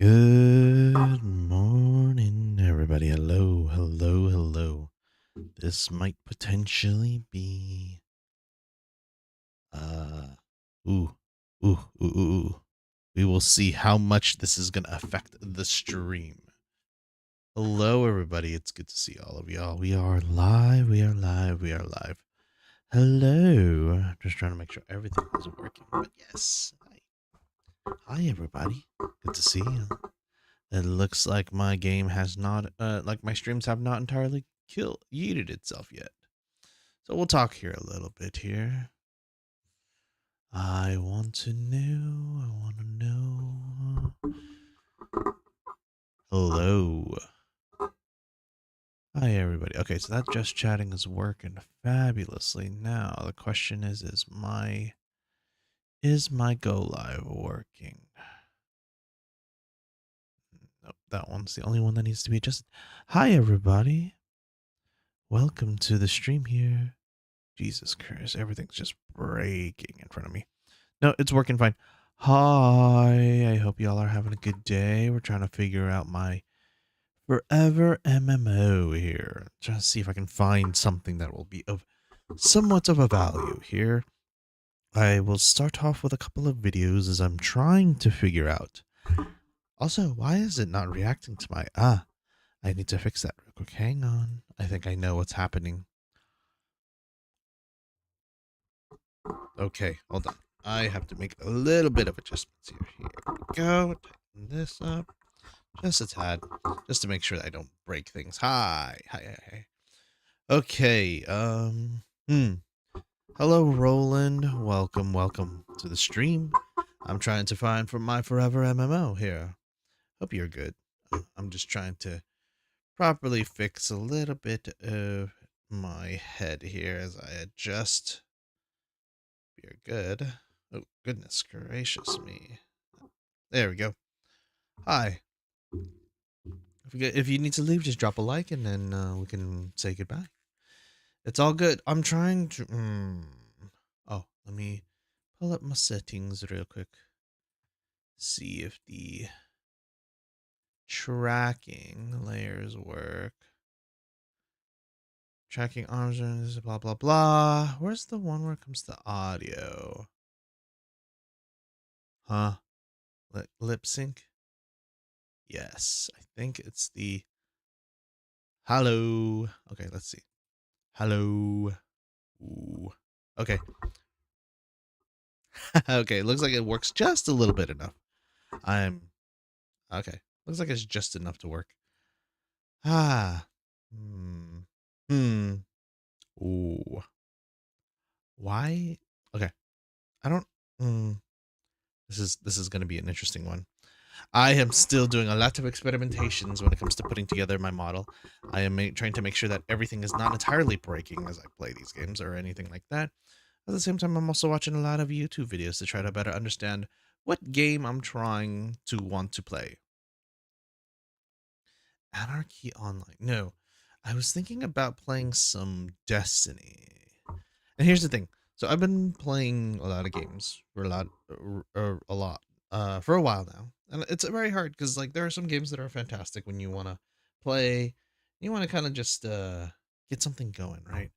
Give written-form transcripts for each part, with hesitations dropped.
Good morning, everybody. Hello, hello, hello. This might potentially be, uh, ooh, ooh. We will see how much this is going to affect the stream. Hello, everybody. It's good to see all of y'all. We are live. We are live. We are live. Hello. Just trying to make sure everything is working. But yes. Hi, everybody. Good to see you. It looks like my game has not, like my streams have not entirely yeeted itself yet. So we'll talk here a little bit here. I want to know. Hello. Hi, everybody. Okay, so that just chatting is working fabulously. Now, the question is my go live working? Nope, that one's the only one that needs to be adjusted. Hi, everybody. Welcome to the stream here. Jesus Christ, everything's just breaking in front of me. No, it's working fine. Hi, I hope y'all are having a good day. We're trying to figure out my forever MMO here. Trying to see if I can find something that will be of somewhat of a value here. I will start off with a couple of videos as I'm trying to figure out. Also, why is it not reacting to my... I need to fix that real quick. Hang on. I think I know what's happening. Okay, hold on. I have to make a little bit of adjustments here. Here we go. Tighten this up just a tad, just to make sure that I don't break things. Hi. Okay. Hello, Roland. Welcome to the stream. I'm trying to find for my forever MMO here. Hope you're good. I'm just trying to properly fix a little bit of my head here as I adjust. You're good. Oh, goodness gracious me. There we go. Hi. If you need to leave, just drop a like and then we can say goodbye. It's all good. I'm trying to... Oh, let me pull up my settings real quick. See if the tracking layers work. Tracking arms, blah, blah, blah. Where's the one where it comes to audio? Huh? Lip sync? Yes, I think it's the... Hello. Okay, let's see. Hello. Ooh. Okay. Okay, looks like it works just a little bit enough. I'm... Okay. Looks like it's just enough to work. Ah. Ooh. Why? Okay. I don't... This is going to be an interesting one. I am still doing a lot of experimentations when it comes to putting together my model. I am trying to make sure that everything is not entirely breaking as I play these games or anything like that. At the same time, I'm also watching a lot of YouTube videos to try to better understand what game I'm trying to want to play. Anarchy Online. No, I was thinking about playing some Destiny. And here's the thing. So I've been playing a lot of games for for a while now, and it's very hard because like there are some games that are fantastic when you want to play, you want to kind of just get something going, right?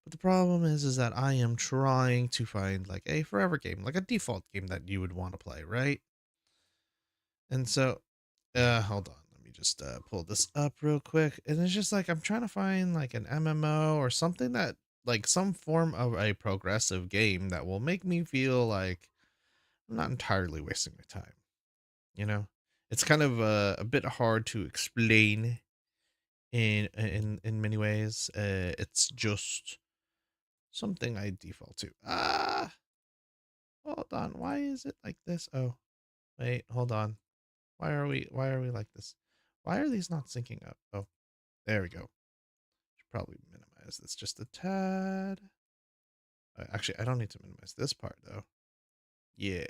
But the problem is that I am trying to find like a forever game, like a default game that you would want to play, right? And so, hold on, let me just pull this up real quick. And it's just like I'm trying to find like an MMO or something that like some form of a progressive game that will make me feel like I'm not entirely wasting my time. You know, it's kind of a bit hard to explain in many ways. It's just something I default to. Hold on, why is it like this? Oh, wait, hold on. Why are we like this? Why are these not syncing up? Oh, there we go. Should probably minimize this just a tad. Actually, I don't need to minimize this part though. Yes.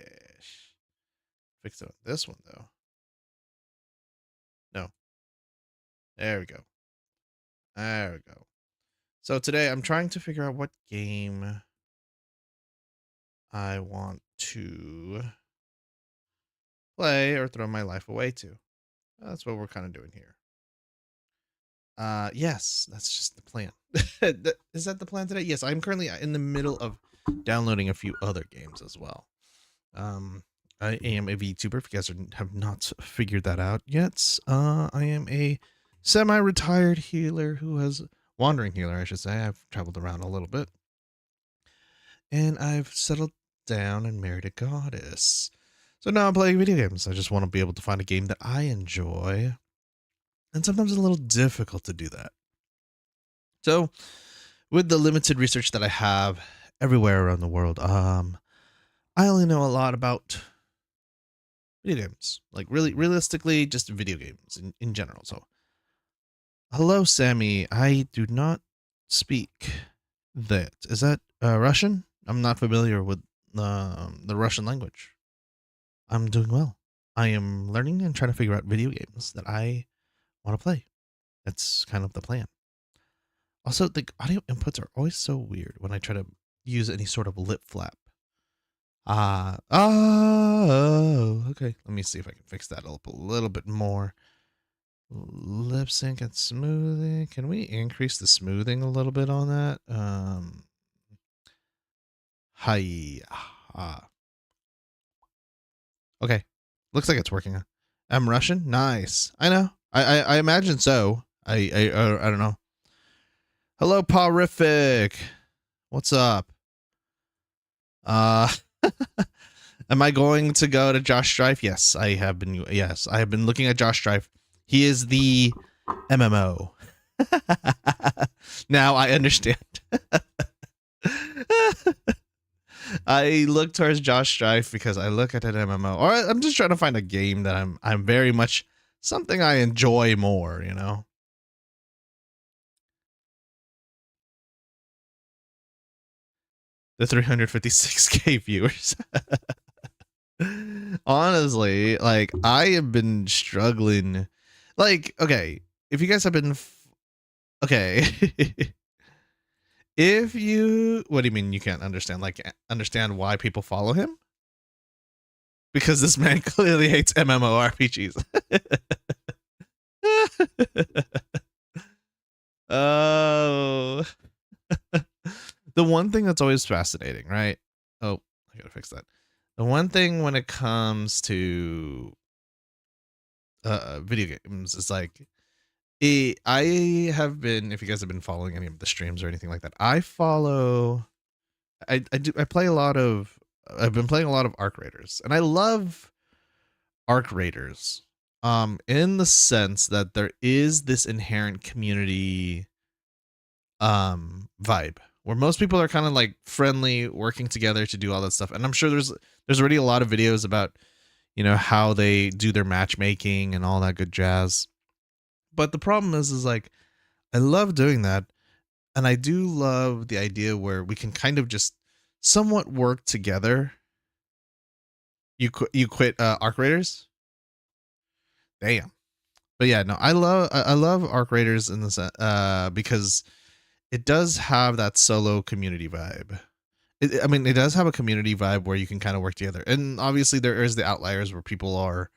Fix it on this one though. No. There we go. There we go. So today I'm trying to figure out what game I want to play or throw my life away to. That's what we're kind of doing here. Yes, that's just the plan. Is that the plan today? Yes, I'm currently in the middle of downloading a few other games as well. Um, I am a VTuber. If you guys have not figured that out yet, I am a semi-retired healer who has wandering healer, I should say. I've traveled around a little bit, and I've settled down and married a goddess. So now I'm playing video games. I just want to be able to find a game that I enjoy, and sometimes it's a little difficult to do that. So, with the limited research that I have everywhere around the world, I only know a lot about video games, like really realistically just video games in general. So hello Sammy, I do not speak that. Is that Russian? I'm not familiar with the Russian language. I'm doing well. I am learning and trying to figure out video games that I want to play. That's kind of the plan. Also, the audio inputs are always so weird when I try to use any sort of lip flap. Oh, okay. Let me see if I can fix that up a little bit more. Lip sync and smoothing. Can we increase the smoothing a little bit on that? Hi. Okay. Looks like it's working. I'm Russian. Nice. I know. I imagine so. I don't know. Hello, Pawrific. What's up? Am I going to go to Josh Strife? Yes, I have been. Yes, I have been looking at Josh Strife. He is the MMO. Now I understand. I look towards Josh Strife because I look at an MMO, or I'm just trying to find a game that I'm very much something I enjoy more. You know. The 356K viewers. Honestly, like I have been struggling. Like, okay, if you guys have been, okay, if you, what do you mean you can't understand? Like, understand why people follow him? Because this man clearly hates MMORPGs. Oh, the one thing that's always fascinating, right? Oh, I gotta fix that. The one thing when it comes to video games is like I have been, if you guys have been following any of the streams or anything like that, I play a lot of, I've been playing a lot of Arc Raiders, and I love Arc Raiders in the sense that there is this inherent community vibe where most people are kind of like friendly, working together to do all that stuff. And I'm sure there's already a lot of videos about, you know, how they do their matchmaking and all that good jazz. But the problem is like I love doing that, and I do love the idea where we can kind of just somewhat work together. You quit Arc Raiders? Damn. But yeah, no, I love Arc Raiders in this because it does have that solo community vibe. I mean, it does have a community vibe where you can kind of work together. And obviously there is the outliers where people are,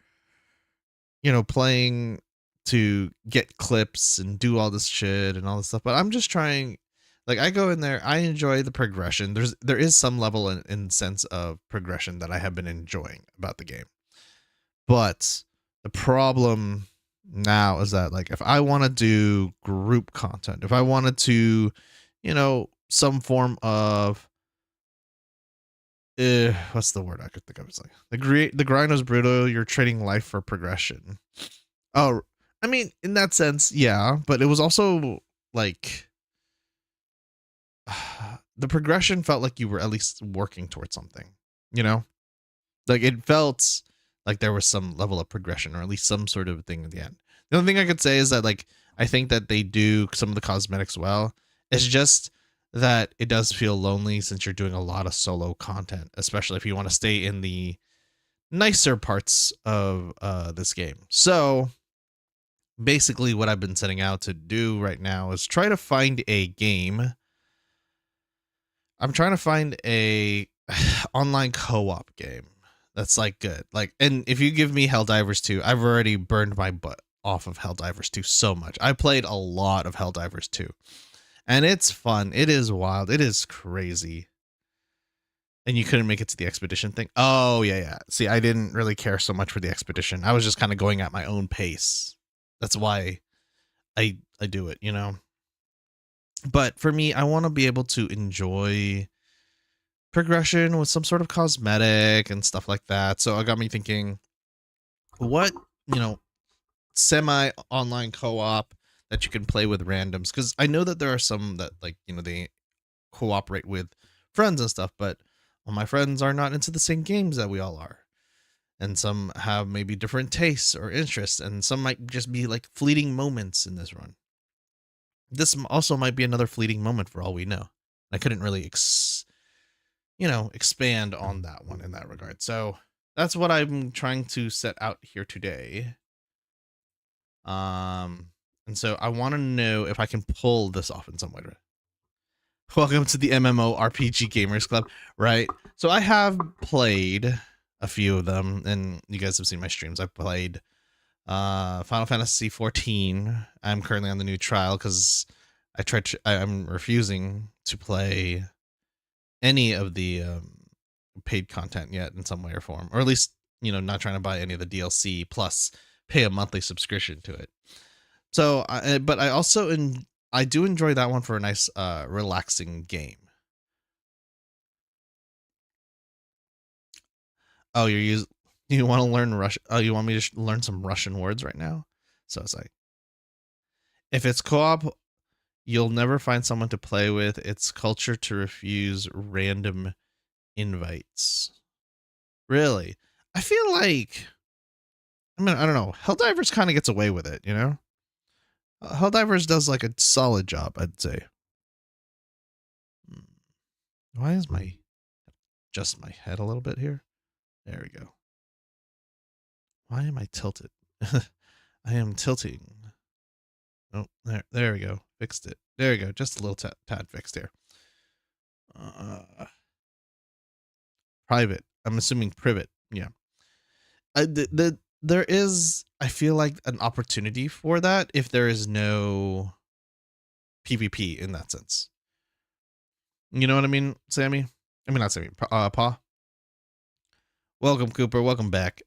you know, playing to get clips and do all this shit and all this stuff. But I'm just trying, like, I go in there, I enjoy the progression. There is some level in sense of progression that I have been enjoying about the game. But the problem now is that, like, if I want to do group content, if I wanted to, you know, some form of what's the word I could think of? It's like the grind was brutal. You're trading life for progression. Oh, I mean, in that sense, yeah, but it was also like the progression felt like you were at least working towards something, you know, like it felt like there was some level of progression or at least some sort of thing at the end. The only thing I could say is that, like, I think that they do some of the cosmetics well. It's just that it does feel lonely since you're doing a lot of solo content, especially if you want to stay in the nicer parts of this game. So basically what I've been setting out to do right now is try to find a game. I'm trying to find a online co-op game That's like good. Like, and if you give me Helldivers 2, I've already burned my butt off of Helldivers 2 so much. I played a lot of Helldivers 2, and it's fun. It is wild. It is crazy. And you couldn't make it to the expedition thing. Oh yeah, yeah. See, I didn't really care so much for the expedition. I was just kind of going at my own pace. That's why I do it, you know. But for me, I want to be able to enjoy progression with some sort of cosmetic and stuff like that. So it got me thinking, what, you know, semi online co-op that you can play with randoms, because I know that there are some that, like, you know, they cooperate with friends and stuff, but all my friends are not into the same games that we all are, and some have maybe different tastes or interests, and some might just be like fleeting moments in this run. This also might be another fleeting moment for all we know. I couldn't really you know, expand on that one in that regard. So that's what I'm trying to set out here today. And so I want to know if I can pull this off in some way. Welcome to the MMO RPG Gamers Club, right? So I have played a few of them, and you guys have seen my streams. I've played Final Fantasy 14. I'm currently on the new trial because I'm refusing to play any of the paid content yet in some way or form, or at least, you know, not trying to buy any of the DLC plus pay a monthly subscription to it. So, but I also I do enjoy that one for a nice, relaxing game. Oh, you want to learn Russian? Oh, you want me to learn some Russian words right now? So it's like, if it's co-op, you'll never find someone to play with. It's culture to refuse random invites. Really? I feel like, I mean, I don't know. Helldivers kind of gets away with it, you know? Helldivers does like a solid job, I'd say. Why is my just my head a little bit here? There we go. Why am I tilted? I am tilting. Oh, there we go. Fixed it. There we go. Just a little tad fixed here. Private. I'm assuming privet. Yeah. There is, I feel like, an opportunity for that if there is no PvP in that sense. You know what I mean, Sammy? I mean, not Sammy. Pa. Welcome, Cooper. Welcome back.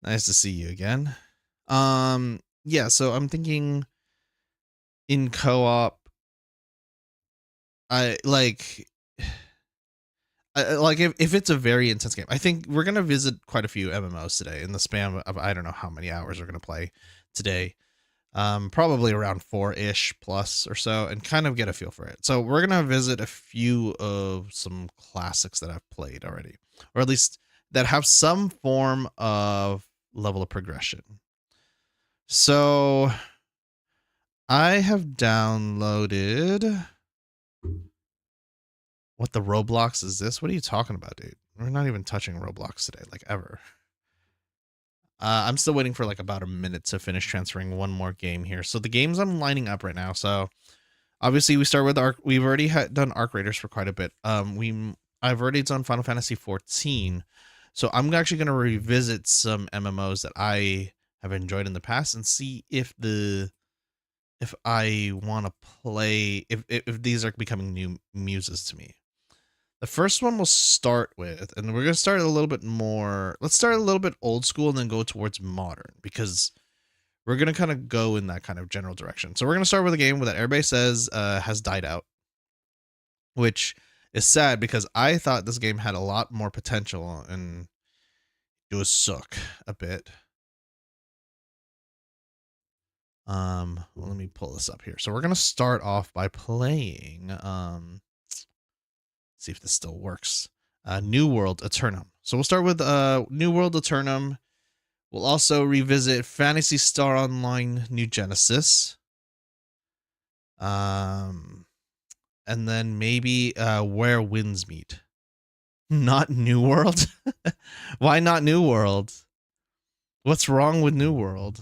Nice to see you again. Yeah, so I'm thinking in co-op, I like if it's a very intense game. I think we're gonna visit quite a few MMOs today in the span of I don't know how many hours we're gonna play today. Probably around 4-ish plus or so, and kind of get a feel for it. So we're gonna visit a few of some classics that I've played already, or at least that have some form of level of progression. So I have downloaded. What the Roblox is this? What are you talking about, dude? We're not even touching Roblox today, like ever. I'm still waiting for like about a minute to finish transferring one more game here. So the games I'm lining up right now. So obviously we start with Arc. We've already done Arc Raiders for quite a bit. I've already done Final Fantasy 14. So I'm actually going to revisit some MMOs that I have enjoyed in the past and see if I want to play, if these are becoming new muses to me. The first one we'll start with, and we're going to start a little bit more, let's start a little bit old school and then go towards modern, because we're going to kind of go in that kind of general direction. So we're going to start with a game that everybody says has died out, which is sad because I thought this game had a lot more potential and it was suck a bit. Well, let me pull this up here. So we're going to start off by playing, see if this still works. New World Aeternum. So we'll start with New World Aeternum. We'll also revisit Phantasy Star Online New Genesis. And then maybe Where Winds Meet. Not New World? Why not New World? What's wrong with New World?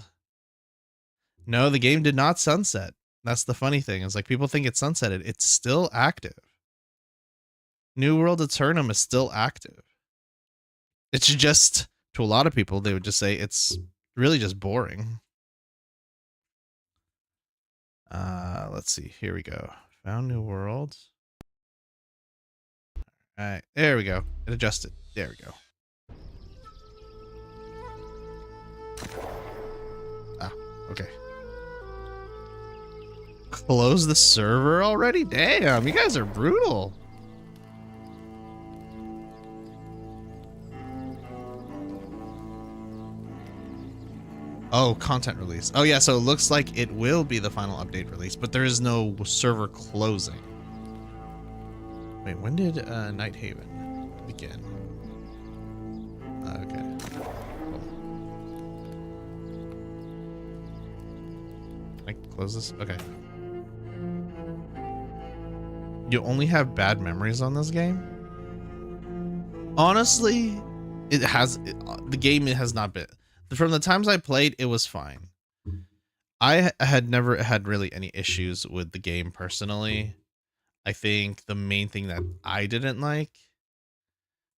No, the game did not sunset. That's the funny thing. It's like people think it's sunsetted. It's still active. New World Eternum is still active. It's just, to a lot of people, they would just say it's really just boring. Let's see. Here we go. Found new world. All right, there we go. It adjusted. There we go. Ah, okay. Close the server already? Damn, you guys are brutal. Oh, content release. Oh yeah, so it looks like it will be the final update release, but there is no server closing. Wait, when did Night Haven begin? Okay. Cool. I can close this? Okay. You only have bad memories on this game? Honestly, the game has not been. From the times I played, it was fine. I had never had really any issues with the game personally. I think the main thing that I didn't like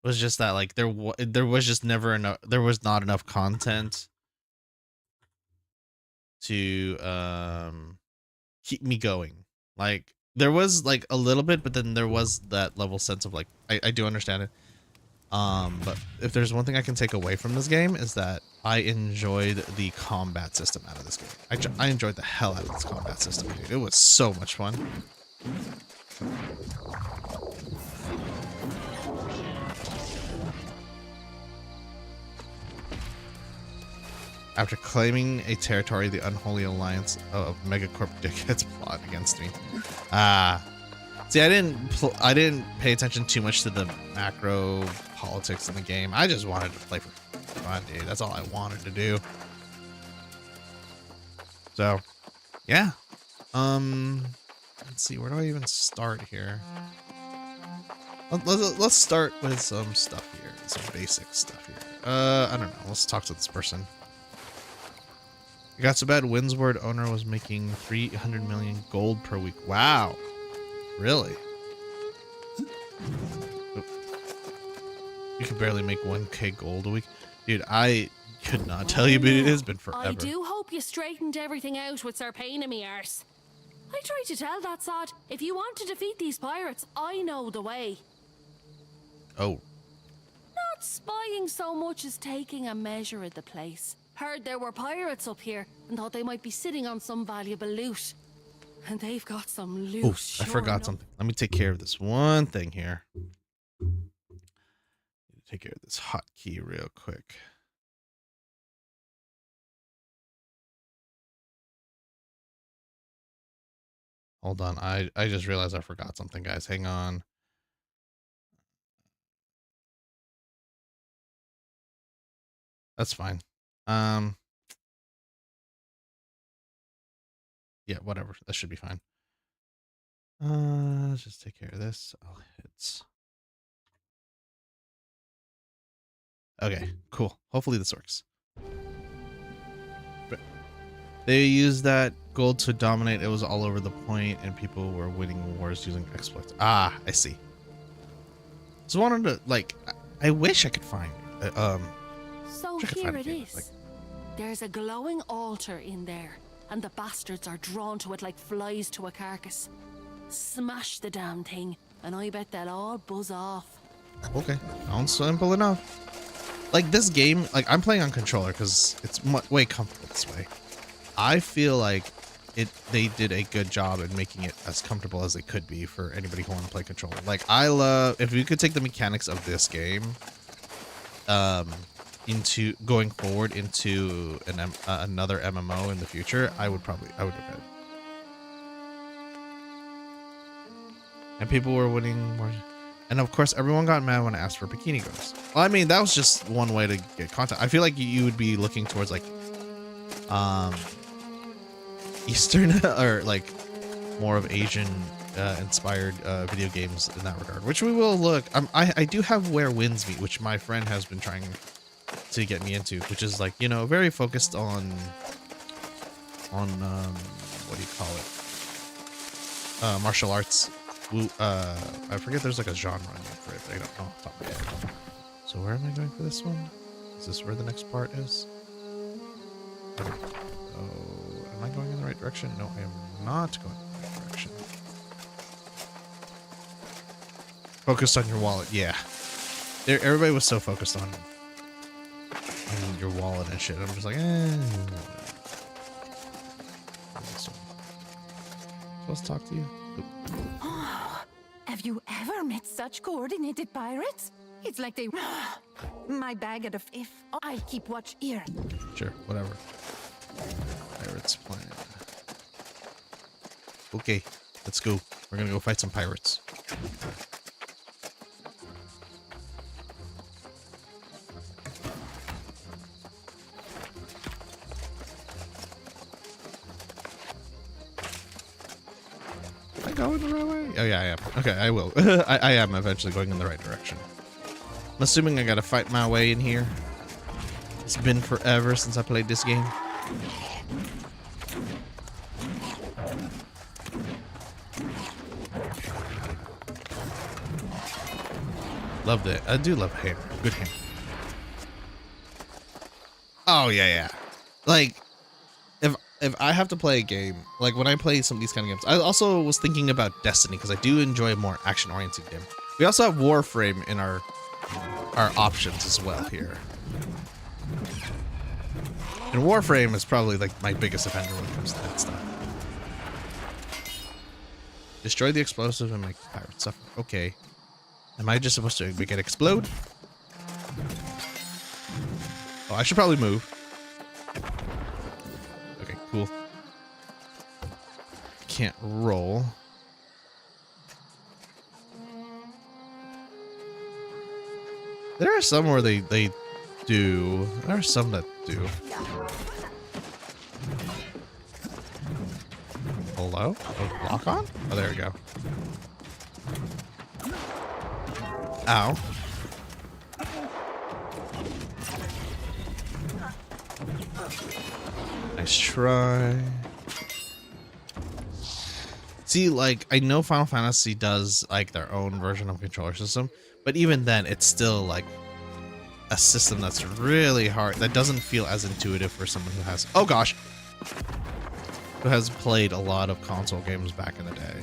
was just that like there was just never enough, there was not enough content to keep me going. Like there was like a little bit, but then there was that level sense of like I do understand it. But if there's one thing I can take away from this game is that I enjoyed the combat system out of this game. I enjoyed the hell out of this combat system, dude. It was so much fun. After claiming a territory, the unholy alliance of Megacorp dickheads plot against me. See, I didn't pay attention too much to the macro politics in the game. I just wanted to play for fun, dude. That's all I wanted to do. So, yeah. Let's see. Where do I even start here? Let's start with some stuff here. Some basic stuff here. I don't know. Let's talk to this person. It got so bad, Windsward owner was making 300 million gold per week. Wow. Really? You can barely make 1k gold a week. Dude, I could not tell you, but it has been forever. I do hope you straightened everything out with Sir Pain in me arse. I tried to tell that sod, if you want to defeat these pirates, I know the way. Oh. Not spying so much as taking a measure of the place. Heard there were pirates up here and thought they might be sitting on some valuable loot. And they've got some loot. Oh, I forgot something. Let me take care of this one thing here. Take care of this hotkey real quick. Hold on. I just realized I forgot something, guys. Hang on. That's fine. Yeah, whatever. That should be fine. Let's just take care of this. I'll hit. Okay, cool. Hopefully this works. But they used that gold to dominate. It was all over the point, and people were winning wars using exploits. Ah, I see. So wanted to like. I wish I could find. So here it is. Like, there's a glowing altar in there, and the bastards are drawn to it like flies to a carcass. Smash the damn thing, and I bet they'll all buzz off. Okay, sounds simple enough. Like this game, like I'm playing on controller because it's way comfortable this way. I feel like they did a good job in making it as comfortable as they could be for anybody who want to play controller. Like I love, if you could take the mechanics of this game, into going forward into another MMO in the future, I would have it. And people were winning more. And of course, everyone got mad when I asked for Bikini Girls. Well, I mean, that was just one way to get content. I feel like you would be looking towards like, Eastern or like more of Asian inspired video games in that regard, which we will look. I do have Where Winds Meet, which my friend has been trying to get me into, which is like, you know, very focused on what do you call it? Martial arts I forget there's like a genre name for it, but I don't know off the top of my head. So where am I going for this one? Is this where the next part is? Okay. Oh, am I going in the right direction? No, I am not going in the right direction. Focus on your wallet. Yeah. Everybody was so focused on your wallet and shit. I'm just like, So let's talk to you. Oh, have you ever met such coordinated pirates? It's like they... My bag of if I'll keep watch here. Sure, whatever. Pirates plan. Okay, let's go. We're gonna go fight some pirates. Am I going the right way? Oh yeah, I am. Okay, I will. I am eventually going in the right direction. I'm assuming I gotta fight my way in here. It's been forever since I played this game. Loved it. I do love hammer. Good hammer. Oh yeah. Like, if I have to play a game, like when I play some of these kind of games, I also was thinking about Destiny because I do enjoy a more action-oriented game. We also have Warframe in our options as well here. And Warframe is probably like my biggest offender when it comes to that stuff. Destroy the explosive and make the pirates suffer. Okay. Am I just supposed to make it explode? Oh, I should probably move. Okay, cool. Can't roll. There are some where they do. There are some that do. Hello? Oh, lock on? Oh, there we go. Ow. Nice try. See, like, I know Final Fantasy does, like, their own version of controller system, but even then, it's still, like, a system that's really hard, that doesn't feel as intuitive for someone who has, oh gosh, who has played a lot of console games back in the day.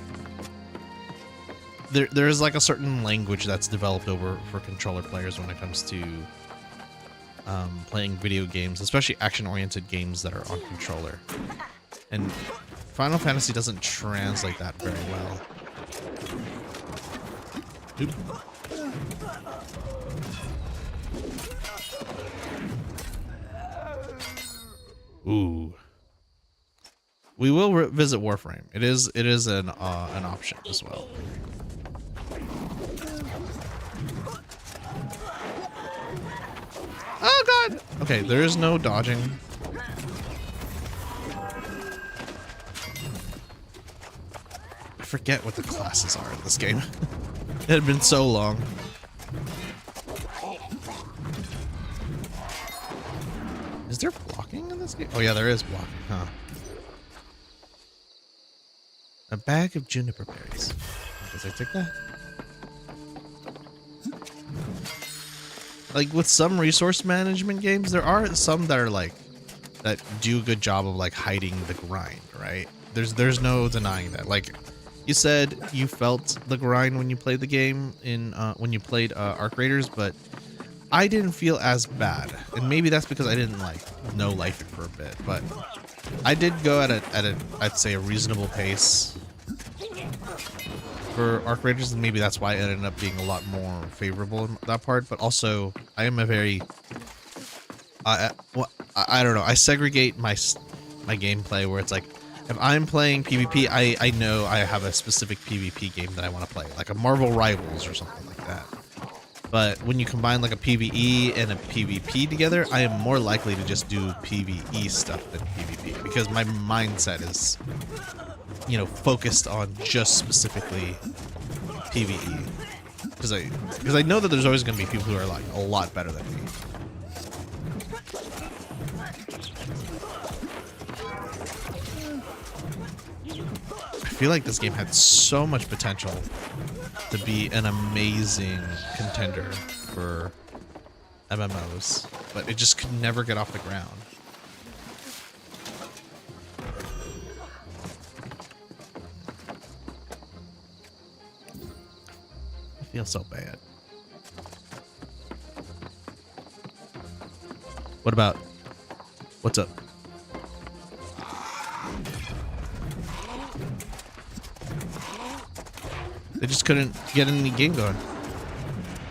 There's like a certain language that's developed over for controller players when it comes to playing video games, especially action-oriented games that are on controller. And Final Fantasy doesn't translate that very well. Oop. Ooh. We will visit Warframe. It is an option as well. Oh god! Okay, there is no dodging. I forget what the classes are in this game. It had been so long. Is there blocking in this game? Oh yeah, there is blocking, huh? A bag of juniper berries. Guess I take that. Like with some resource management games, there are some that are like that do a good job of like hiding the grind, right? There's no denying that. Like you said, you felt the grind when you played the game in when you played Arc Raiders, but I didn't feel as bad, and maybe that's because I didn't like no life it for a bit, but I did go at a I'd say a reasonable pace for Arc Raiders, and maybe that's why it ended up being a lot more favorable in that part. But also, I am a very I don't know. I segregate my gameplay where it's like if I'm playing PvP, I know I have a specific PvP game that I want to play, like a Marvel Rivals or something like that. But when you combine like a PvE and a PvP together, I am more likely to just do PvE stuff than PvP because my mindset is, you know, focused on just specifically PvE. Because I know that there's always going to be people who are like a lot better than me. I feel like this game had so much potential to be an amazing contender for MMOs, but it just could never get off the ground. I feel so bad. What's up? They just couldn't get any game going.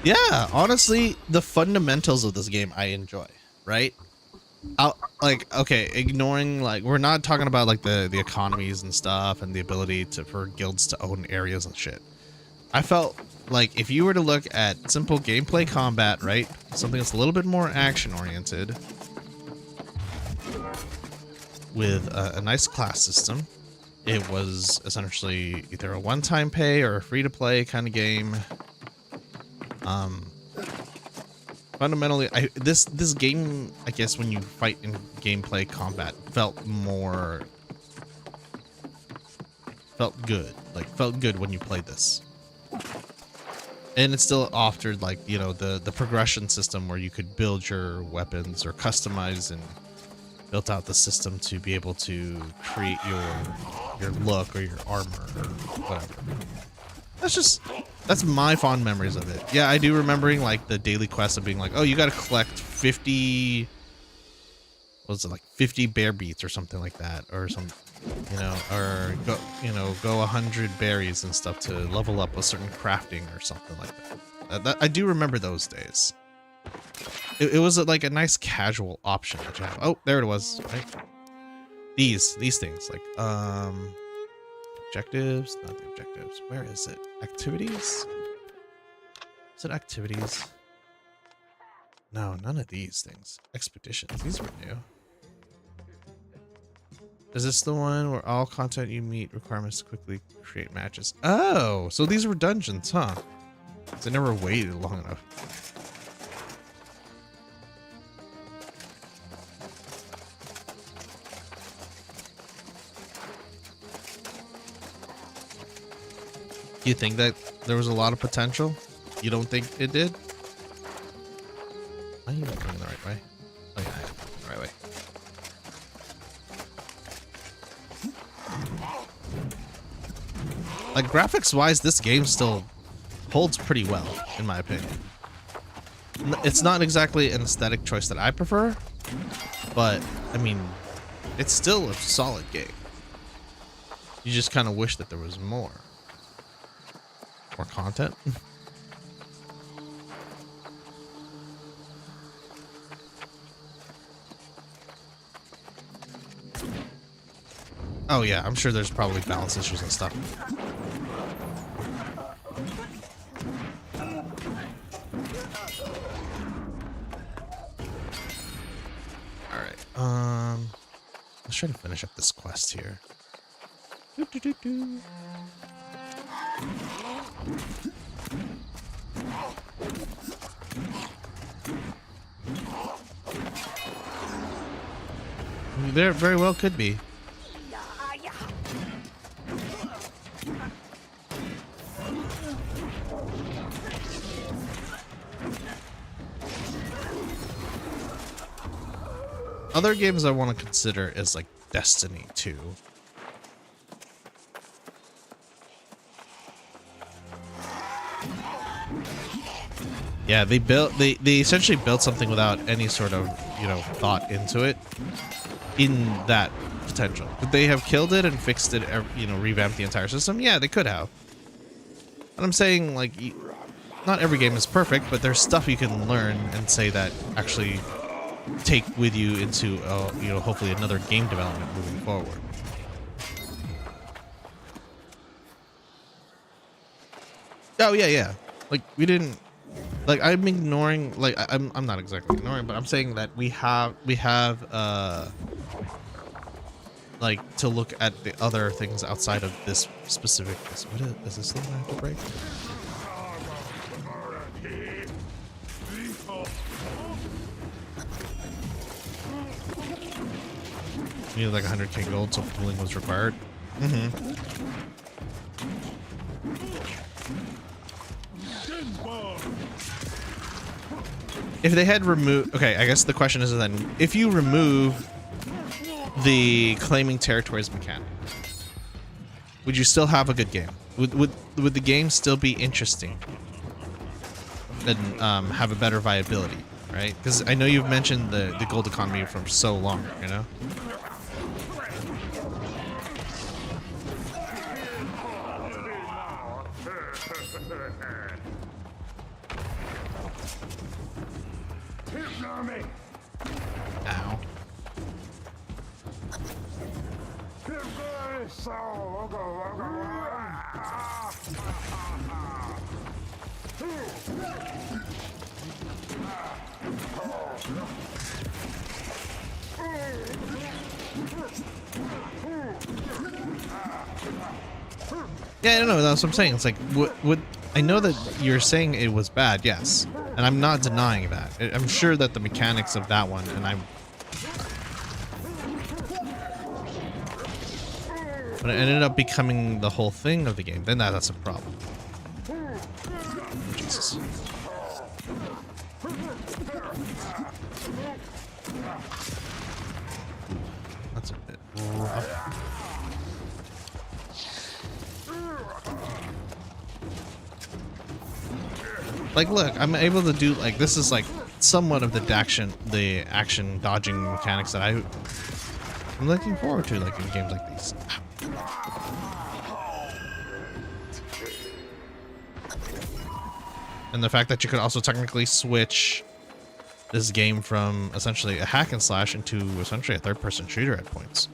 Yeah, honestly, the fundamentals of this game I enjoy, right? Okay, ignoring, like, we're not talking about like the economies and stuff and the ability for guilds to own areas and shit. I felt like if you were to look at simple gameplay combat, right? Something that's a little bit more action oriented with a nice class system. It was essentially either a one-time pay or a free-to-play kind of game. Fundamentally, this game, I guess, when you fight in gameplay combat, felt good. Like, felt good when you played this. And it still offered, like, you know, the progression system where you could build your weapons or customize and built out the system to be able to create your look or your armor or whatever. That's my fond memories of it. Yeah, I do remembering like the daily quest of being like, oh, you got to collect 50, what was it, like 50 bear beats or something like that, or some, you know, or go 100 berries and stuff to level up a certain crafting or something like that. I do remember those days. It was like a nice casual option that you have. Oh, there it was. Right? These things like objectives, not the objectives. Where is it? Activities? Is it activities? No, none of these things. Expeditions. These were new. Is this the one where all content you meet requirements to quickly create matches? Oh, so these were dungeons, huh? I never waited long enough. You think that there was a lot of potential? You don't think it did? Am I even going the right way? Oh yeah, I am going the right way. Like, graphics wise, this game still holds pretty well, in my opinion. It's not exactly an aesthetic choice that I prefer, but I mean, it's still a solid game. You just kind of wish that there was more content. Oh yeah, I'm sure there's probably balance issues and stuff. All right. Let's try to finish up this quest here. There very well could be. Other games I want to consider is like Destiny 2. Yeah, they essentially built something without any sort of, you know, thought into it in that potential. Could they have killed it and fixed it, you know, revamped the entire system? Yeah, they could have. And I'm saying, like, not every game is perfect, but there's stuff you can learn and say that actually take with you into, you know, hopefully another game development moving forward. Oh yeah, yeah. Like, we didn't. Like, I'm ignoring, like, I'm not exactly ignoring, but I'm saying that we have like, to look at the other things outside of this specific. What is this thing I have to break? We need like 100k gold, so pooling was required. Mm-hmm. If they had removed, okay, I guess the question is then, if you remove the claiming territories mechanic, would you still have a good game? Would the game still be interesting and have a better viability, right? Because I know you've mentioned the gold economy for so long, you know. Ow. Yeah, I don't know. That's what I'm saying. It's like, would I know that you're saying it was bad, yes, and I'm not denying that. I'm sure that the mechanics of that one, and but it ended up becoming the whole thing of the game. Then that's a problem. Jesus. That's a bit rough. Like, look, I'm able to do, like, this is like somewhat of the action dodging mechanics that I'm looking forward to, like in games like these. And the fact that you could also technically switch this game from essentially a hack and slash into essentially a third-person shooter at points.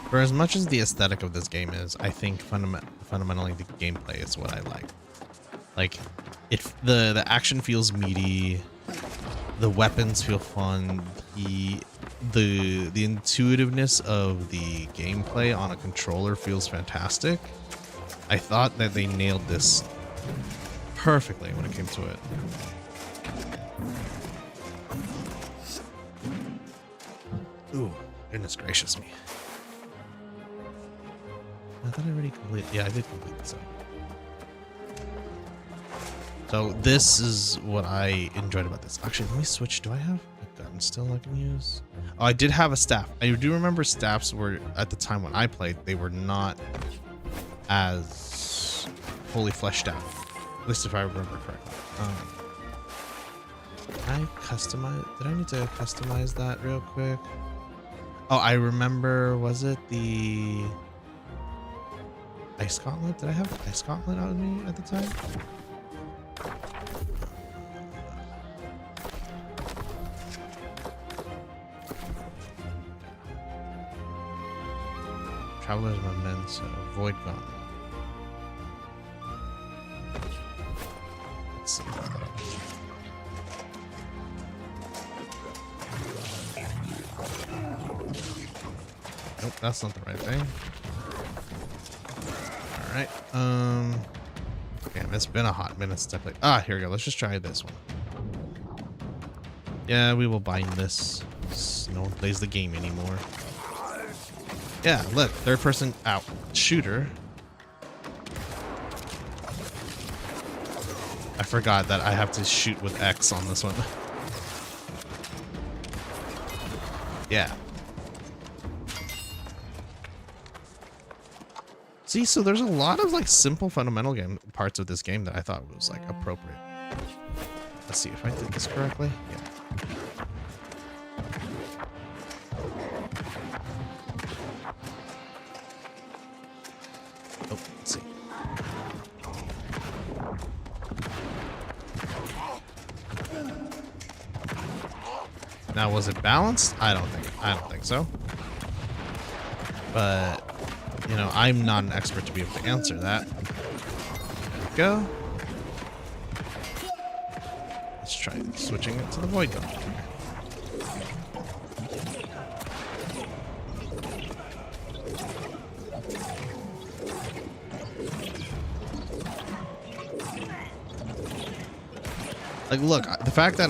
For as much as the aesthetic of this game is, I think fundamentally the gameplay is what I like. Like, the action feels meaty, the weapons feel fun, the intuitiveness of the gameplay on a controller feels fantastic. I thought that they nailed this perfectly when it came to it. Ooh, goodness gracious me. I thought I already completed. Yeah, I did complete this. So this is what I enjoyed about this. Actually, let me switch. Do I have a gun still I can use? Oh, I did have a staff. I do remember staffs were, at the time when I played, they were not as fully fleshed out. At least if I remember correctly. I customize. Did I need to customize that real quick? Oh, I remember. Was it the Ice Gauntlet? Did I have Ice Gauntlet on me at the time? Traveler's Memento, Void Gauntlet. Let's see. Nope, that's not the right thing. Alright, damn, it's been a hot minute since I played. Ah, here we go. Let's just try this one. Yeah, we will bind this. No one plays the game anymore. Yeah, look, third person out shooter. I forgot that I have to shoot with X on this one. Yeah. See, so there's a lot of like simple fundamental game parts of this game that I thought was like appropriate. Let's see if I did this correctly. Yeah. Now, was it balanced? I don't think so. But, you know, I'm not an expert to be able to answer that. There we go. Let's try switching it to the Void Dome. Like, look, the fact that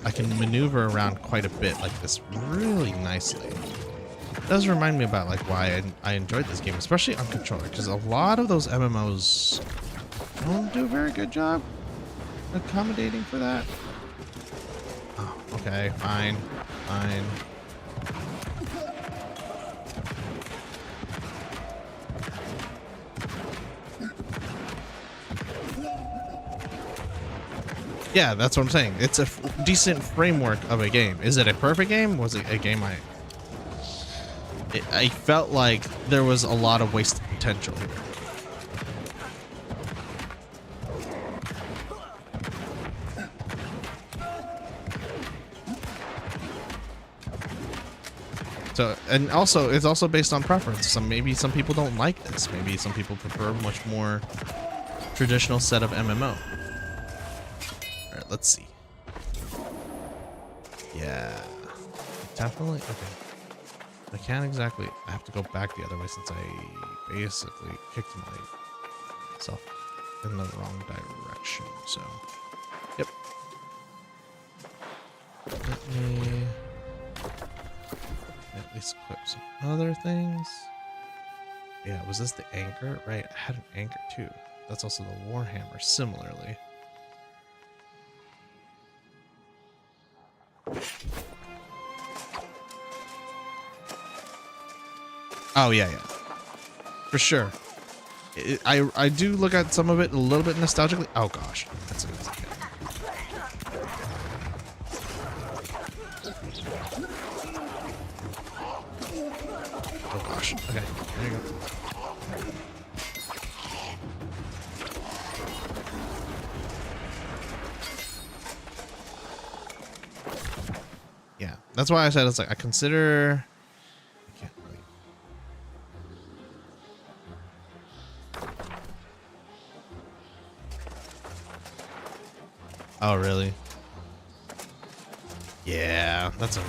I can maneuver around quite a bit like this really nicely does remind me about like why I enjoyed this game, especially on controller, because a lot of those MMOs don't do a very good job accommodating for that. Oh, okay, fine. Yeah, that's what I'm saying. It's a decent framework of a game. Is it a perfect game? Was it a game I felt like there was a lot of wasted potential here. So, and also, it's also based on preference. Maybe some people don't like this. Maybe some people prefer a much more traditional set of MMO. Alright, let's see. Yeah. Definitely. Okay. I can't exactly. I have to go back the other way since I basically kicked myself in the wrong direction. So, yep. Let me at least equip some other things. Yeah, was this the anchor? Right, I had an anchor too. That's also the Warhammer, similarly. Oh yeah, for sure. I do look at some of it a little bit nostalgically. Oh gosh, that's a good thing. Oh gosh. Okay, there you go. Yeah, that's why I said it's like I consider. I can't really. Oh really? Yeah, that's a.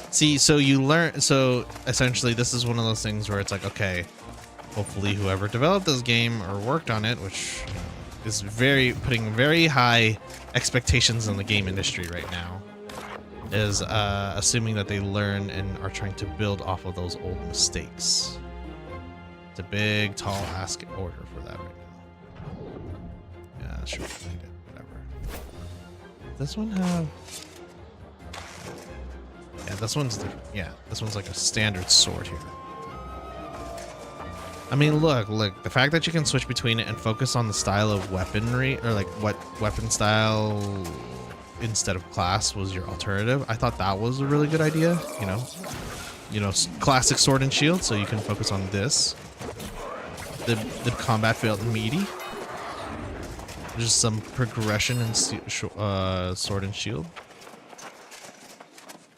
See, so you learn. So essentially, this is one of those things where it's like, okay, hopefully, whoever developed this game or worked on it, which you know, is putting very high expectations on the game industry right now, is assuming that they learn and are trying to build off of those old mistakes. It's a big, tall ask order for that right now. Yeah, sure, whatever. This one have. Yeah, this one's different. Yeah, this one's like a standard sword here. I mean, look, the fact that you can switch between it and focus on the style of weaponry, or like what weapon style instead of class was your alternative, I thought that was a really good idea. You know, classic sword and shield, so you can focus on this. The combat felt meaty. There's some progression in sword and shield.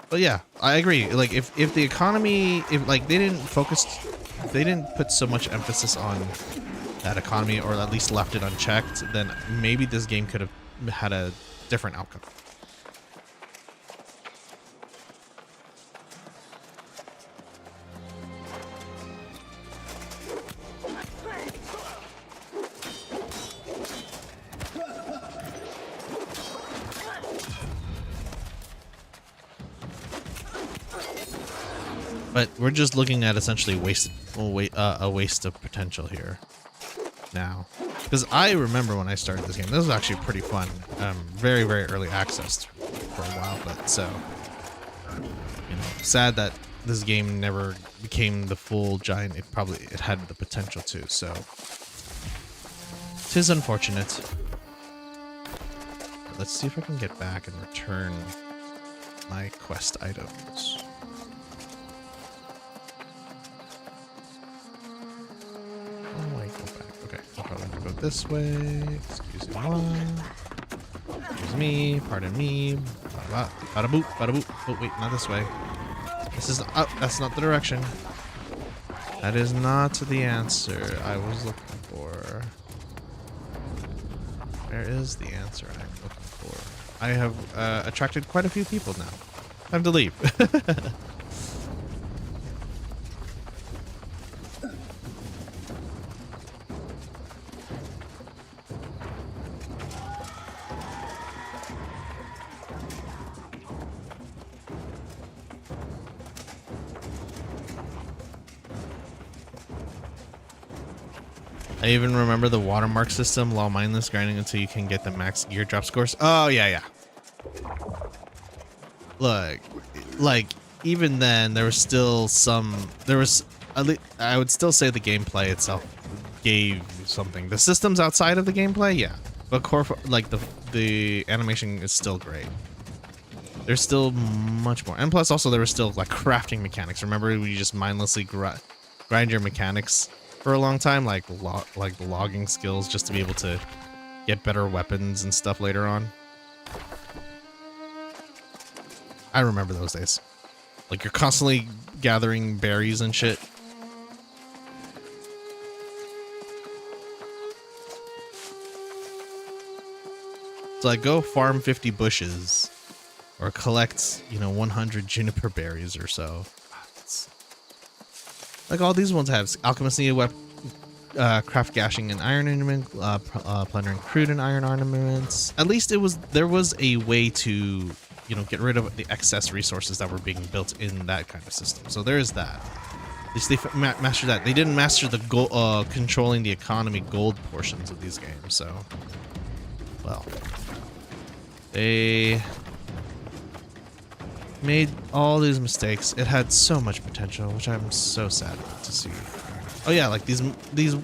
But yeah, I agree. Like if the economy, if like they didn't put so much emphasis on that economy, or at least left it unchecked, then maybe this game could have had a different outcome. But we're just looking at essentially a waste of potential here now. Because I remember when I started this game, this was actually pretty fun. Very, very early access for a while, but so, you know, sad that this game never became the full giant it had the potential to, so. 'Tis unfortunate. But let's see if I can get back and return my quest items. Go back. Okay, I'll probably have to go this way. Excuse me. Excuse me. Pardon me. Bada boop. Bada boop. Oh wait, not this way. This is. Oh, that's not the direction. That is not the answer I was looking for. Where is the answer I'm looking for? I have attracted quite a few people now. Time to leave. I even remember the watermark system while mindless grinding until you can get the max gear drop scores. Oh yeah. Look, like even then there was still I would still say the gameplay itself gave something. The systems outside of the gameplay, yeah, but core, like the animation is still great. There's still much more, and plus also there was still like crafting mechanics. Remember, you just mindlessly grind your mechanics for a long time, like the logging skills, just to be able to get better weapons and stuff later on. I remember those days. Like, you're constantly gathering berries and shit. So like, go farm 50 bushes or collect, 100 juniper berries or so. Like, all these ones have alchemist needed craft gashing and iron ornament, plundering crude and iron ornaments. At least there was a way to, get rid of the excess resources that were being built in that kind of system. So there is that. At least they mastered that. They didn't master the controlling the economy gold portions of these games. So, well, they made all these mistakes. It had so much potential, which I'm so sad to see. Oh yeah, like these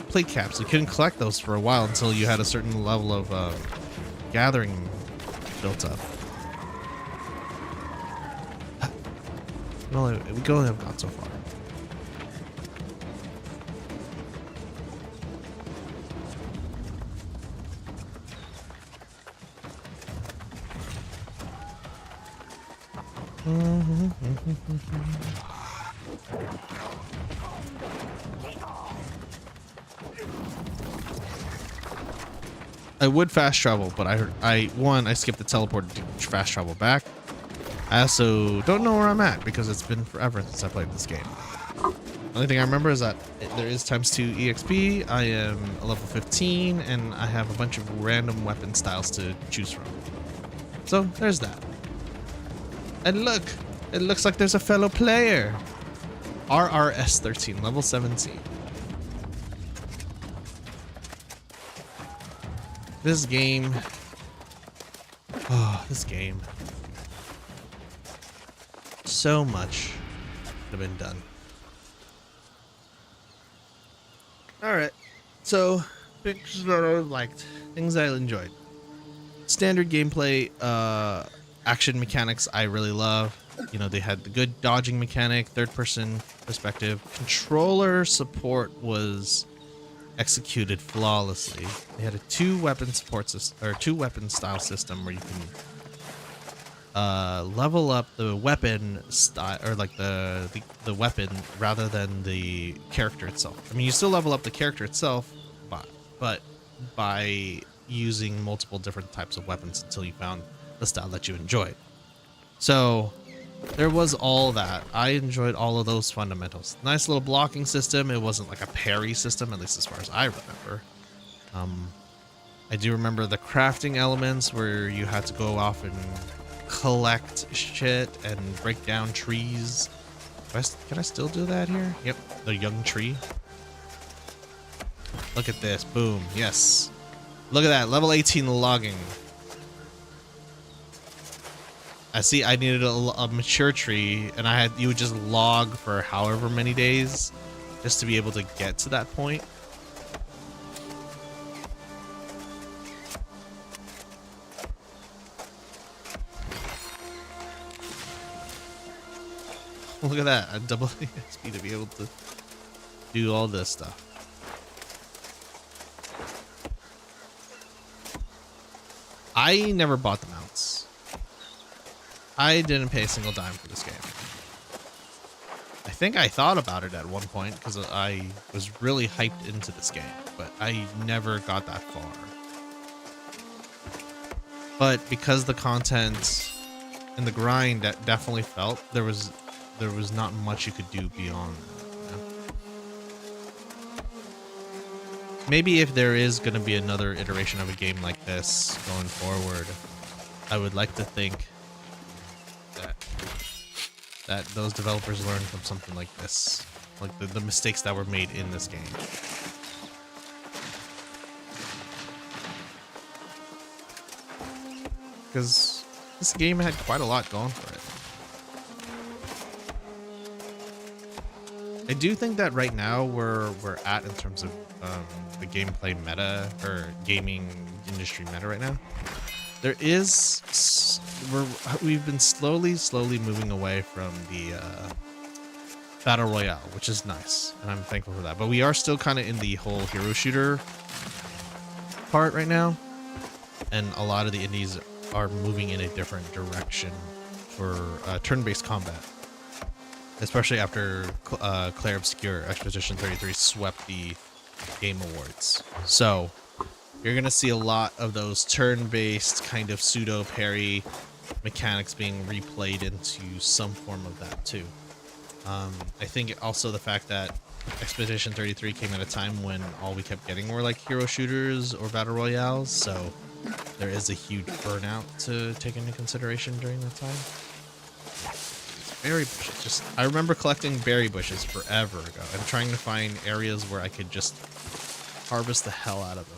plate caps. You couldn't collect those for a while until you had a certain level of gathering built up. No, we can only have gone so far. I would fast travel, but I skipped the teleport to fast travel back. I also don't know where I'm at because it's been forever since I played this game. The only thing I remember is that there is ×2 EXP. I am a level 15 and I have a bunch of random weapon styles to choose from. So there's that. And look, it looks like there's a fellow player. RRS13, level 17. This game. Oh, this game. So much could have been done. Alright, so things that I liked, things I enjoyed. Standard gameplay, action mechanics I really love. They had the good dodging mechanic, third person perspective. Controller support was executed flawlessly. They had a 2 weapon support system, or 2 weapon style system where you can level up the weapon style, or like the weapon rather than the character itself. I mean, you still level up the character itself, but by using multiple different types of weapons until you found the style that you enjoyed. So there was all that. I enjoyed all of those fundamentals. Nice little blocking system. It wasn't like a parry system, at least as far as I remember. I do remember the crafting elements where you had to go off and collect shit and break down trees. Can I still do that here? Yep, the young tree. Look at this. Boom. Yes. Look at that. Level 18 logging. I see I needed a mature tree, and you would just log for however many days just to be able to get to that point. Look at that, a double XP to be able to do all this stuff. I never bought the mount. I didn't pay a single dime for this game. I think I thought about it at one point because I was really hyped into this game, but I never got that far. But because the content and the grind that definitely felt, there was not much you could do beyond that, you know? Maybe if there is going to be another iteration of a game like this going forward, I would like to think that those developers learn from something like this, like the mistakes that were made in this game. Because this game had quite a lot going for it. I do think that right now we're at in terms of the gameplay meta or gaming industry meta right now. There is we've been slowly moving away from the battle royale, which is nice, and I'm thankful for that. But we are still kind of in the whole hero shooter part right now, and a lot of the indies are moving in a different direction for turn-based combat, especially after Clair Obscur Expedition 33 swept the Game Awards. So you're gonna see a lot of those turn-based kind of pseudo parry mechanics being replayed into some form of that too. I think also the fact that Expedition 33 came at a time when all we kept getting were like hero shooters or battle royales, so there is a huge burnout to take into consideration during that time. Berry bushes, I remember collecting berry bushes forever ago and trying to find areas where I could just harvest the hell out of them.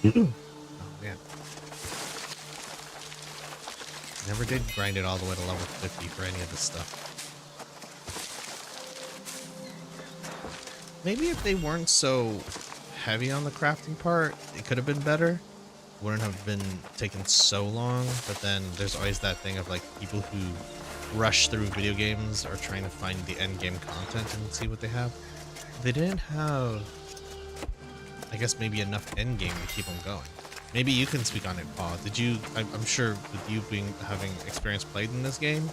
Oh man. Never did grind it all the way to level 50 for any of this stuff. Maybe if they weren't so heavy on the crafting part, it could have been better. Wouldn't have been taken so long, but then there's always that thing of like people who rush through video games are trying to find the end game content and see what they have. They didn't have, I guess, maybe enough end game to keep them going. Maybe you can speak on it, Paul. Did you, I'm sure with you having experience played in this game,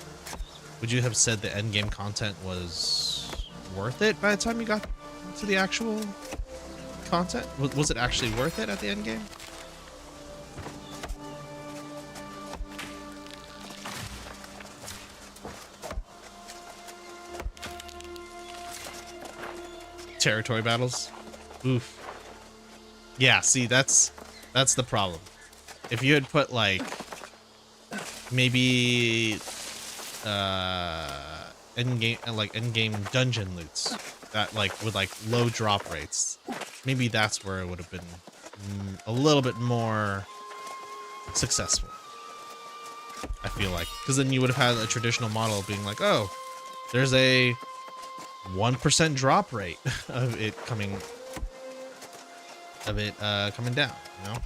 would you have said the end game content was worth it by the time you got to the actual content? Was it actually worth it at the end game? Territory battles? Oof. Yeah, see, that's the problem. If you had put like maybe end game dungeon loots that like with like low drop rates, maybe that's where it would have been a little bit more successful, I feel like, because then you would have had a traditional model being like, oh, there's a 1% drop rate of it coming down, you know?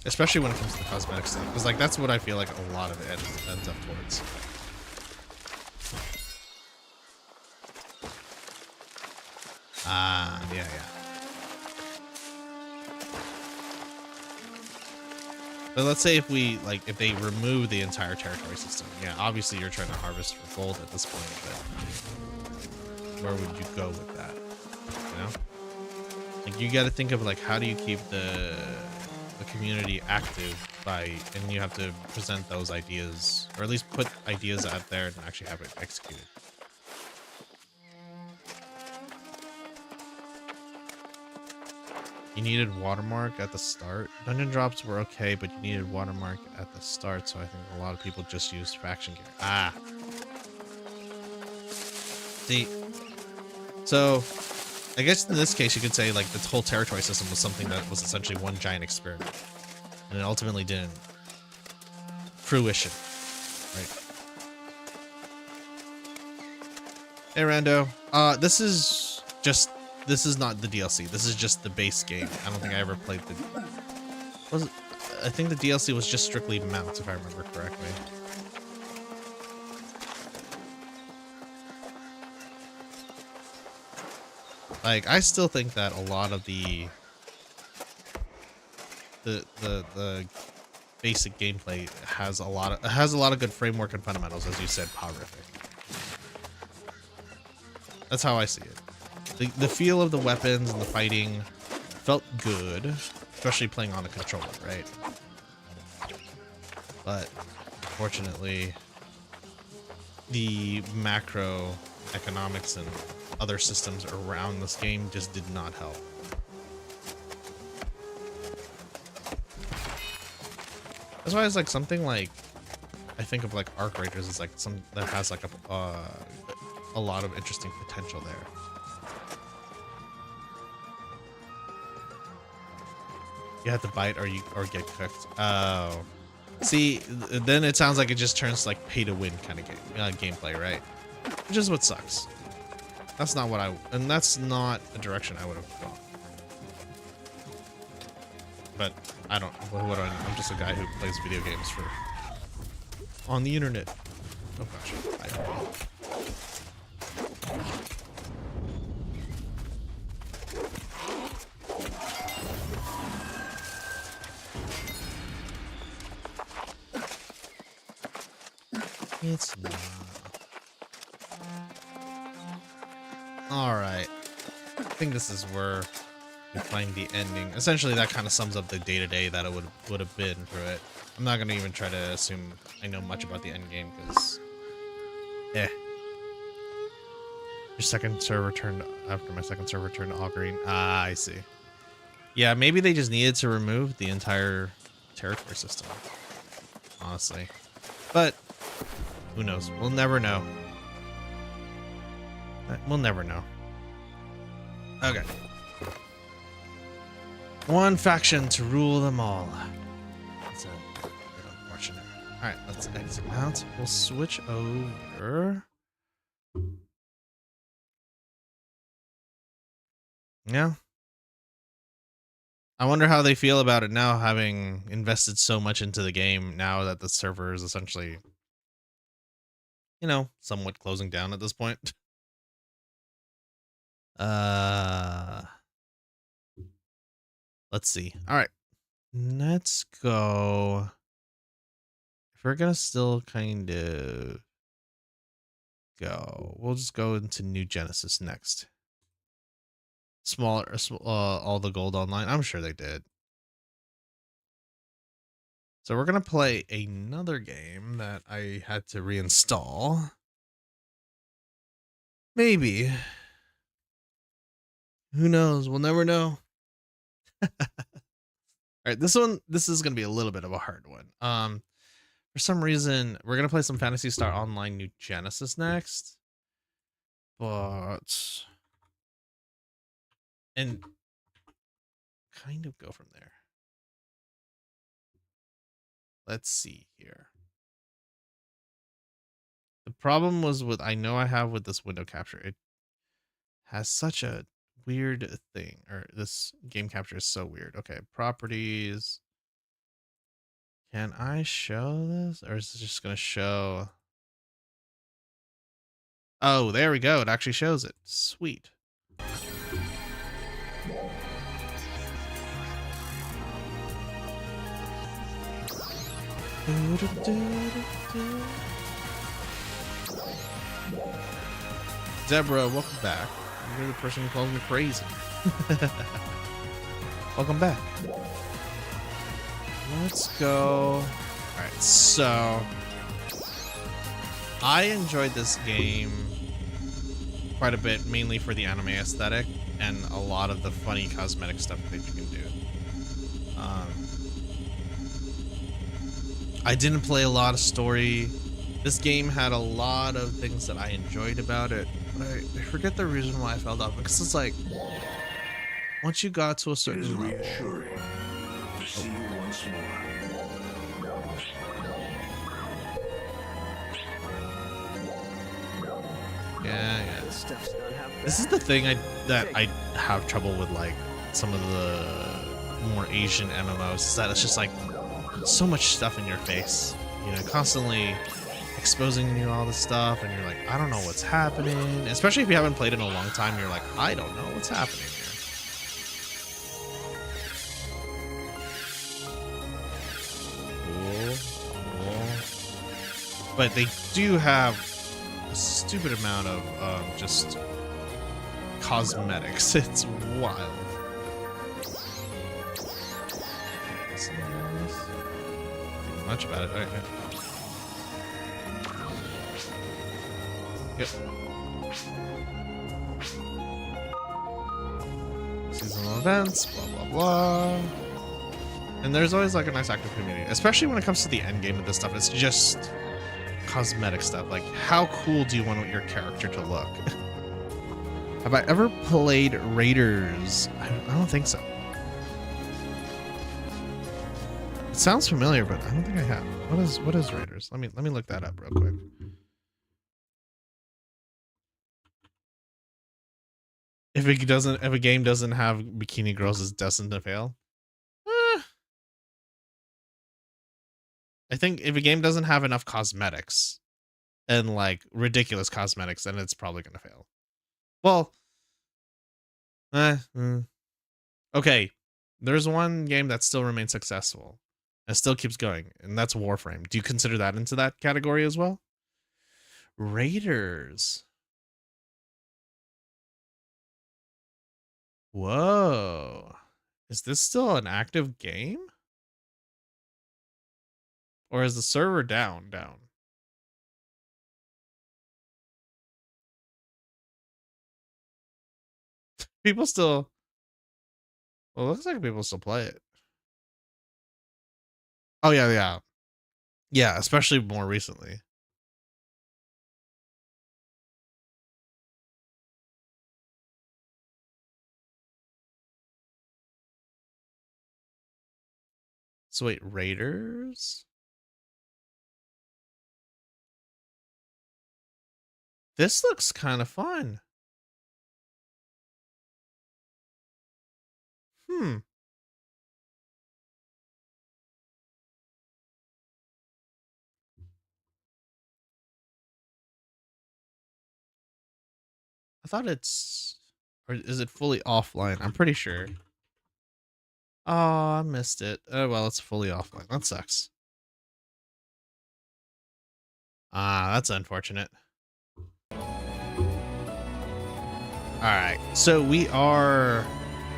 Especially when it comes to the cosmetic stuff, because like that's what I feel like a lot of it ends up towards. Yeah. But let's say if they remove the entire territory system, yeah, obviously you're trying to harvest for gold at this point, but where would you go with that? You know? Like you got to think of like, how do you keep the community active and you have to present those ideas, or at least put ideas out there and actually have it executed. You needed watermark at the start. Dungeon drops were okay, but you needed watermark at the start, so I think a lot of people just used faction gear. Ah. See. So, I guess in this case you could say like the whole territory system was something that was essentially one giant experiment. And it ultimately didn't fruition. Right. Hey Rando. This is not the DLC. This is just the base game. I don't think I ever played I think the DLC was just strictly mounts, if I remember correctly. Like, I still think that a lot of the basic gameplay has a lot of good framework and fundamentals, as you said, Powerific. That's how I see it. The feel of the weapons and the fighting felt good, especially playing on a controller, right? But unfortunately, the macro economics and other systems around this game just did not help. That's why it's like something like, I think of like Arc Raiders as like some that has like a lot of interesting potential there. You have to bite or get cooked. Oh, see, then it sounds like it just turns like pay to win kind of gameplay, right? Which is what sucks. That's not what and that's not a direction I would have gone. But I don't. What do I know? I'm just a guy who plays video games on the internet. Oh gosh. It's not. Alright. I think this is where you find the ending. Essentially, that kind of sums up the day-to-day that it would have been through it. I'm not going to even try to assume I know much about the end game, because... Your second server turned... After my second server turned all green. Ah, I see. Yeah, maybe they just needed to remove the entire territory system. Honestly. But... who knows? We'll never know. We'll never know. Okay. One faction to rule them all. That's a bit unfortunate. Alright, let's exit out. We'll switch over. Yeah. I wonder how they feel about it now, having invested so much into the game, now that the server is essentially, you know, somewhat closing down at this point. Let's see. All right, let's go. If we're gonna still kind of go, we'll just go into New Genesis next. Smaller, all the gold online. I'm sure they did. So we're gonna play another game that I had to reinstall. Maybe. Who knows? We'll never know. All right, this is gonna be a little bit of a hard one. For some reason, we're gonna play some Phantasy Star Online New Genesis next, and kind of go from there. Let's see here. The problem was with I have with this window capture, it has such a weird thing, or this game capture is so weird. Okay, properties. Can I show this, or is it just gonna show? Oh, there we go. It actually shows it. Sweet. Deborah, welcome back. You're the person who calls me crazy. Welcome back. Let's go. All right, so I enjoyed this game quite a bit, mainly for the anime aesthetic and a lot of the funny cosmetic stuff that you can do. I didn't play a lot of story. This game had a lot of things that I enjoyed about it, but I forget the reason why I fell off, because it's like once you got to a certain level. Reassuring to see you once more. Yeah. This is the thing that I have trouble with, like some of the more Asian MMOs, is that it's just like so much stuff in your face, you know, constantly exposing you all this stuff, and you're like, I don't know what's happening. Especially if you haven't played in a long time, you're like, I don't know what's happening here. Cool. But they do have a stupid amount of just cosmetics. It's wild. Think much about it. All right, yeah. Yep. Seasonal events, blah blah blah. And there's always like a nice active community, especially when it comes to the end game of this stuff. It's just cosmetic stuff. Like, how cool do you want your character to look? Have I ever played Raiders? I don't think so. It sounds familiar, but I don't think I have. What is Raiders? Let me look that up real quick. If a game doesn't have bikini girls, it's destined to fail. I think if a game doesn't have enough cosmetics and like ridiculous cosmetics, then it's probably gonna fail. Well, okay. There's one game that still remains successful and still keeps going, and that's Warframe. Do you consider that into that category as well? Raiders. Whoa. Is this still an active game? Or is the server down? People still... Well, it looks like people still play it. Oh, yeah. Yeah, especially more recently. So wait, Raiders? This looks kind of fun. I thought it's... Or is it fully offline? I'm pretty sure. Oh, I missed it. Oh, well, it's fully offline. That sucks. Ah, that's unfortunate. Alright, so we are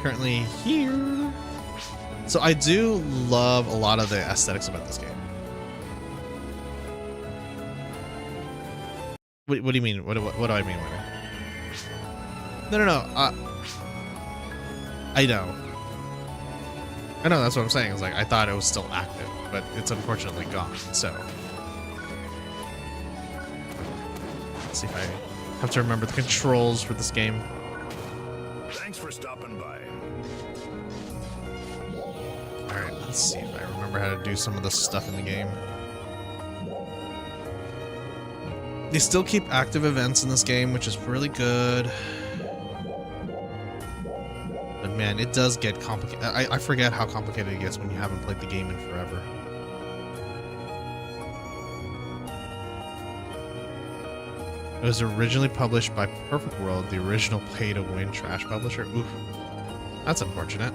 currently here. So I do love a lot of the aesthetics about this game. What do you mean? What do I mean with it? No. I know. That's what I'm saying. It's like, I thought it was still active, but it's unfortunately gone, so. Let's see if I have to remember the controls for this game. Thanks for stopping by. Alright, let's see if I remember how to do some of the stuff in the game. They still keep active events in this game, which is really good. But man, it does get complicated. I forget how complicated it gets when you haven't played the game in forever. It was originally published by Perfect World, the original pay-to-win trash publisher. Oof. That's unfortunate.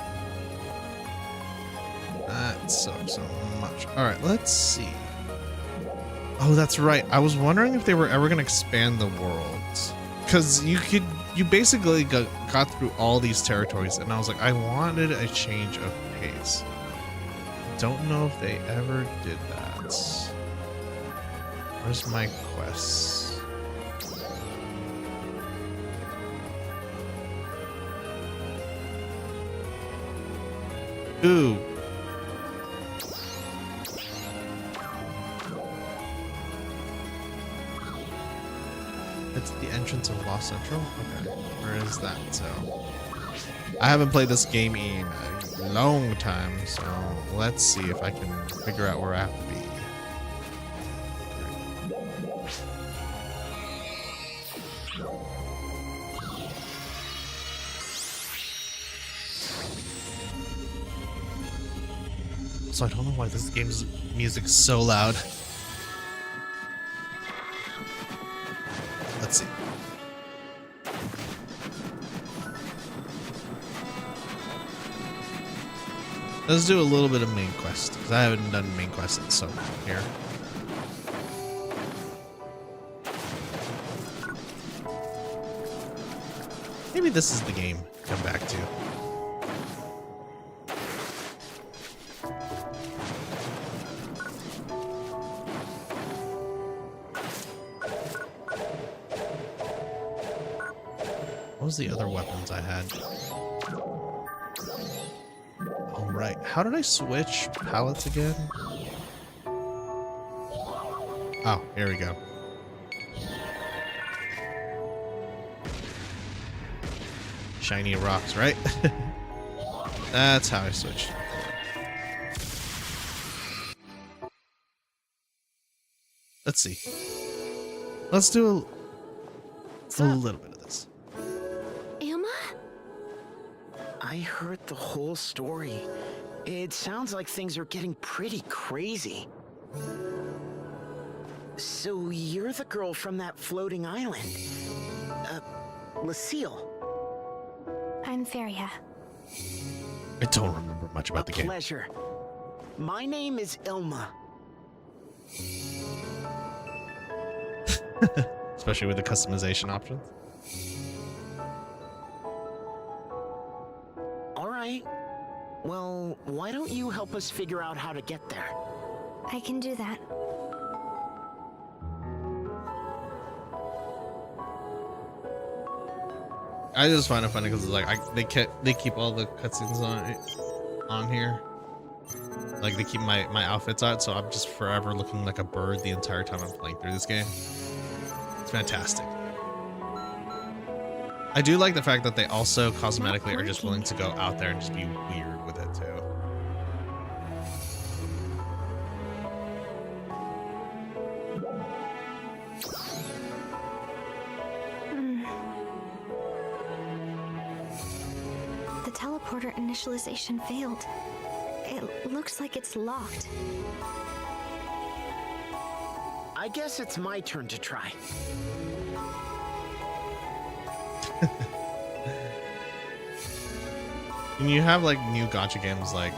That sucks so much. Alright, let's see. Oh, that's right. I was wondering if they were ever going to expand the worlds. Because you basically got through all these territories, and I was like, I wanted a change of pace. Don't know if they ever did that. Where's my quests? Ooh. It's the entrance of Lost Central? Okay. Where is that? So I haven't played this game in a long time, so let's see if I can figure out where I have to be. So I don't know why this game's music is so loud. Let's see. Let's do a little bit of main quest, because I haven't done main quest in so long here. Maybe this is the game to come back to. What was the other weapons I had? Oh, right. How did I switch palettes again? Oh, here we go. Shiny rocks, right? That's how I switched. Let's see. Let's do a little bit of this. Ilma? I heard the whole story. It sounds like things are getting pretty crazy. So you're the girl from that floating island. Lucille. I'm Feria. I don't remember much about the game. Pleasure. My name is Ilma. Especially with the customization options. All right. Well, why don't you help us figure out how to get there? I can do that. I just find it funny because it's like they keep all the cutscenes on here. Like they keep my outfits out, so I'm just forever looking like a bird the entire time I'm playing through this game. It's fantastic. I do like the fact that they also cosmetically are just willing to go out there and just be weird with it too. The teleporter initialization failed. It looks like it's locked. I guess it's my turn to try. And you have like new gacha games like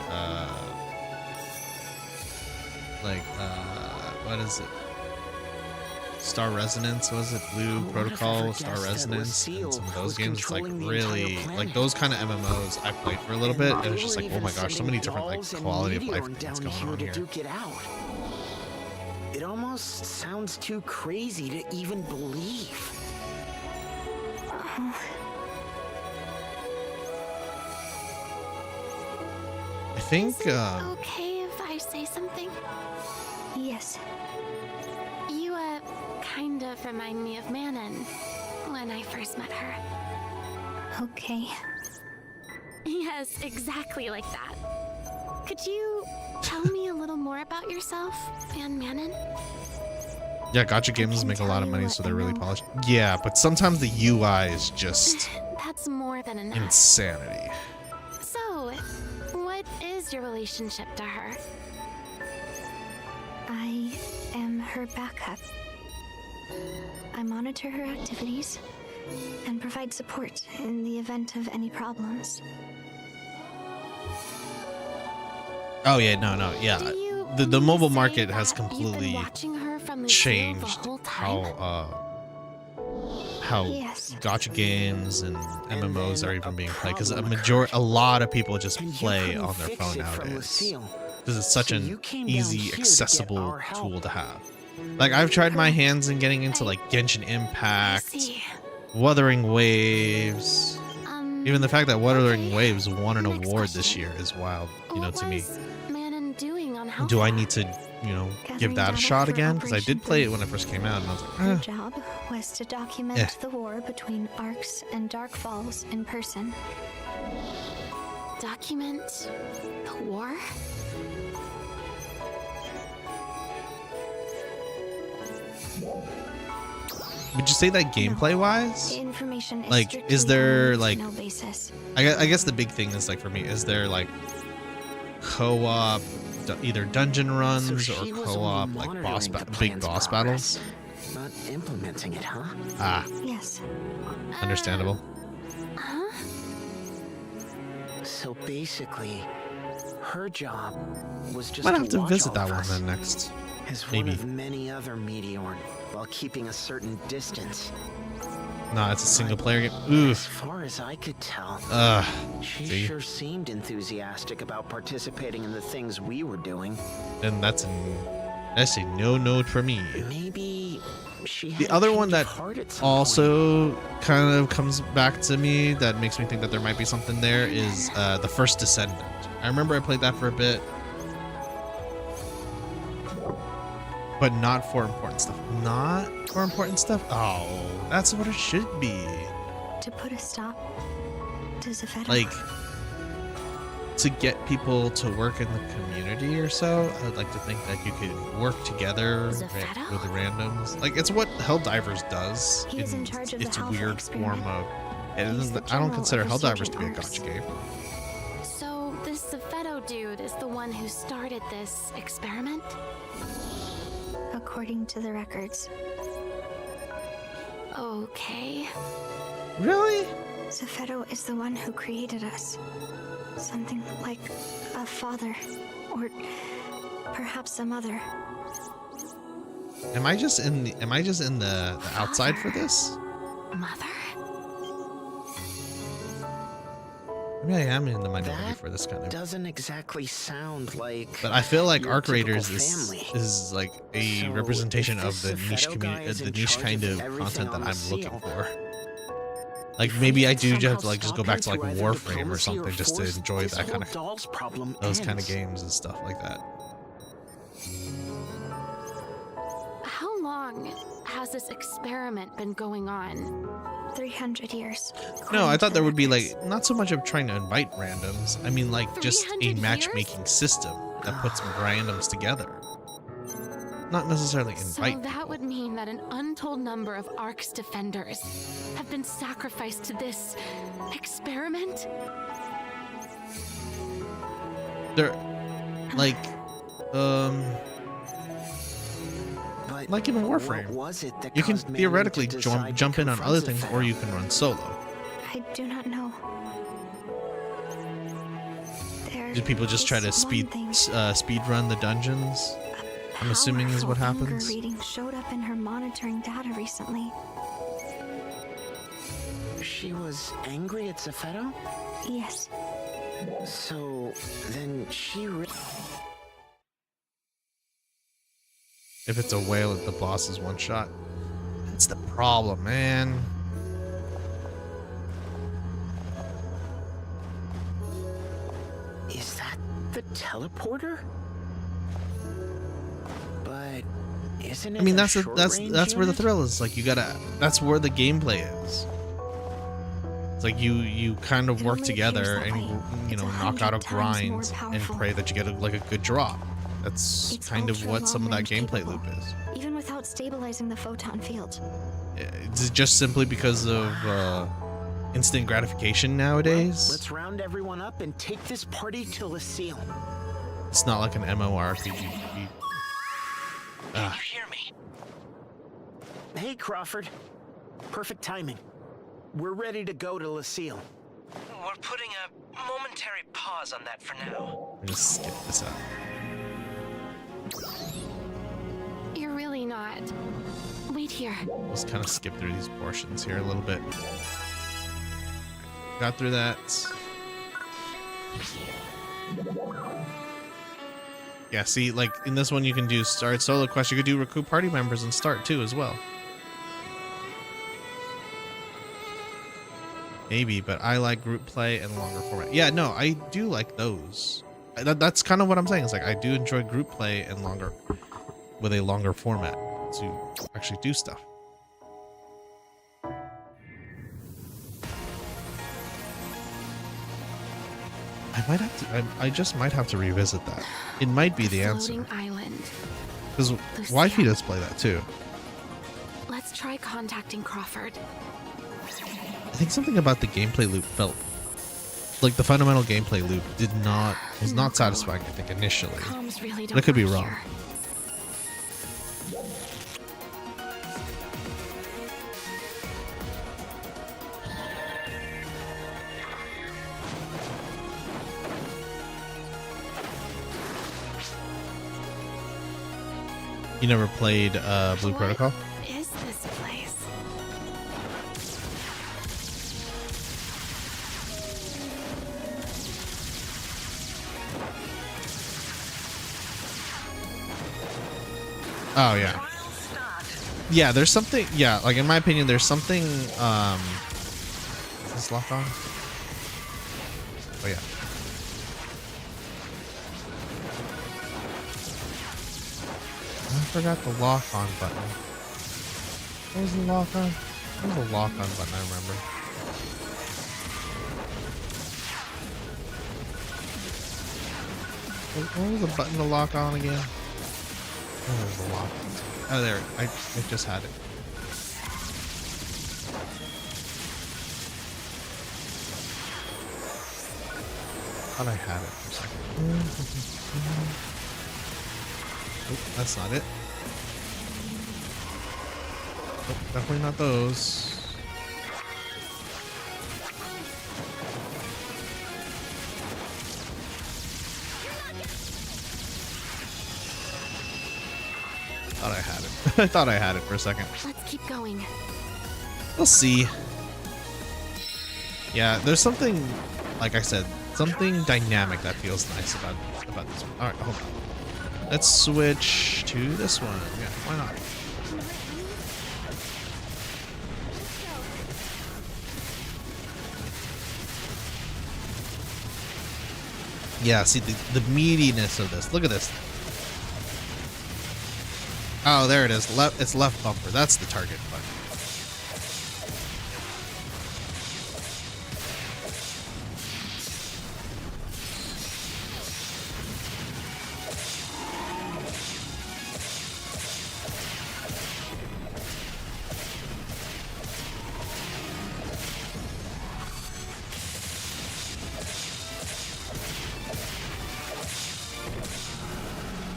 what is it? Star Resonance, was it Blue Protocol, Star Resonance, and some of those games, it's like really, like those kind of MMOs I played for a little bit, and it's just like, oh my gosh, so many different like quality of life things going on here. It almost sounds too crazy to even believe. I think, Is it okay if I say something? Yes. You, kind of remind me of Manon when I first met her. Okay. Yes, exactly like that. Could you tell me a little more about yourself and Manon? yeah, gacha games make a lot of money, so they're really polished. Yeah, but sometimes the UI is just That's more than enough. insanity. So, what is your relationship to her? I am her backup. I monitor her activities and provide support in the event of any problems. Oh yeah, no, yeah. Do you The mobile say market has that you've been completely watching her from the changed field the whole time? how Yes. gacha games and MMOs are even being played, because problem a lot of people just And you play couldn't on their fix phone it from nowadays Lucille. because it's such So an you came down easy, here to get accessible our help. tool to have. Like I've tried my hands in getting into like Genshin I Impact, see. Wuthering Waves. Even the fact that Wuthering okay. Waves won an Next award question. this year is wild, you know, What to me. was Manon doing on Hellfire? Do I need to, you know, give Gathering that a data shot for again? Because I Operation did play it Blue. when it first came out, and I was Her like, job was to document Eh. the war between Arcs and Dark Falls in person. Document the war? would you say that gameplay The wise? information is Like, strictly is there, on a like- no basis. I guess the big thing is like for me, is there like co-op, either dungeon runs So or she was co-op only like monitoring the big plan's boss progress. battles? not implementing it, huh? Ah, Yes. understandable. Huh? So basically, her job was just Might have to watch visit all that of one us then next. as maybe. one of many other Meteorn, while keeping a certain distance. No, it's a single player game. As Oof. far as I could tell, she see? sure seemed enthusiastic about participating in the things we were doing. Then that's a no for me. Maybe she had The a other one change of that heart at some point. also kind of comes back to me that makes me think that there might be something there is the First Descendant. I remember I played that for a bit, but not for important stuff. Not for important stuff? Oh, that's what it should be. To put a stop to Zephedo. Like, to get people to work in the community or so, I would like to think that you could work together Zephedo? with the randoms. Like, it's what Helldivers does. He is in charge of the its Halpha weird form experiment. of. It He's isn't, the I don't general consider of Helldivers Resurgent to be a Arcs. gotcha game. So this Zephedo dude is the one who started this experiment? According to the records, Okay. Really? Zephedo is the one who created us. Something like a father, or perhaps a mother. Am I just in the outside for this? Mother? Maybe I am in the minority That for this kind of. doesn't exactly sound like. But I feel like your Arc typical Raiders family. is like a So, representation if of the this niche Zephedo community, guy is the in niche charge kind of of everything content that on the I'm looking seal, for. Like if maybe we I can do just somehow have to like just go stop back him to like through either Warframe or diplomacy or something just to force, enjoy this that whole kind of doll's problem those kind of ends. games and stuff like that. How long has this experiment been going on? 300 years. No, I according thought to there the would be records. like not so much of trying to invite randoms. I mean like just a 300 years? matchmaking system that puts randoms together. Not necessarily So invite. that would mean that an untold number of Ark's defenders have been sacrificed to this experiment? They're like But like in what Warframe. was it that You can caused Manning theoretically to decide to jump in on confront other things or Zephedo? you can run solo. I do not know. There Did people just try is to one thing. speed run the dungeons? I'm assuming is what Powerful anger happens. reading showed up in her monitoring data recently. She was angry at Zephedo? Yes. So then she. If it's a whale, the boss is one shot. That's the problem, man. Is that the teleporter? But isn't it? I mean, a that's short-range that's where the unit? thrill is. Like you gotta. That's where the gameplay is. It's like you kind of It work only together appears that and way. you It's know 100 knock out a times more grind and powerful. pray that you get like a good drop. That's It's kind of ultra what some of that long-range gameplay capable, loop is. even without stabilizing the photon field. It's just simply because of instant gratification nowadays. Let's round everyone up and take this party to Lucille. It's not like an MMORPG. Ah, hear me? Hey, Crawford. Perfect timing. We're ready to go to Lucille. We're putting a momentary pause on that for now. let me just skip this out. You're really not. Wait here. Let's kind of skip through these portions here a little bit. Got through that. Yeah, see, like in this one you can do start solo quest. You could do recruit party members and start too as well. Maybe, but I like group play and longer format. Yeah, no, I do like those. That's kind of what I'm saying. It's like I do enjoy group play and longer with a longer format to actually do stuff. I might have to. I just might have to revisit that. It might be the answer Floating island. because Wifey does play that too. Let's try contacting Crawford. I think something about the gameplay loop felt like the fundamental gameplay loop was not satisfying. I think initially. Comms really don't But I could be work wrong. here. You never played Blue Protocol? What is this place? Oh yeah. Yeah, there's something, yeah, like in my opinion, there's something, is this lock on? Oh yeah. I forgot the lock on button. What was the lock on? What was the lock on button? I remember. What was the button to lock on again? Oh, there's the lock. Oh, there. I just had it. Thought I had it for a second. Oh, that's not it. Oh, definitely not those. Thought I had it. I thought I had it for a second. Let's keep going. We'll see. Yeah, there's something, like I said, something dynamic that feels nice about this one. All right, hold on. Let's switch to this one. Yeah, why not? Yeah, see the meatiness of this. Look at this. Oh, there it is. It's left bumper. That's the target button.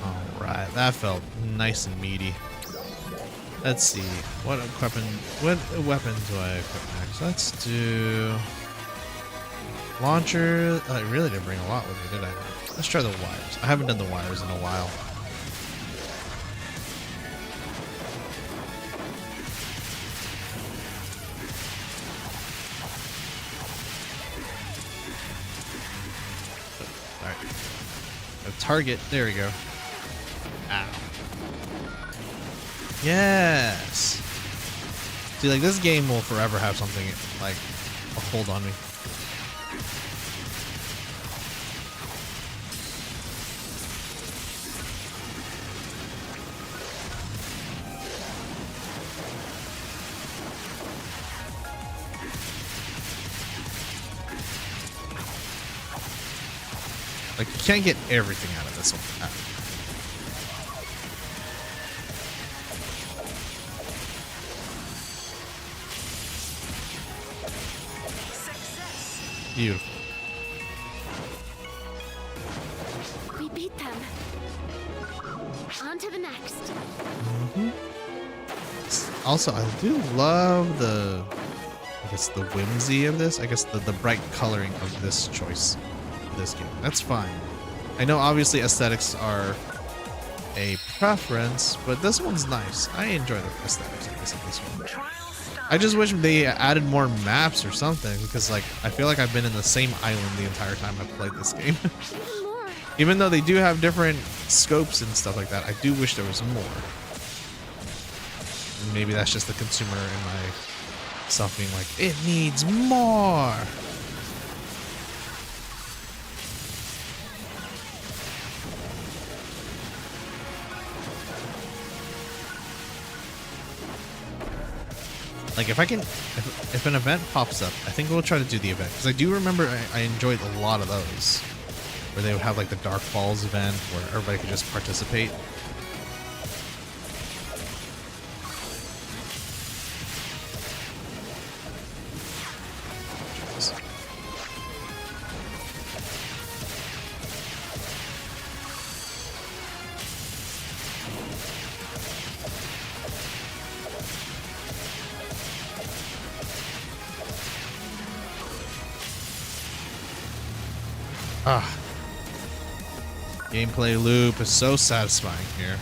All right, that felt nice and meaty. Let's see what weapon do I equip next? Let's do launcher. I really didn't bring a lot with me, did I? Let's try the wires. I haven't done the wires in a while. All right, a target. There we go. Ow. Yes. See, like this game will forever have something like a hold on me. Like you can't get everything out of this one. Beautiful. We beat them. On to the next. Also, I do love the, I guess the whimsy of this. I guess the bright coloring of this choice of this game. That's fine. I know obviously aesthetics are a preference, but this one's nice. I enjoy the aesthetics of this one. I just wish they added more maps or something, because like I feel like I've been in the same island the entire time I've played this game. Even more. Even though they do have different scopes and stuff like that, I do wish there was more. And maybe that's just the consumer in myself being like, it needs more. Like if I can, if an event pops up, I think we'll try to do the event, because I do remember I enjoyed a lot of those, where they would have like the Dark Falls event where everybody could just participate. Ah, gameplay loop is so satisfying here.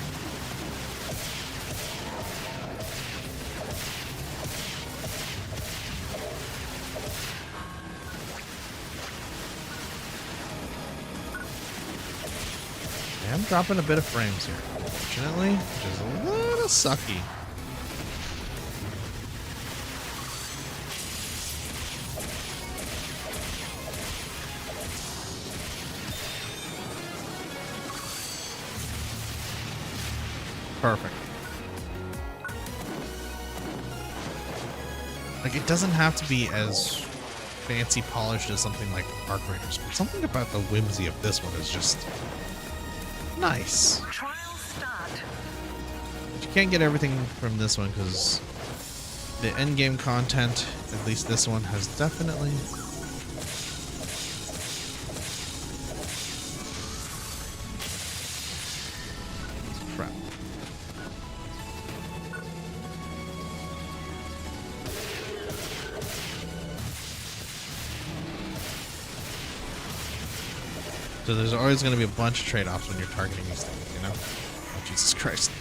I am dropping a bit of frames here, unfortunately, which is a little sucky. Perfect. Like, it doesn't have to be as fancy polished as something like Arc Raiders, but something about the whimsy of this one is just nice. Trial start. But you can't get everything from this one because the endgame content, at least this one, has definitely crap. So there's always going to be a bunch of trade-offs when you're targeting these things, you know? Oh, Jesus Christ.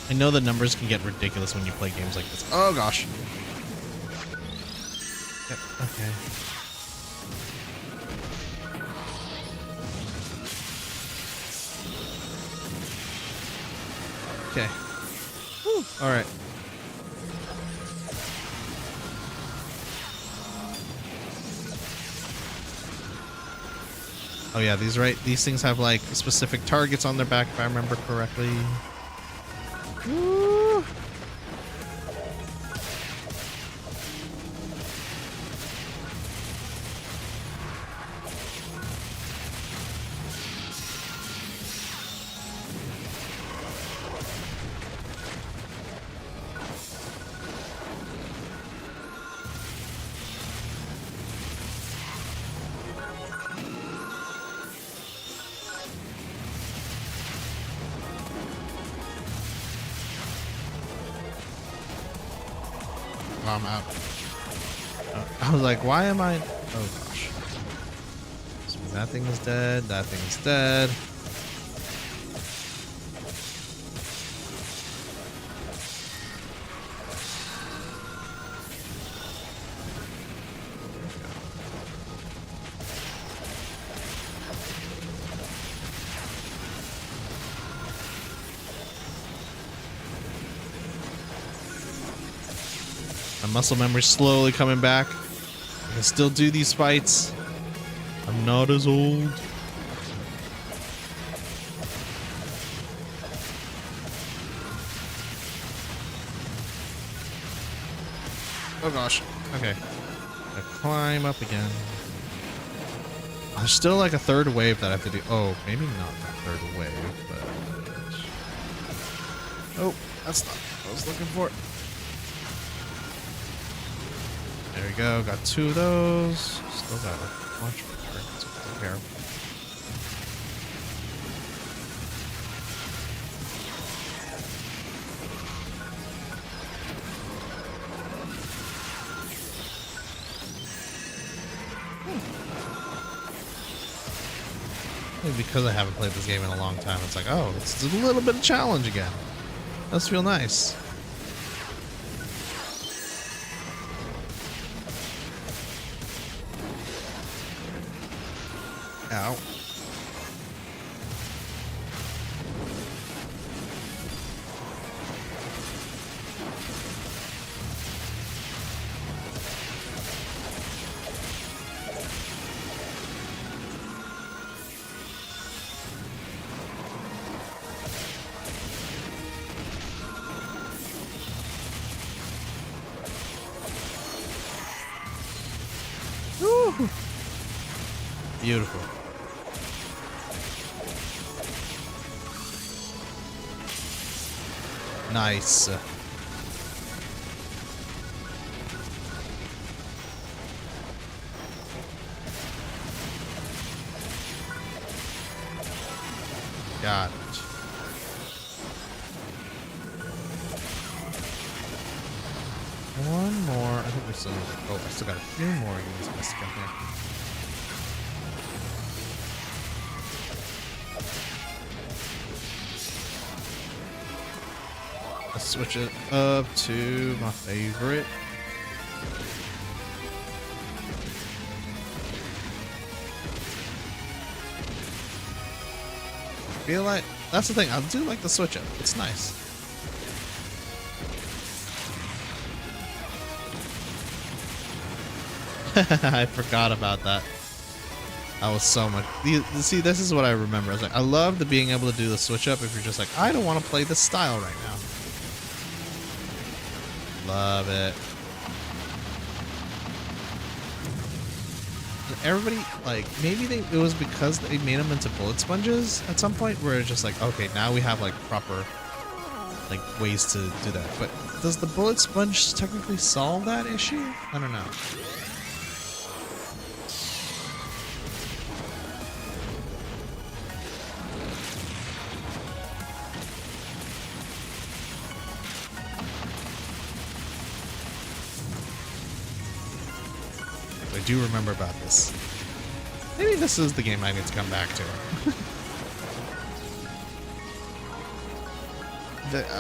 I know the numbers can get ridiculous when you play games like this. Oh gosh. Yep, okay. Okay. All right. Oh yeah, these things have like specific targets on their back if I remember correctly. Woo. I'm out. I was like, why am I? Oh gosh. So that thing is dead. That thing is dead. My muscle memory's slowly coming back. I can still do these fights. I'm not as old. Oh gosh. Okay. I climb up again. There's still like a third wave that I have to do. Oh, maybe not that third wave, but... Oh, that's not what I was looking for. There we go, got 2 of those. Still got a bunch of targets to take care of. Maybe because I haven't played this game in a long time, it's like, oh, it's a little bit of challenge again. Does feel nice. Ow. Woo. Beautiful. Nice. Got it. One more. I think there's still. Oh, I still got a few more of these must come here. Let's switch it up to my favorite. I feel like that's the thing. I do like the switch up. It's nice. I forgot about that. That was so much. See, this is what I remember. I was like, I love the being able to do the switch up if you're just like, I don't want to play this style right now. Love it. And everybody, like, maybe it was because they made them into bullet sponges at some point where it's just like, okay, now we have like proper like ways to do that. But does the bullet sponge technically solve that issue? I don't know. I do remember about this. Maybe this is the game I need to come back to.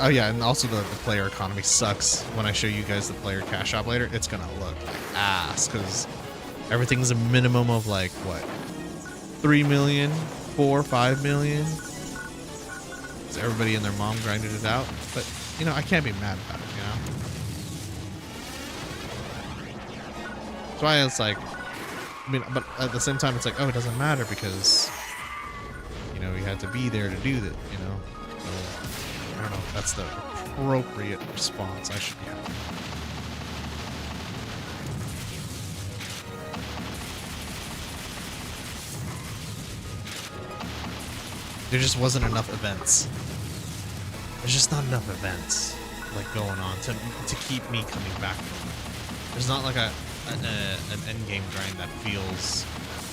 Oh yeah, and also the player economy sucks. When I show you guys the player cash shop later, it's gonna look like ass because everything's a minimum of like what, 3 million, 4, 5 million. So everybody and their mom grinded it out, but you know I can't be mad about it. You know. That's why it's like, I mean, but at the same time, it's like, oh, it doesn't matter because, you know, you had to be there to do that, you know? So, I don't know if that's the appropriate response I should have. There just wasn't enough events. There's just not enough events, like, going on to keep me coming back from it. There's not like an end game grind that feels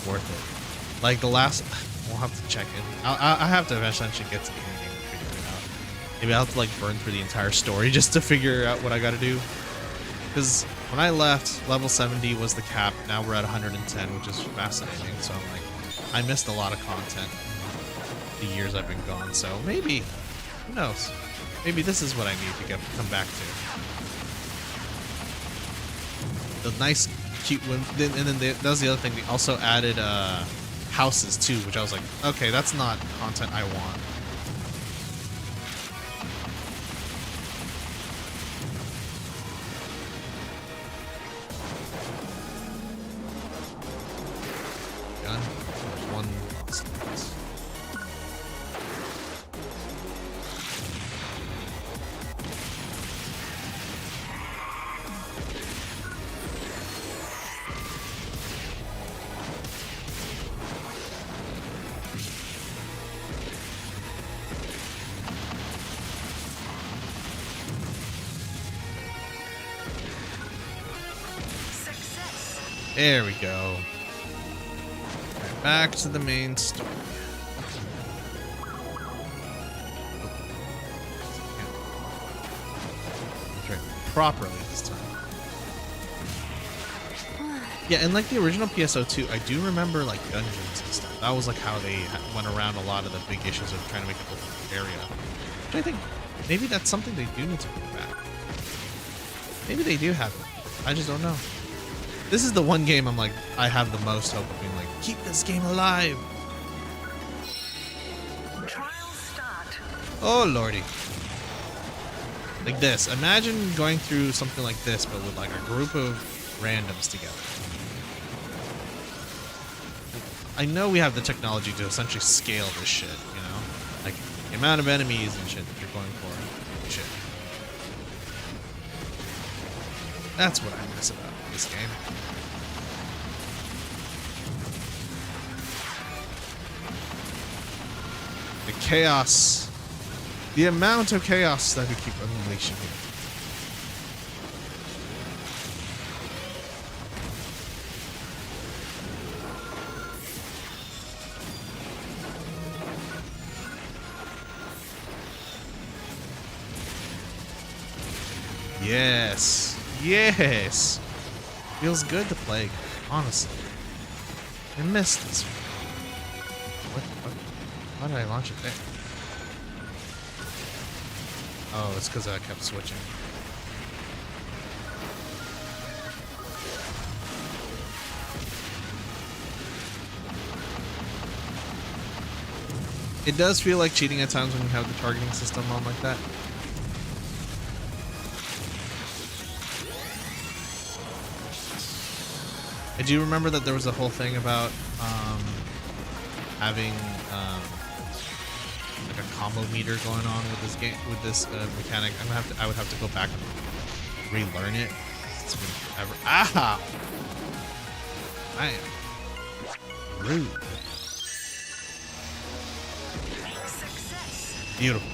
worth it. Like the last, we'll have to check in. I have to eventually get to the end game and figure it out. Maybe I'll have to like burn through the entire story just to figure out what I got to do. Because when I left, level 70 was the cap. Now we're at 110, which is fascinating. So I'm like, I missed a lot of content the years I've been gone. So maybe, who knows? Maybe this is what I need to come back to. The nice cute one, and then that was the other thing. They also added houses too, which I was like, okay, that's not content I want. Gun. There's one. There we go. Right, back to the main story. That's right, properly this time. Yeah, and like the original PSO2, I do remember like dungeons and stuff. That was like how they went around a lot of the big issues of trying to make an open area. Which I think maybe that's something they do need to bring back. Maybe they do have it. I just don't know. This is the one game I'm like, I have the most hope of being like, keep this game alive. Trial start. Oh lordy. Like this. Imagine going through something like this, but with like a group of randoms together. I know we have the technology to essentially scale this shit, you know? Like the amount of enemies and shit that you're going for. Shit. That's what I miss about this game. The chaos. The amount of chaos that we keep unleashing here. Yes. Yes. Feels good to play, honestly. I missed this one. What? Why did I launch it there? Oh, it's because I kept switching. It does feel like cheating at times when you have the targeting system on like that. I do remember that there was a whole thing about having like a combo meter going on with this game, with this mechanic. I would have to go back and relearn it. It's been forever. Ah! I am rude. Beautiful.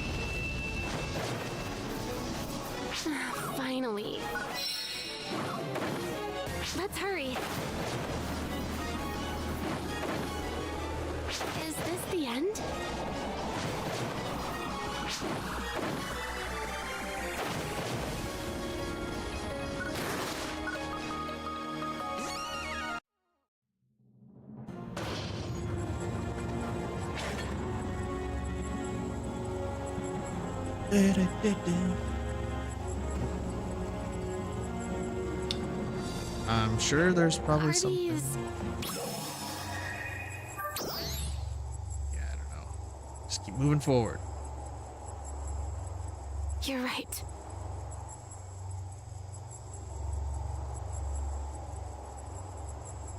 Finally. Let's hurry. Is this the end? I'm sure there's probably something. Parties. Yeah, I don't know. Just keep moving forward. You're right.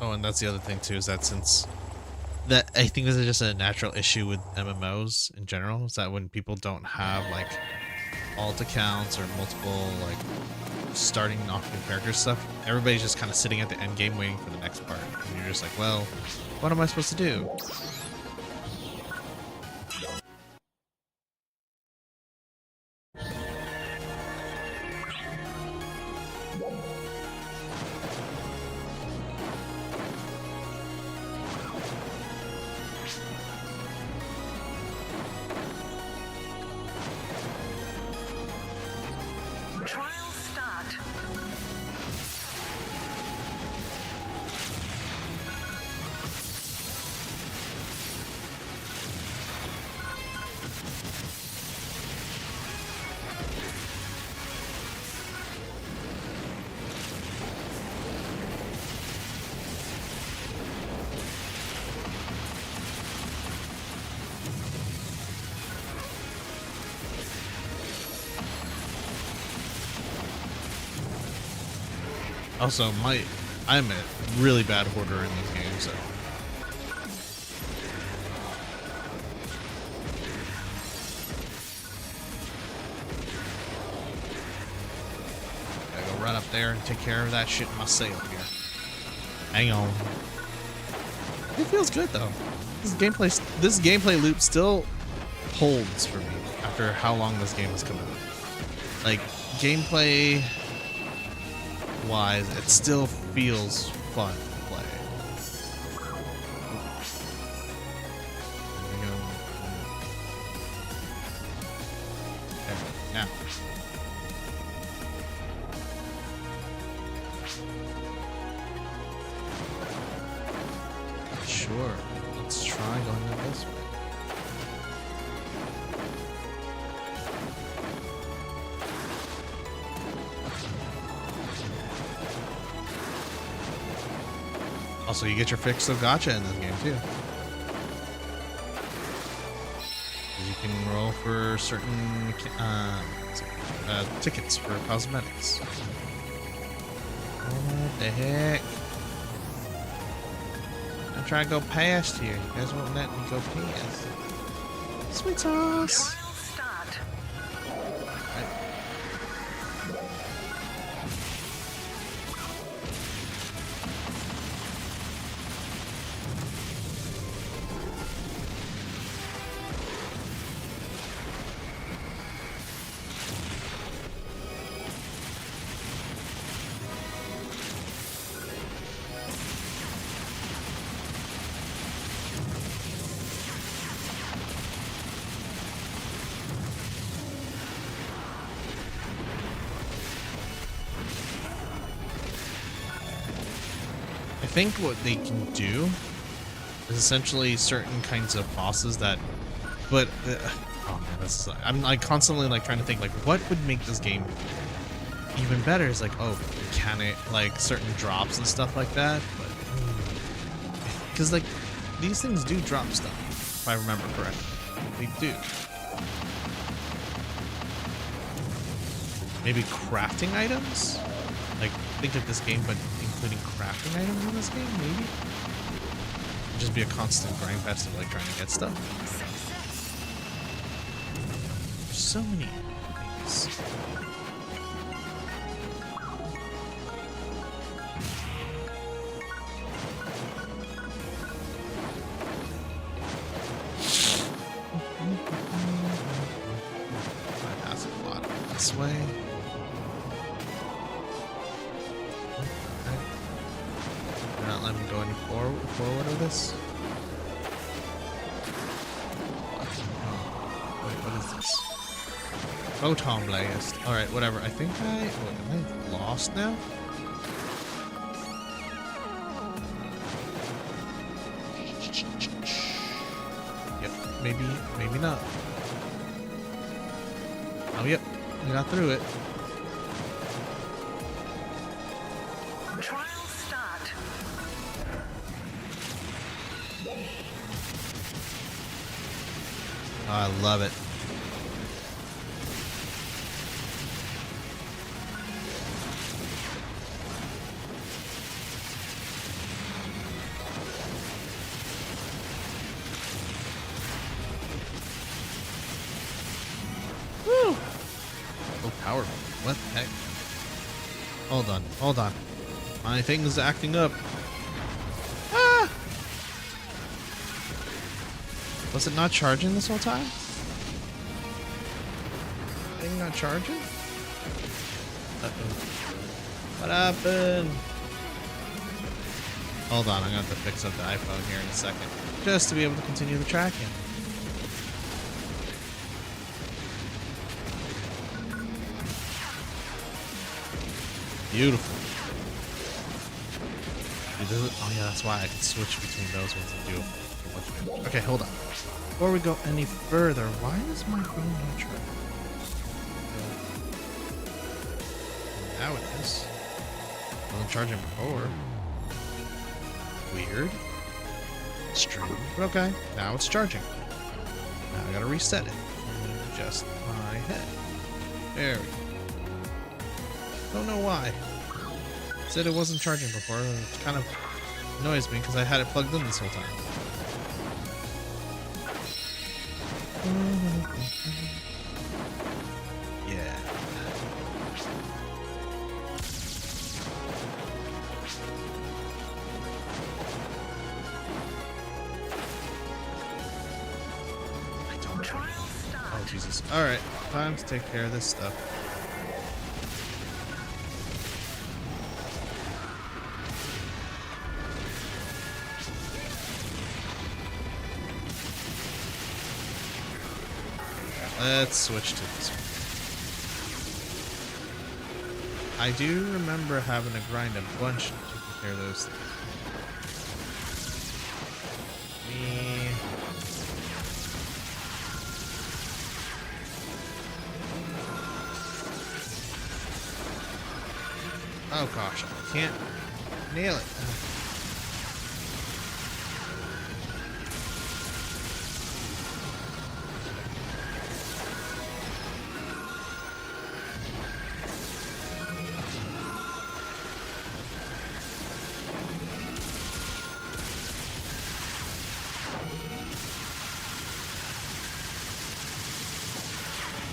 Oh, and that's the other thing too, is that since that, I think this is just a natural issue with MMOs in general, is that when people don't have like alt accounts or multiple like starting off new character stuff, everybody's just kind of sitting at the end game waiting for the next part, and you're just like, well, what am I supposed to do? Trial start. Also, I'm a really bad hoarder in these games, so. Gotta go run up there and take care of that shit myself here. Hang on. It feels good though. This gameplay loop still holds for me after how long this game has come out. Like, gameplay wise, it still feels fun to play. There we go. Okay, now. Sure, let's try going this way. Also, you get your fix of gacha in this game too. You can roll for certain tickets for cosmetics. What the heck? I'm trying to go past here. You guys won't let me go past. Sweet sauce. Trial start. I think what they can do is essentially certain kinds of bosses that, but oh man, this is, I'm like constantly like trying to think like what would make this game even better. Is like, oh, mechanic, like certain drops and stuff like that, but because like these things do drop stuff if I remember correctly. They do. Maybe crafting items? Like, think of this game, but including crafting items in this game, maybe? It'd just be a constant grind fest of like trying to get stuff. There's so many things. Bypass a lot this way. They're not letting me go any forward with this. Wait, what is this? Photon blast. Alright, whatever. I think am I lost now? Yep, maybe not. Oh, yep, we got through it. Trial start. Oh, I love it. Woo! So powerful. What the heck? Hold on. My thing's acting up. Ah! Was it not charging this whole time? Thing not charging? Uh-oh. What happened? Hold on, I'm gonna have to fix up the iPhone here in a second. Just to be able to continue the tracking. Beautiful. Oh yeah, that's why I can switch between those ones and do it. Okay, hold on. Before we go any further, why is my phone not charging? Now it is. Wasn't charging before. Weird. Strange. Okay, now it's charging. Now I gotta reset it. Adjust my head. There we go. Don't know why. Said it wasn't charging before. It kind of annoys me because I had it plugged in this whole time. Yeah. I don't know. Oh Jesus. Alright, time to take care of this stuff. Let's switch to this one. I do remember having to grind a bunch to take care of those things. Me. Oh gosh, I can't nail it.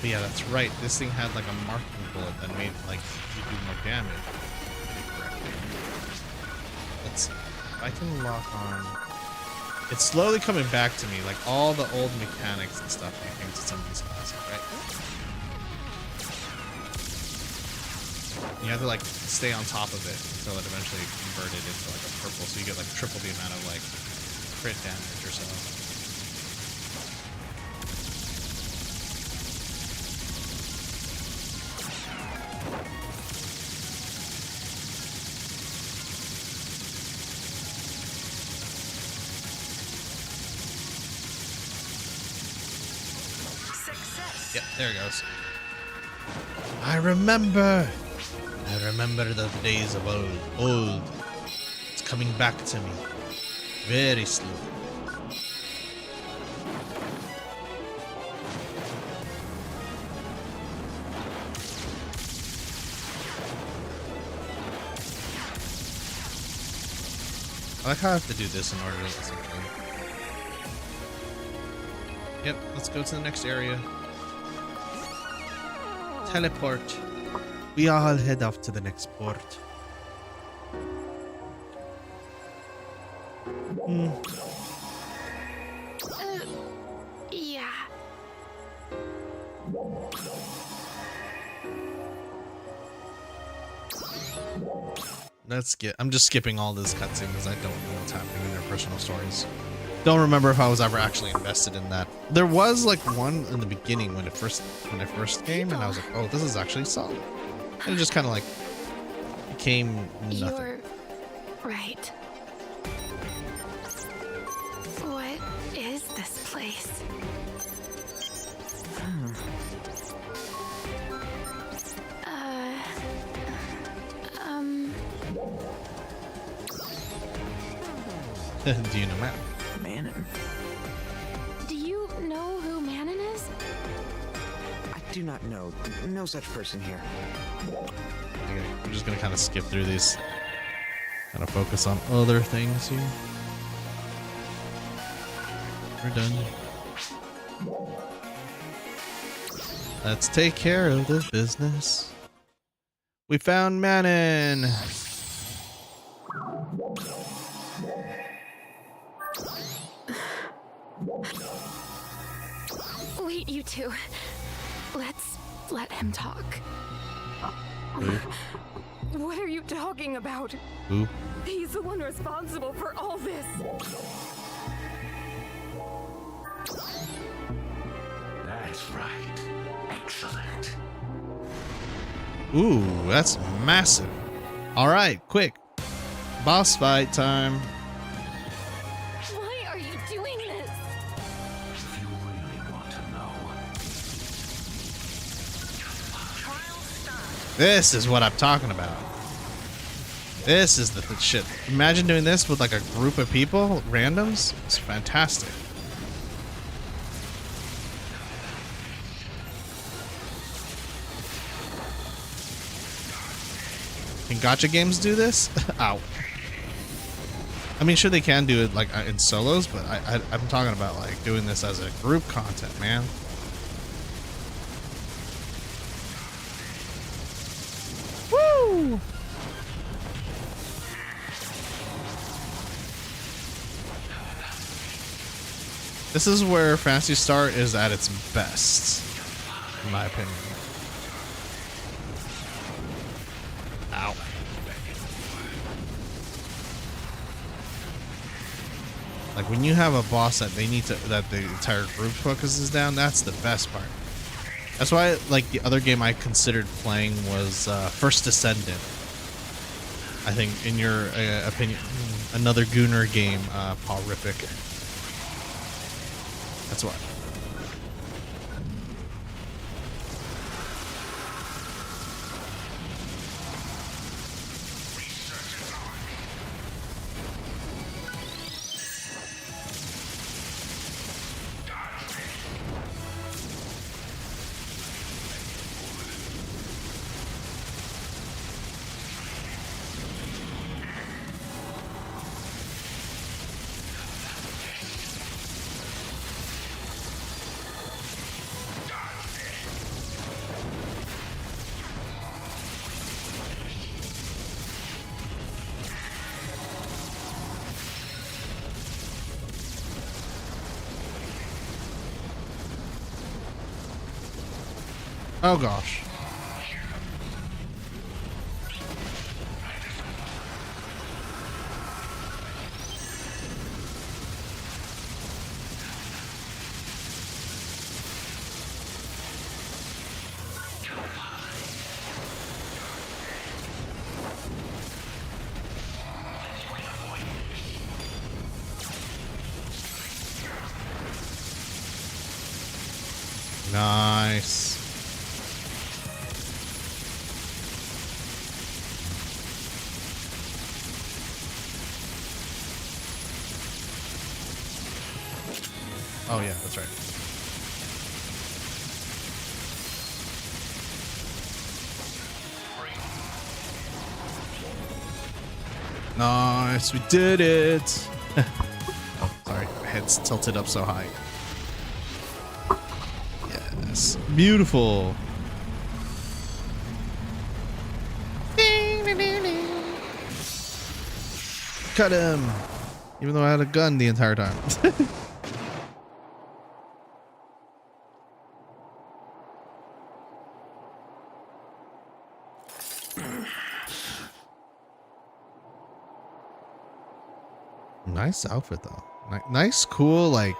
But yeah, that's right. This thing had like a marking bullet that made like you do more damage. Let's see. If I can lock on. It's slowly coming back to me, like all the old mechanics and stuff when it came to some of these classes, right? You have to like stay on top of it until it eventually converted into like a purple, so you get like triple the amount of like crit damage or so. Yep, there it goes. I remember the days of old. It's coming back to me. Very slowly. I like how I have to do this in order to essentially. Yep, let's go to the next area. Teleport. We all head off to the next port. Yeah. Let's get. I'm just skipping all this cutscene because I don't know what's happening in their personal stories. Don't remember if I was ever actually invested in that. There was like one in the beginning when I first came, and I was like, oh, this is actually solid. And it just kind of like became nothing. You're right. What is this place? Do you know Matt? Manon? Do you know who Manon is? I do not know. No such person here. I'm just gonna kind of skip through these. Kind of focus on other things here. We're done. Let's take care of the business. We found Manon. Wait, you two. Let's let him talk. What are you talking about? Who? He's the one responsible for all this. That's right. Excellent. Ooh, that's massive. All right, quick. Boss fight time. Why are you doing this? If you really want to know. This is what I'm talking about. This is the shit. Imagine doing this with like a group of people, randoms. It's fantastic. Can gacha games do this? Ow. I mean, sure they can do it like in solos, but I'm talking about like doing this as a group content, man. Woo! This is where Phantasy Star is at its best, in my opinion. Ow. Like when you have a boss that the entire group focuses down, that's the best part. That's why like the other game I considered playing was First Descendant. I think in your opinion, another Gunnar game, Paul Rippick. That's why. Oh gosh. Nice. Oh yeah, that's right. Nice, we did it. Oh, sorry, my head's tilted up so high. Yes, beautiful. Cut him, even though I had a gun the entire time. Nice outfit though. Nice, cool. Like,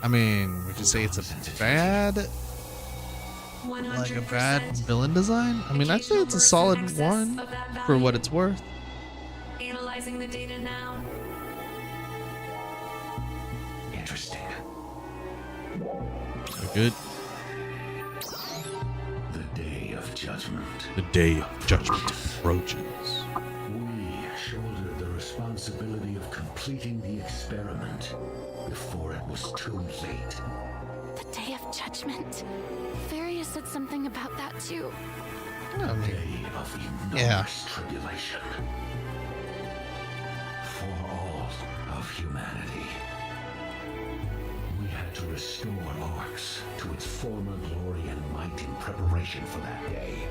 I mean, would you say it's a bad, like a bad villain design? I mean, I'd say it's a solid one for what it's worth. Analyzing the data now. Interesting. Good. The day of judgment. The day of judgment approaches. We shouldered the responsibility of completing the experiment before it was too late. The Day of Judgment. Various said something about that too. I mean, Day of enormous yeah. tribulation. For all of humanity. We had to restore Arx to its former glory and might in preparation for that day.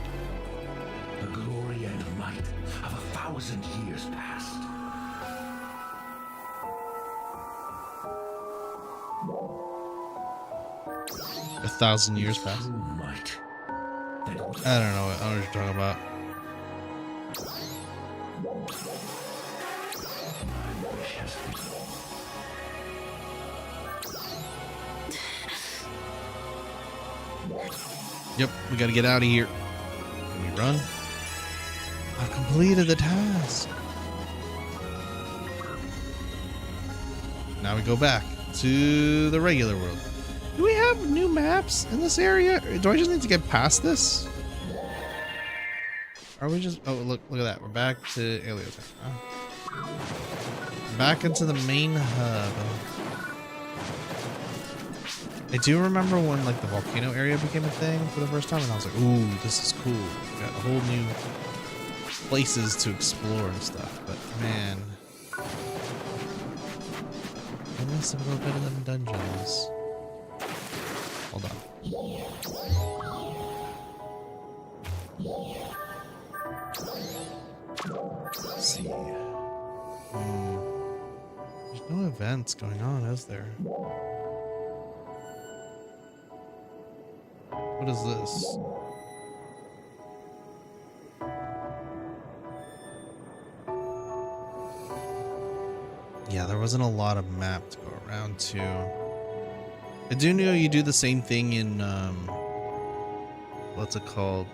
The glory and might of 1,000 years past. A 1,000 years past. True might. That I don't know what you're talking about. my wish has been. Yep, we gotta get out of here. Can we run? I've completed the task. Now we go back to the regular world. Do we have new maps in this area? Or do I just need to get past this? Are we just... Oh, look at that. We're back to Aliotown. Oh. Back into the main hub. I do remember when like the volcano area became a thing for the first time, and I was like, ooh, this is cool. We got a whole new places to explore and stuff. But man, I miss a little bit of them dungeons. Hold on. Let's see. There's no events going on, is there? What is this? Yeah, there wasn't a lot of map to go around to. I do know you do the same thing in what's it called?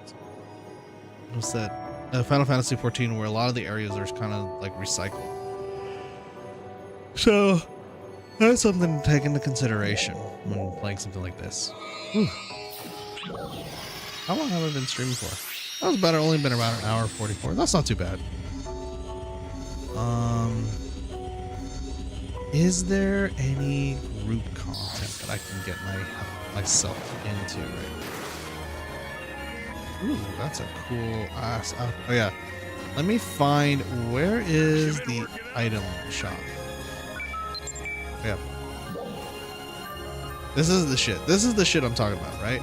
What's that? Final Fantasy 14, where a lot of the areas are kind of like recycled. So that's something to take into consideration when playing something like this. Whew. How long have I been streaming for? That was about only been about an hour 44. That's not too bad. Is there any group content that I can get myself into right now? Ooh, that's a cool ass. Oh yeah. Let me find, where is the item shop? Yeah. This is the shit. This is the shit I'm talking about, right?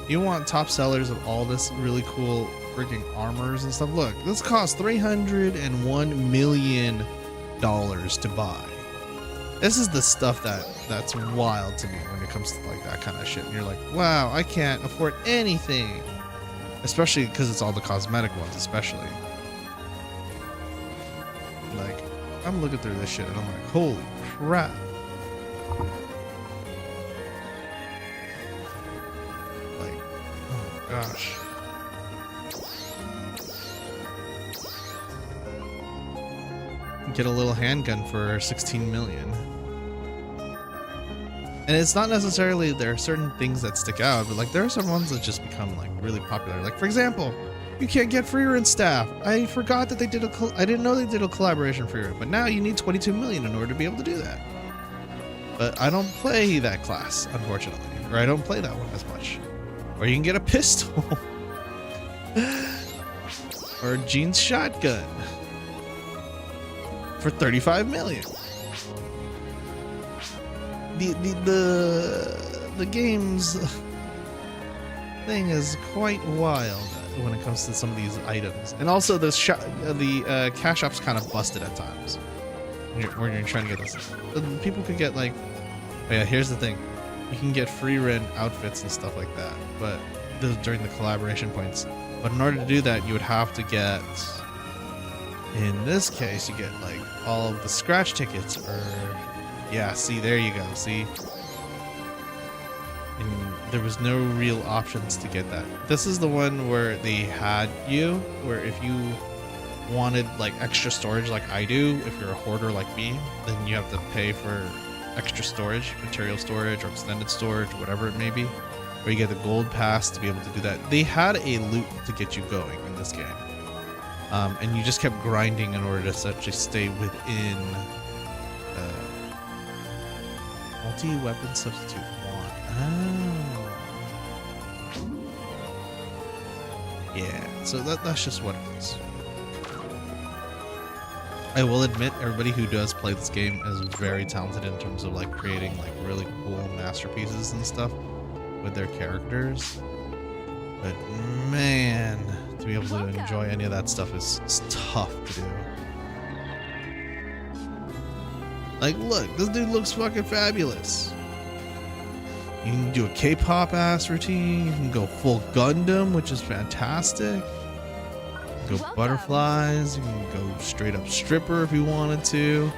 You want top sellers of all this really cool freaking armors and stuff. Look, this costs $301 million to buy. This is the stuff that's wild to me when it comes to like that kind of shit. And you're like, wow, I can't afford anything. Especially because it's all the cosmetic ones, especially. Like, I'm looking through this shit and I'm like, holy crap. Like, oh my gosh. Get a little handgun for 16 million. And it's not necessarily there are certain things that stick out, but like there are some ones that just become like really popular. Like for example, you can't get Freerun staff. I forgot that they did I didn't know they did a collaboration for Freerun, but now you need 22 million in order to be able to do that. But I don't play that class, unfortunately, or I don't play that one as much. Or you can get a pistol, or Jean's shotgun for 35 million. The game's thing is quite wild when it comes to some of these items, and also the cash shop's kind of busted at times when you're trying to get this. People could get like, oh yeah, here's the thing, you can get free rent outfits and stuff like that, but during the collaboration points. But in order to do that, you would have to get, in this case, you get like all of the scratch tickets, or yeah, see, there you go, see. And there was no real options to get that. This is the one where they had you, where if you wanted like extra storage like I do, if you're a hoarder like me, then you have to pay for extra storage, material storage or extended storage, whatever it may be, where you get the gold pass to be able to do that. They had a loot to get you going in this game. And you just kept grinding in order to essentially stay within multi-weapon substitute 1. Oh. Yeah, so that's just what it is. I will admit, everybody who does play this game is very talented in terms of like creating like really cool masterpieces and stuff with their characters. But man, to be able to enjoy any of that stuff is tough to do. Like, look, this dude looks fucking fabulous. You can do a K-pop ass routine. You can go full Gundam, which is fantastic. Go butterflies. You can go straight up stripper if you wanted to.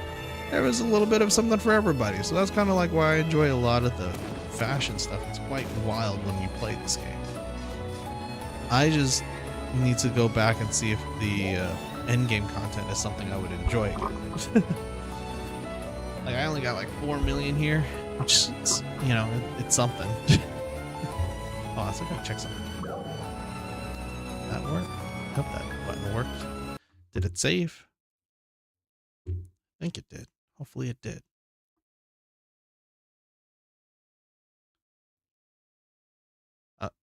There was a little bit of something for everybody. So that's kind of like why I enjoy a lot of the fashion stuff. It's quite wild when you play this game. I just need to go back and see if the end game content is something I would enjoy again. Like, I only got like 4 million here, which is, you know, it's something. Oh, I still gotta check something. That worked? I hope that button worked. Did it save? I think it did. Hopefully it did.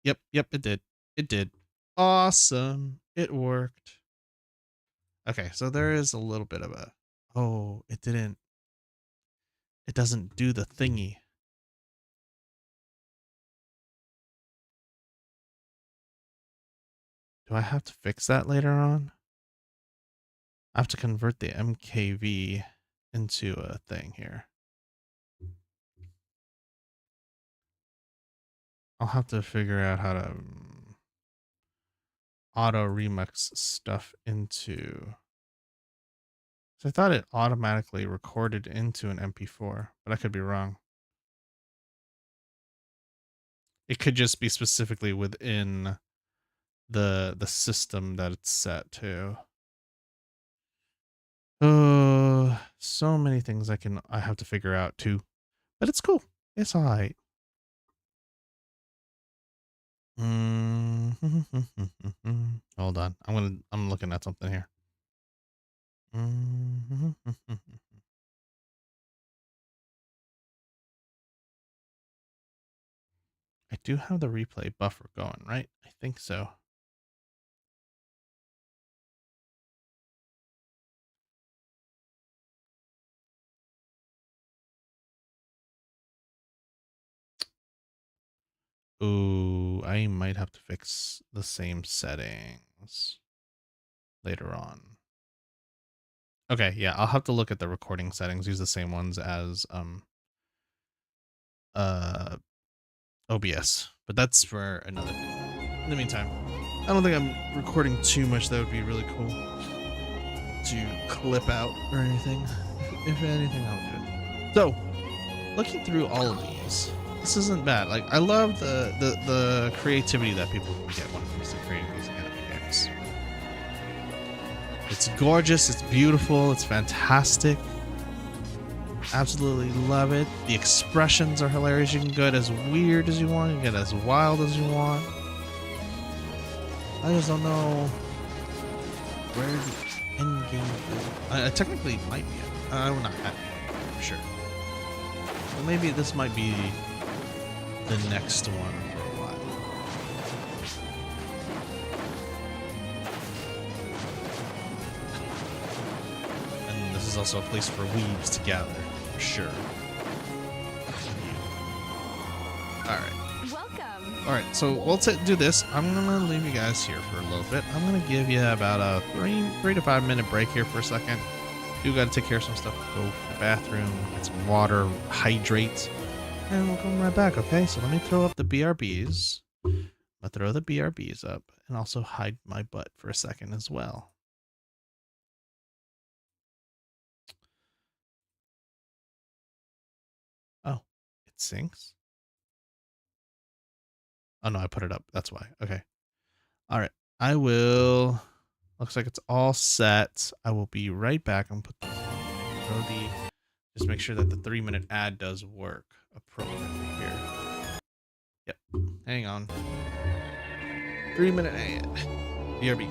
Yep, it did. It did. Awesome. It worked. Okay, so there is a little bit of a... Oh, it didn't... It doesn't do the thingy. Do I have to fix that later on? I have to convert the MKV into a thing here. I'll have to figure out how to auto remix stuff into... So I thought it automatically recorded into an MP4, but I could be wrong. It could just be specifically within the system that it's set to. Oh, so many things I have to figure out too, but it's cool. It's all right. Hold on, I'm looking at something here. I do have the replay buffer going, right? I think so. Ooh, I might have to fix the same settings later on. Okay, yeah, I'll have to look at the recording settings, use the same ones as OBS, but that's for another thing. In the meantime, I don't think I'm recording too much that would be really cool to clip out or anything. If anything, I'll do it. So, looking through all of these, this isn't bad. Like, I love the creativity that people can get when it comes to creating these anime games. It's gorgeous, it's beautiful, it's fantastic. Absolutely love it. The expressions are hilarious. You can get as weird as you want. You can get as wild as you want. I just don't know where the end game is. Technically, it might be. I will not have one for sure. But maybe this might be the next one for a while. And this is also a place for weebs to gather, for sure. Alright. Welcome. Alright, so we'll do this. I'm gonna leave you guys here for a little bit. I'm gonna give you about a 3 to 5 minute break here for a second. You gotta take care of some stuff. Go to the bathroom, get some water, hydrate, and we'll come right back, okay? So let me throw up the BRBs. I'll throw the BRBs up and also hide my butt for a second as well. Oh, it syncs? Oh no, I put it up. That's why. Okay. All right. I will. Looks like it's all set. I will be right back. I'm put throw the. Just make sure that the 3-minute ad does work appropriately here. Yep. Hang on. 3-minute ad. BRB.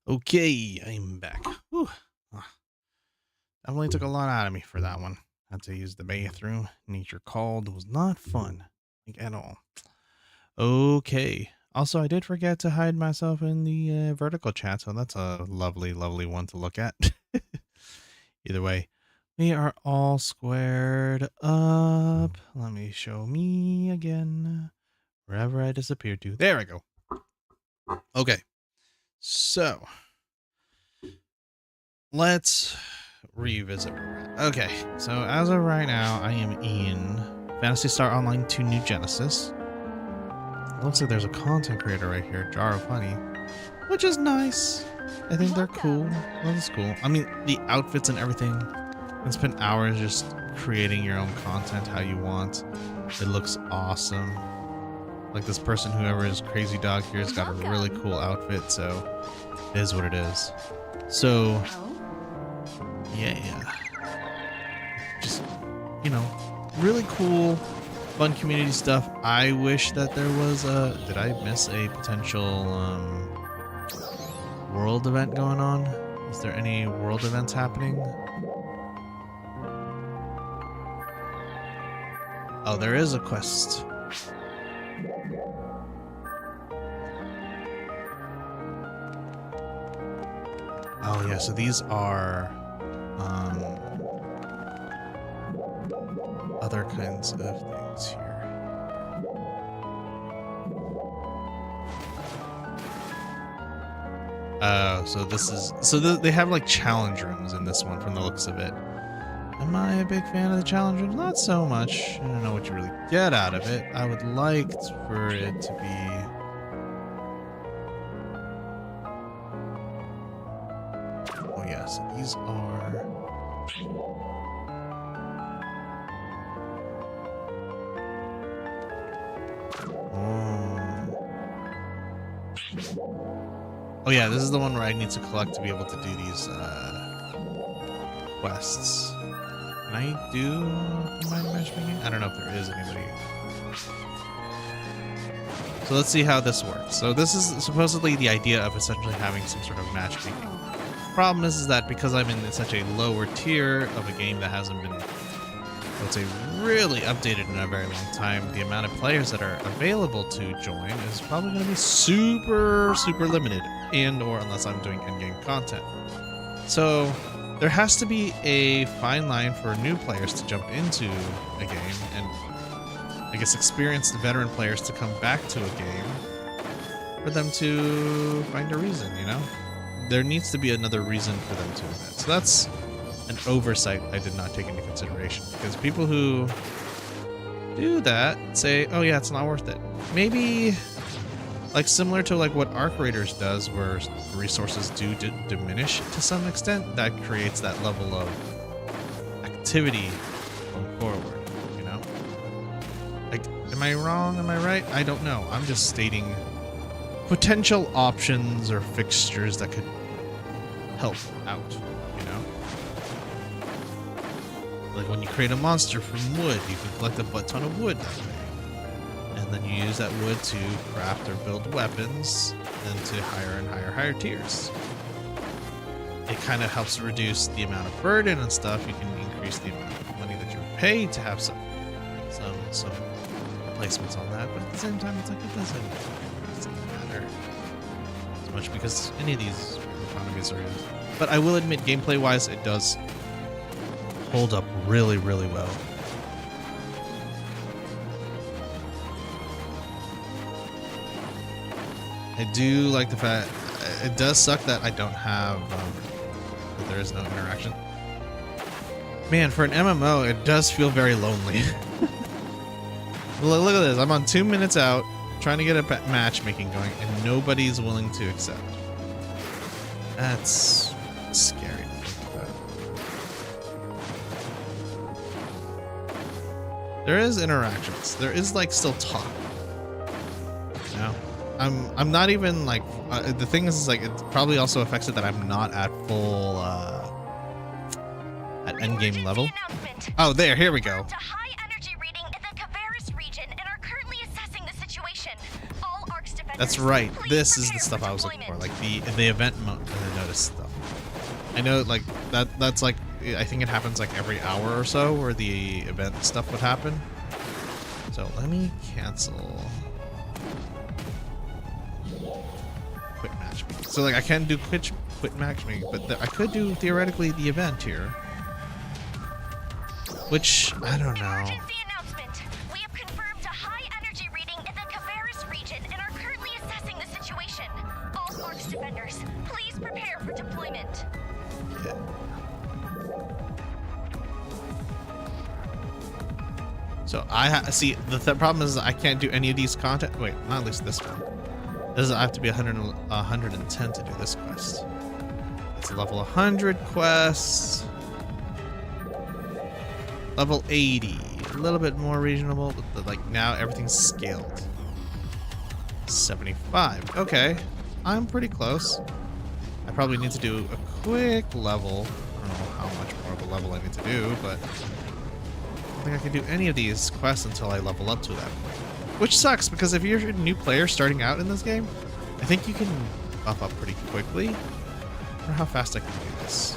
Okay, I'm back. Whew. Ah, definitely took a lot out of me for that one. Had to use the bathroom. Nature called was not fun, like at all. Okay. Also, I did forget to hide myself in the vertical chat, so that's a lovely, lovely one to look at. Either way, we are all squared up. Let me show me again. Wherever I disappeared to. There we go. Okay. So, let's revisit. Okay, so as of right now, I am in Phantasy Star Online 2 New Genesis. Looks like there's a content creator right here, Jar of Honey, which is nice. I think they're cool. That's cool. I mean, the outfits and everything. You can spend hours just creating your own content how you want. It looks awesome. Like this person, whoever is Crazy Dog here, has got a really cool outfit, so it is what it is. So, yeah. Just, you know, really cool, fun community stuff. I wish that there was a... Did I miss a potential world event going on? Is there any world events happening? Oh, there is a quest. Oh yeah, so these are other kinds of things here. Oh, so this is they have like challenge rooms in this one from the looks of it. Am I a big fan of the challenge rooms? Not so much. I don't know what you really get out of it. I would like for it to be... Oh yeah, so these are... Oh. Oh yeah, this is the one where I need to collect to be able to do these quests. Can I do combined matchmaking? I don't know if there is anybody. So let's see how this works. So this is supposedly the idea of essentially having some sort of matchmaking. Problem is that because I'm in such a lower tier of a game that hasn't been, I would say, really updated in a very long time, the amount of players that are available to join is probably going to be super limited, and or unless I'm doing endgame content. So there has to be a fine line for new players to jump into a game, and I guess experienced veteran players to come back to a game for them to find a reason, you know? There needs to be another reason for them to invest. So that's an oversight I did not take into consideration, because people who do that say, oh yeah, it's not worth it. Maybe like similar to like what Arc Raiders does, where resources do diminish to some extent, that creates that level of activity going forward, you know? Like, am I wrong? Am I right? I don't know. I'm just stating potential options or fixtures that could help out, you know? Like when you create a monster from wood, you can collect a butt ton of wood that way. And then you use that wood to craft or build weapons into higher and higher tiers. It kind of helps reduce the amount of burden and stuff. You can increase the amount of money that you pay to have some placements on that, but at the same time, it's like it doesn't matter as much because any of these economies are. But I will admit, gameplay-wise, it does hold up really well. I do like the fact it does suck that I don't have that there is no interaction. Man, for an MMO, it does feel very lonely. Look at this. I'm on 2 minutes out trying to get a matchmaking going, and nobody's willing to accept. That's scary to think about. There is interactions. There is like still talk. You know? I'm not even like the thing is like it probably also affects it that I'm not at full at endgame level. Oh, here we go. That's right. This is the stuff I was looking for, like the event notice stuff. I know, like that's like I think it happens like every hour or so, where the event stuff would happen. So let me cancel quit matchmaking. So like I can't do quit matchmaking, but I could do theoretically the event here, which I don't know. Defenders, please prepare for deployment. Yeah. So I see the problem is I can't do any of these content. Wait, not at least this one. This is, I have to be 110 to do this quest. It's a level 100 quest. Level 80, a little bit more reasonable, but like now everything's scaled. 75. Okay. I'm pretty close. I probably need to do a quick level. I don't know how much more of a level I need to do, but I don't think I can do any of these quests until I level up to that point. Which sucks, because if you're a new player starting out in this game, I think you can buff up pretty quickly. I don't know how fast I can do this.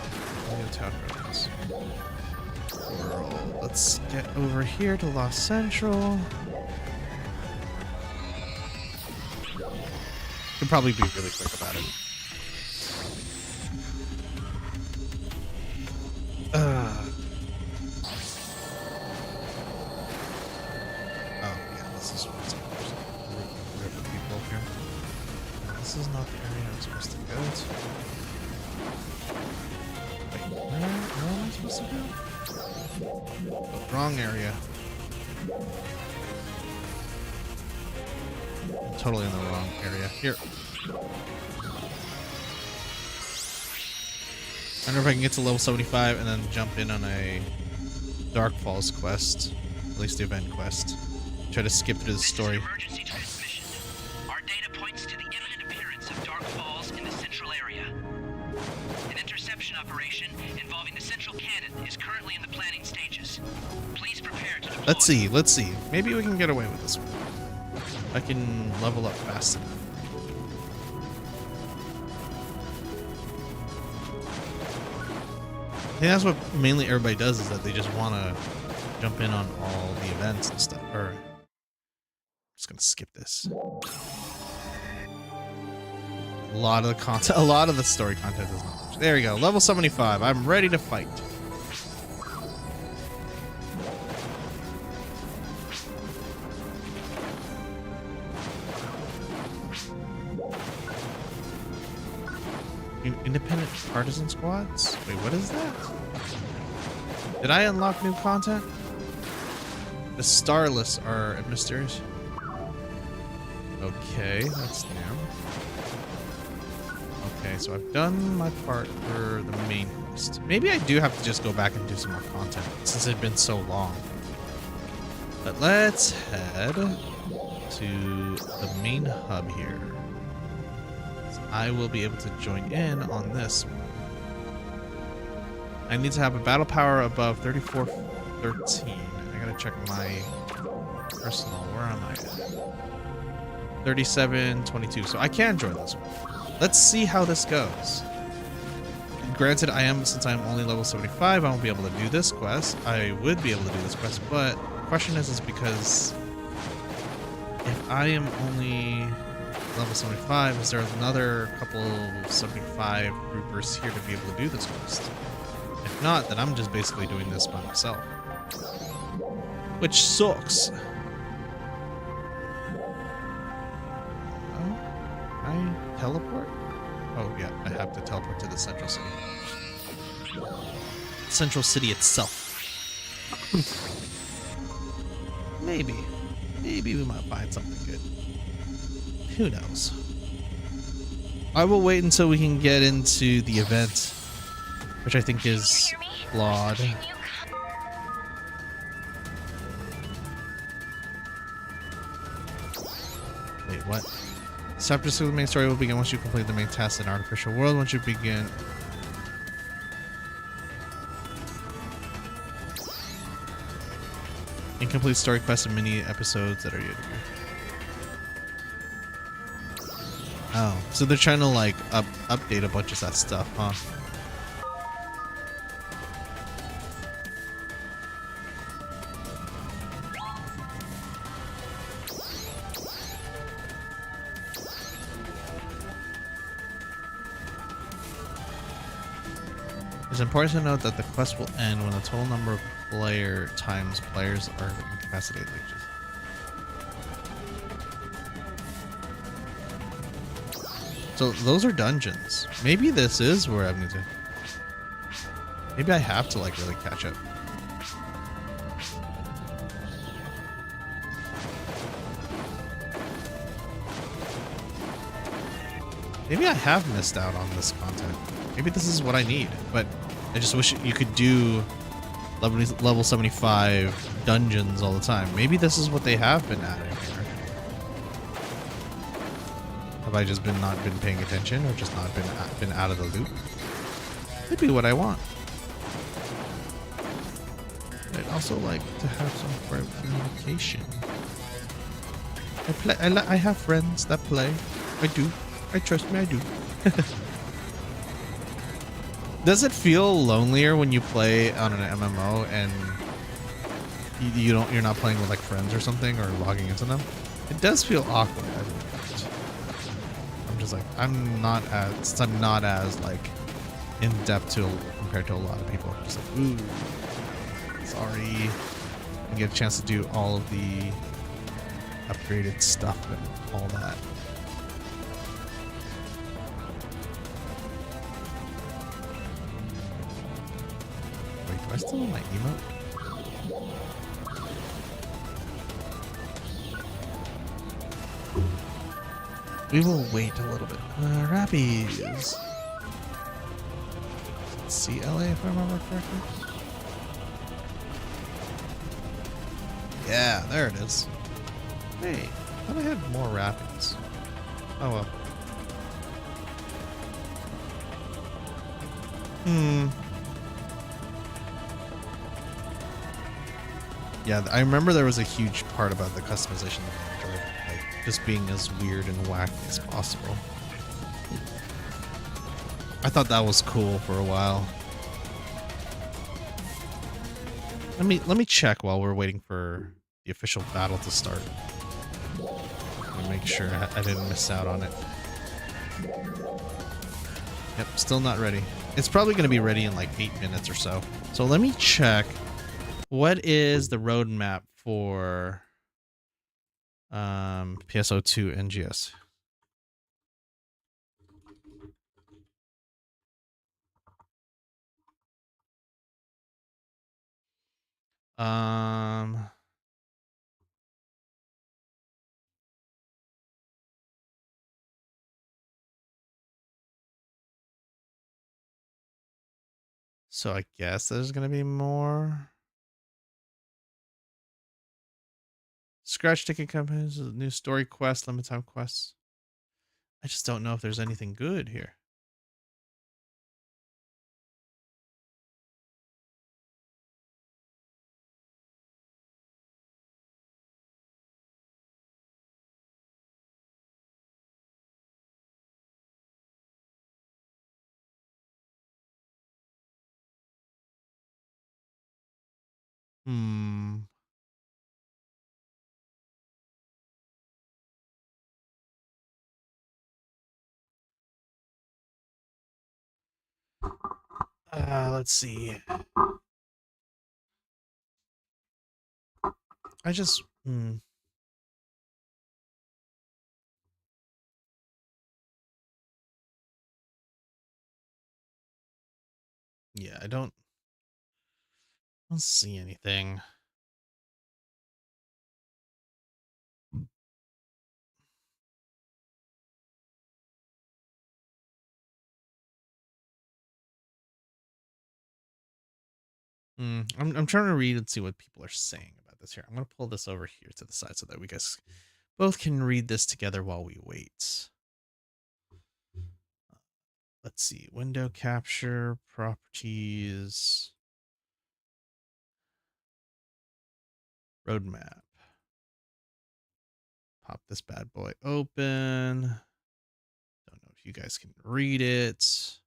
World. Let's get over here to Lost Central. Could probably be really quick about it. Oh yeah, this is what's river people here. This is not the area I'm supposed to go to. Wait, where am I supposed to go? Oh, wrong area. I'm totally in the wrong area. Here. I wonder if I can get to level 75 and then jump in on a Dark Falls quest. At least the event quest. Try to skip through the story. Emergency transmission. Our data points to the imminent appearance of Dark Falls in the operation involving the central cannon is currently in the planning stages. Please prepare to deploy. Let's see. Maybe we can get away with this one. I can level up fast enough. I think that's what mainly everybody does, is that they just want to jump in on all the events and stuff. Or, I'm just gonna skip this. A lot of the content, a lot of the story content is not much. There we go. Level 75. I'm ready to fight. Independent partisan squads? Wait, what is that? Did I unlock new content? The Starless are mysterious. Okay, that's new. Okay, so I've done my part for the main quest. Maybe I do have to just go back and do some more content since it's been so long. But let's head to the main hub here. I will be able to join in on this one. I need to have a battle power above 3413. I gotta check my personal. Where am I at? 3722. So I can join this one. Let's see how this goes. Granted, since I'm only level 75, I won't be able to do this quest. I would be able to do this quest, but the question is because if I am only level 75, is there another couple 75 groupers here to be able to do this quest? If not, then I'm just basically doing this by myself, which sucks. Oh, I teleport? Oh yeah, I have to teleport to the central city. Central city itself. Maybe we might find something good. Who knows? I will wait until we can get into the event, which I think is flawed. Wait, what? Chapter 2 of the main story will begin once you complete the main task in Artificial World. Once you begin... Incomplete story quests and mini episodes that are yet to be. Oh, so they're trying to like update a bunch of that stuff, huh? It's important to note that the quest will end when the total number of players are incapacitated. So those are dungeons. Maybe this is where I need to... Maybe I have to like really catch up. Maybe I have missed out on this content. Maybe this is what I need, but I just wish you could do level 75 dungeons all the time. Maybe this is what they have been adding here. Have I just not been paying attention, or just not been out of the loop? Could be what I want. I'd also like to have some sort of communication. I have friends that play. I do. Trust me, I do. Does it feel lonelier when you play on an MMO and you're not playing with like friends or something, or logging into them? It does feel awkward. I'm just like, I'm not as like in depth compared to a lot of people. I'm just like, ooh, sorry. I get a chance to do all of the upgraded stuff and all that. Do I still have my emote? We will wait a little bit. Rappies. CLA, if I remember correctly. Yeah, there it is. Hey, I thought I had more Rappies. Oh well. Hmm. Yeah, I remember there was a huge part about the customization that I enjoyed, like just being as weird and wacky as possible. I thought that was cool for a while. Let me check while we're waiting for the official battle to start. Let me make sure I didn't miss out on it. Yep, still not ready. It's probably going to be ready in like 8 minutes or so. So let me check. What is the roadmap for PSO2 NGS? Um so I guess there's going to be more scratch ticket companies, new story quest, limited time quests. I just don't know if there's anything good here. Hmm. Let's see. I just yeah, I don't see anything. I'm trying to read and see what people are saying about this here. I'm gonna pull this over here to the side so that we guys both can read this together while we wait. Let's see. Window capture, properties, roadmap. Pop this bad boy open. Don't know if you guys can read it.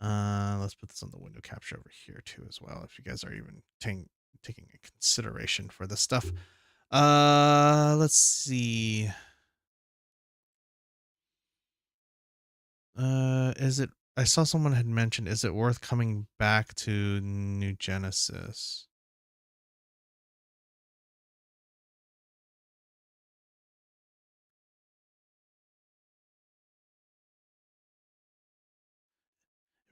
Let's put this on the window capture over here too as well, if you guys are even taking a consideration for this stuff. Let's see. Is it, I saw someone had mentioned, is it worth coming back to New Genesis?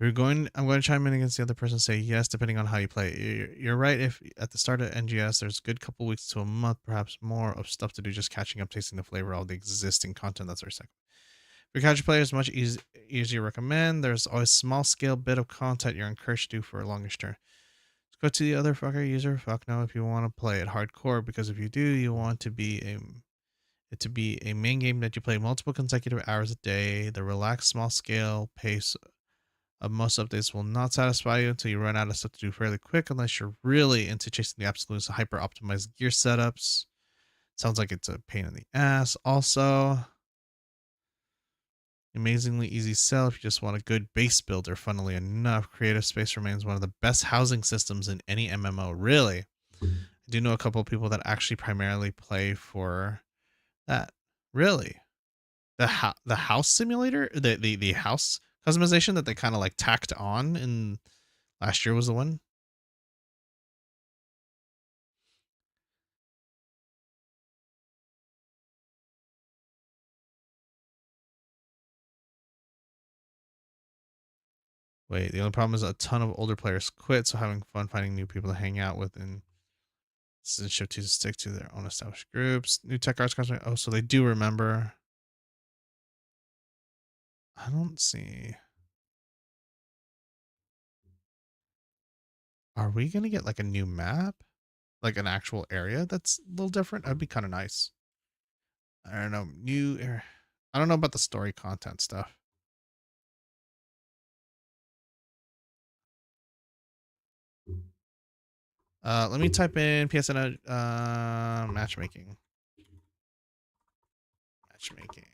I'm going to chime in against the other person, say yes, depending on how you play. You're right. If at the start of NGS, there's a good couple weeks to a month, perhaps more, of stuff to do, just catching up, tasting the flavor of the existing content that's recycled. For casual players, much easier to recommend. There's always a small scale bit of content you're encouraged to do for a longish term. Let's go to the other fucker user. Fuck no, if you want to play it hardcore, because if you do, you want to be a main game that you play multiple consecutive hours a day. The relaxed small scale pace of most updates will not satisfy you until you run out of stuff to do fairly quick, unless you're really into chasing the absolute hyper optimized gear setups. Sounds like it's a pain in the ass. Also, amazingly easy sell if you just want a good base builder. Funnily enough, Creative Space remains one of the best housing systems in any MMO. Really, I do know a couple of people that actually primarily play for that. Really, the house simulator, the house customization that they kind of like tacked on in last year was the one. Wait, the only problem is a ton of older players quit, so having fun finding new people to hang out with and show to stick to their own established groups. New tech arts customers. Oh, so they do remember. I don't see. Are we gonna get like a new map? Like an actual area that's a little different? That'd be kind of nice. I don't know. I don't know about the story content stuff. Let me type in PSN matchmaking. Matchmaking.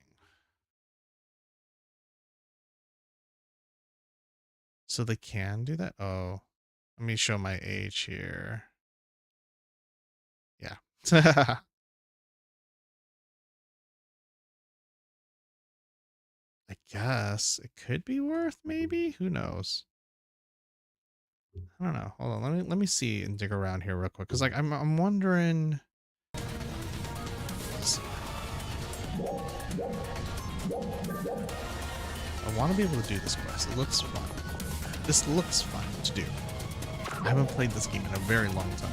So they can do that? Oh, let me show my age here. Yeah. I guess it could be worth maybe. Who knows? I don't know. Hold on. Let me see and dig around here real quick. Cause like I'm wondering. I want to be able to do this quest. It looks fun. This looks fun to do. I haven't played this game in a very long time.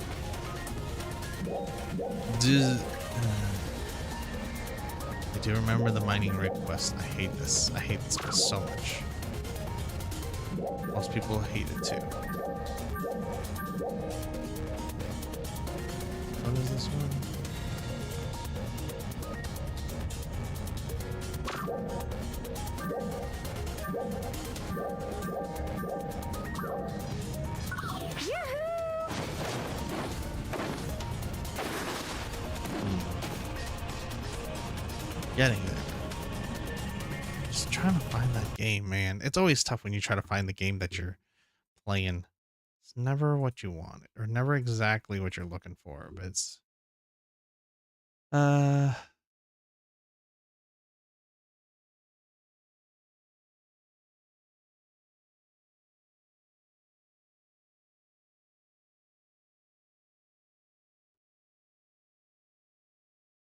I do remember the mining rig quest. I hate this. I hate this quest so much. Most people hate it too. What is this one? Getting there. Just trying to find that game, man. It's always tough when you try to find the game that you're playing. It's never what you want, or never exactly what you're looking for, but it's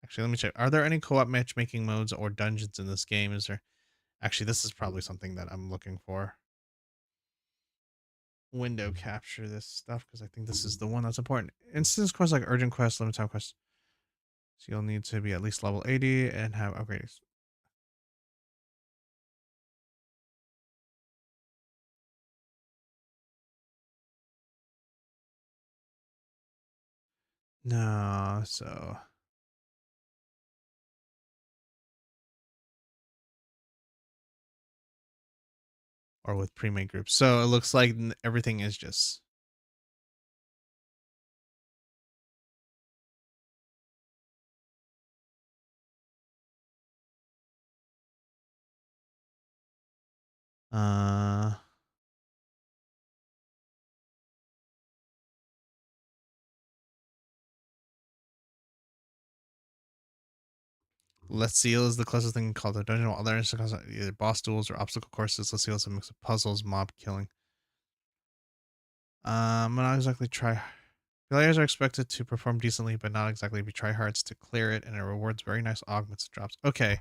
actually, let me check. Are there any co-op matchmaking modes or dungeons in this game? Is there? Actually, this is probably something that I'm looking for. Window capture this stuff because I think this is the one that's important. Instance quests like urgent quests, limited time quests. So you'll need to be at least level 80 and have upgrades. No, so or with pre-made groups. So it looks like everything is just Let's Seal is the closest thing called a dungeon, while other instances are either boss duels or obstacle courses. Let's Seal is a mix of puzzles, mob killing. Not exactly try. Players are expected to perform decently, but not exactly be tryhards to clear it, and it rewards very nice augments and drops. Okay.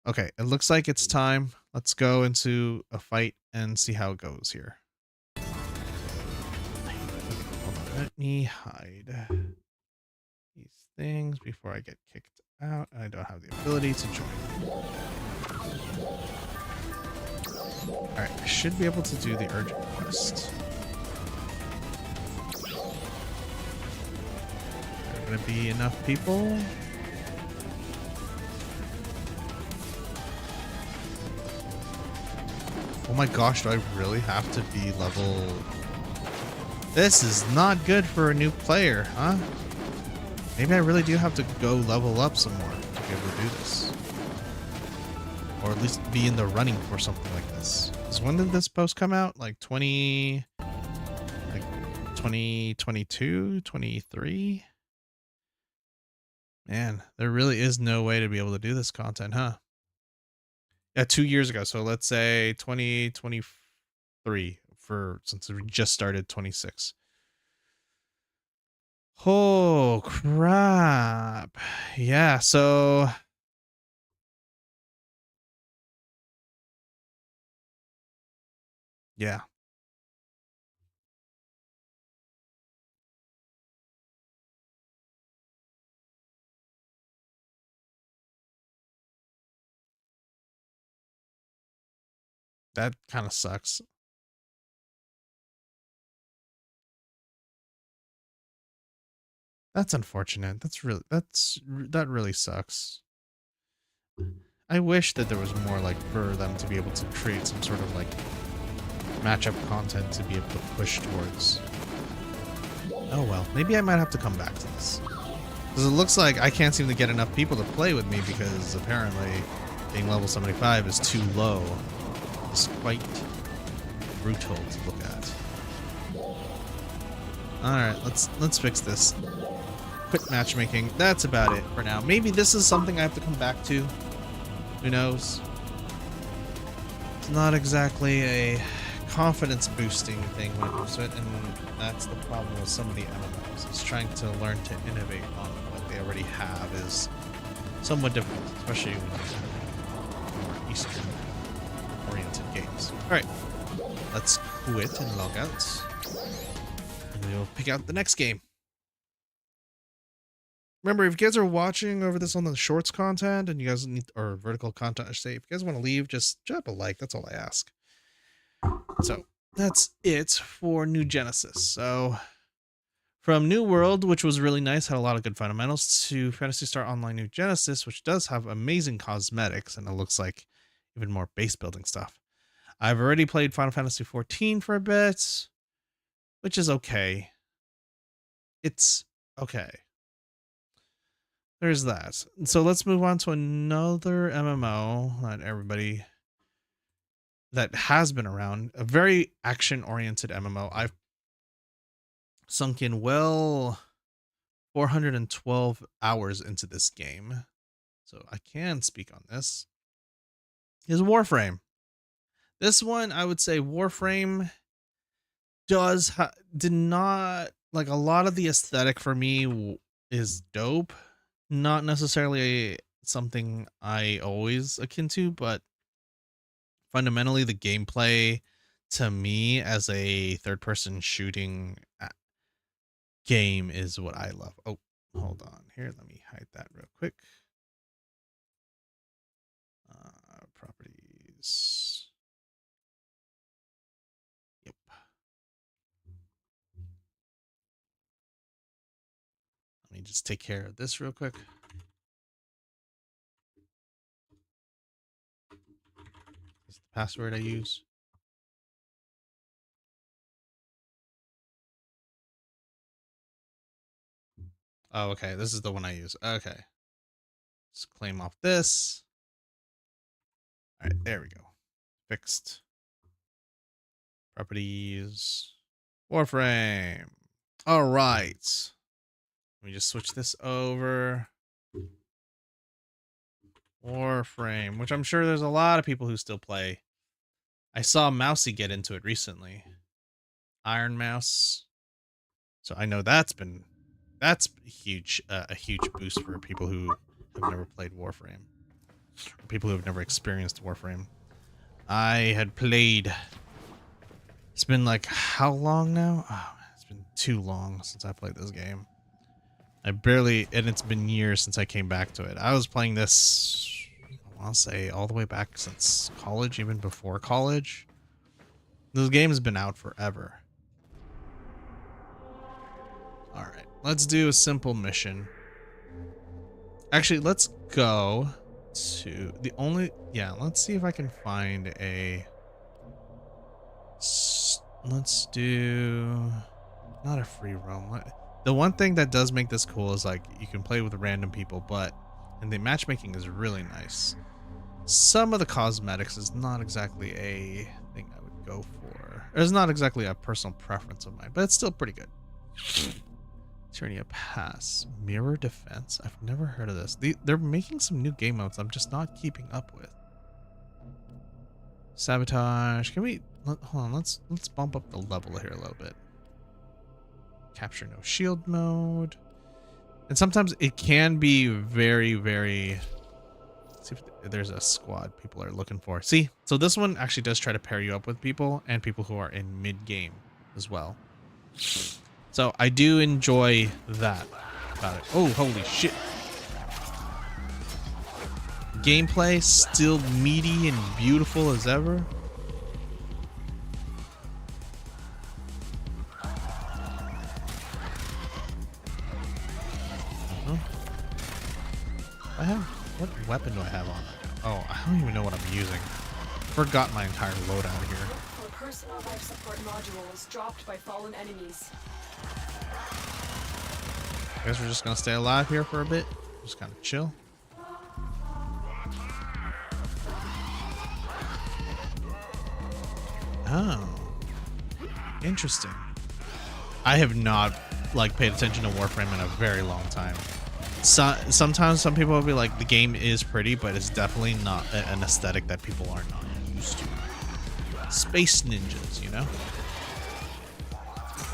Okay, it looks like it's time. Let's go into a fight and see how it goes here. Hold on, let me hide these things before I get kicked out. I don't have the ability to join. Alright, I should be able to do the urgent quest. Are there gonna be enough people? Oh my gosh, do I really have to be level... This is not good for a new player, huh? Maybe I really do have to go level up some more to be able to do this. Or at least be in the running for something like this. Because when did this post come out? Like 2022, 23? Man, there really is no way to be able to do this content, huh? Yeah, 2 years ago. So let's say 2023 since we just started 26. Oh crap. Yeah, so yeah. That kind of sucks. That's unfortunate. That really sucks. I wish that there was more like for them to be able to create some sort of like matchup content to be able to push towards. Oh well, maybe I might have to come back to this. Because it looks like I can't seem to get enough people to play with me because apparently being level 75 is too low. It's quite brutal to look at. Alright, let's fix this. Quit matchmaking. That's about it for now. Maybe this is something I have to come back to. Who knows? It's not exactly a confidence boosting thing when it comes to it, and that's the problem with some of the MMOs. It's trying to learn to innovate on what they already have is somewhat difficult, especially when you're more Eastern oriented games. Alright, let's quit and log out. And we'll pick out the next game. Remember, if you guys are watching over this on the shorts content and you guys need, or vertical content, I say, if you guys want to leave, just drop a like. That's all I ask. So that's it for New Genesis. So from New World, which was really nice, had a lot of good fundamentals, to Phantasy Star Online New Genesis, which does have amazing cosmetics and it looks like even more base building stuff. I've already played Final Fantasy XIV for a bit, which is okay. It's okay. There's that. So let's move on to another MMO that everybody that has been around, a very action-oriented MMO. I've sunk in well 412 hours into this game, so I can speak on this. Is Warframe. This one, I would say Warframe did not, like, a lot of the aesthetic for me is dope. Not necessarily something I always akin to, but fundamentally the gameplay to me as a third-person shooting game is what I love. Oh, hold on here. Let me hide that real quick. Properties. Yep. Let me just take care of this real quick. This is the password I use. Oh, okay. This is the one I use. Okay. Let's claim off this. All right, there we go. Fixed. Properties. Warframe. All right. Let me just switch this over. Warframe, which I'm sure there's a lot of people who still play. I saw Mousy get into it recently. Iron Mouse. So I know that's huge, a huge boost for people who have never played Warframe. People who have never experienced Warframe. I had played. It's been like how long now? Oh, it's been too long since I played this game. And it's been years since I came back to it. I was playing this, I want to say, all the way back since college, even before college. This game has been out forever. All right, let's do a simple mission. Actually, let's go to let's see if I can find a, let's do, not a free roam. The one thing that does make this cool is like you can play with random people, and the matchmaking is really nice. Some of the cosmetics is not exactly a thing I would go for. It's not exactly a personal preference of mine, but it's still pretty good. Eternia Pass. Mirror Defense? I've never heard of this. They're making some new game modes I'm just not keeping up with. Sabotage. Can we hold on, let's bump up the level here a little bit. Capture no shield mode. And sometimes it can be very, very, let's see if there's a squad people are looking for. See, so this one actually does try to pair you up with people and people who are in mid game as well. So I do enjoy that about it. Oh, holy shit. Gameplay still meaty and beautiful as ever. What weapon do I have on? Oh, I don't even know what I'm using. Forgot my entire loadout here. Our personal life support module was dropped by fallen enemies. I guess we're just gonna stay alive here for a bit. Just kind of chill. Oh, interesting. I have not like paid attention to Warframe in a very long time. So, sometimes some people will be like, the game is pretty, but it's definitely not an aesthetic that people are not used to. Space ninjas, you know?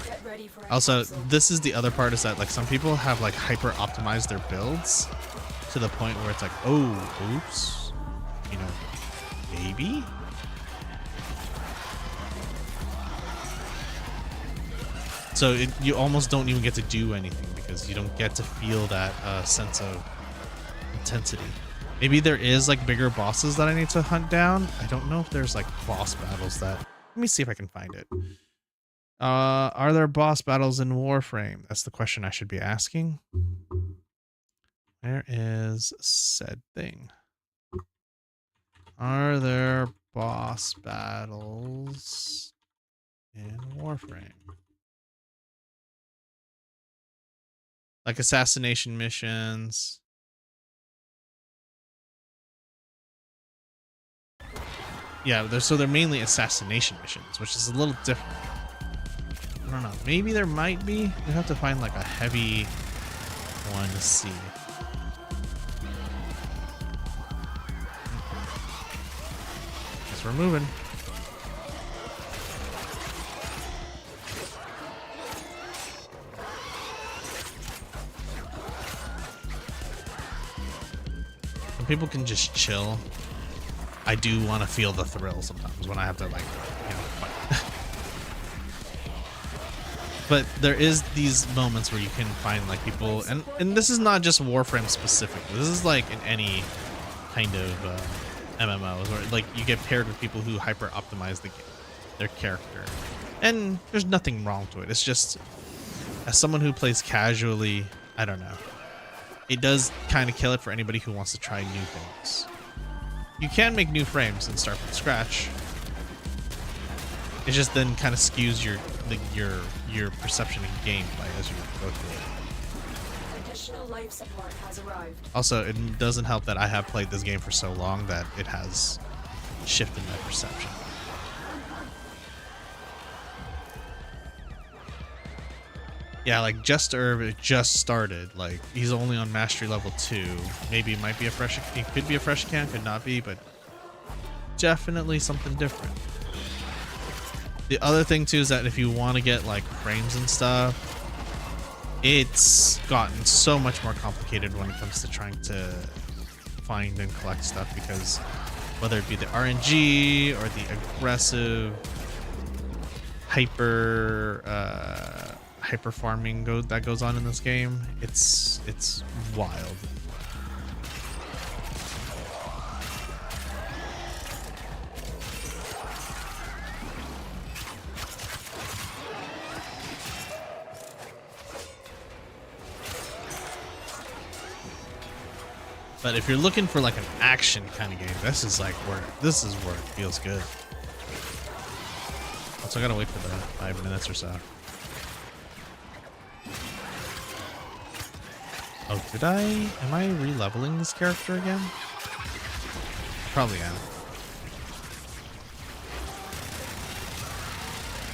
Get ready for Also, this is the other part, is that like some people have like hyper optimized their builds to the point where it's like, oh, oops, you know, maybe? So you almost don't even get to do anything because you don't get to feel that sense of intensity. Maybe there is like bigger bosses that I need to hunt down. I don't know if there's like boss battles that... Let me see if I can find it. Are there boss battles in Warframe? That's the question I should be asking. Where is said thing? Are there boss battles in Warframe? Like assassination missions. Yeah, they're mainly assassination missions, which is a little different. I don't know. Maybe there might be. You have to find like a heavy one to see. Guess we're moving. People can just chill. I do want to feel the thrill sometimes when I have to like, you know, fight. But there is these moments where you can find like people, and this is not just Warframe specific. This is like in any kind of MMOs where like you get paired with people who hyper optimize their character, and there's nothing wrong to it. It's just, as someone who plays casually, I don't know. It does kind of kill it for anybody who wants to try new things. You can make new frames and start from scratch. It just then kind of skews your perception of gameplay as you go through it. Additional life support has arrived. Also, it doesn't help that I have played this game for so long that it has shifted my perception. Yeah, like Just Herb, it just started. Like, he's only on mastery level 2. Maybe it might be a fresh, it could be a fresh account, could not be, but definitely something different. The other thing too is that if you want to get like frames and stuff, it's gotten so much more complicated when it comes to trying to find and collect stuff, because whether it be the RNG or the aggressive hyper farming that goes on in this game, it's wild. But if you're looking for like an action kind of game, this is where it feels good. Also, I gotta wait for the 5 minutes or so. Oh, am I re-leveling this character again? Probably am.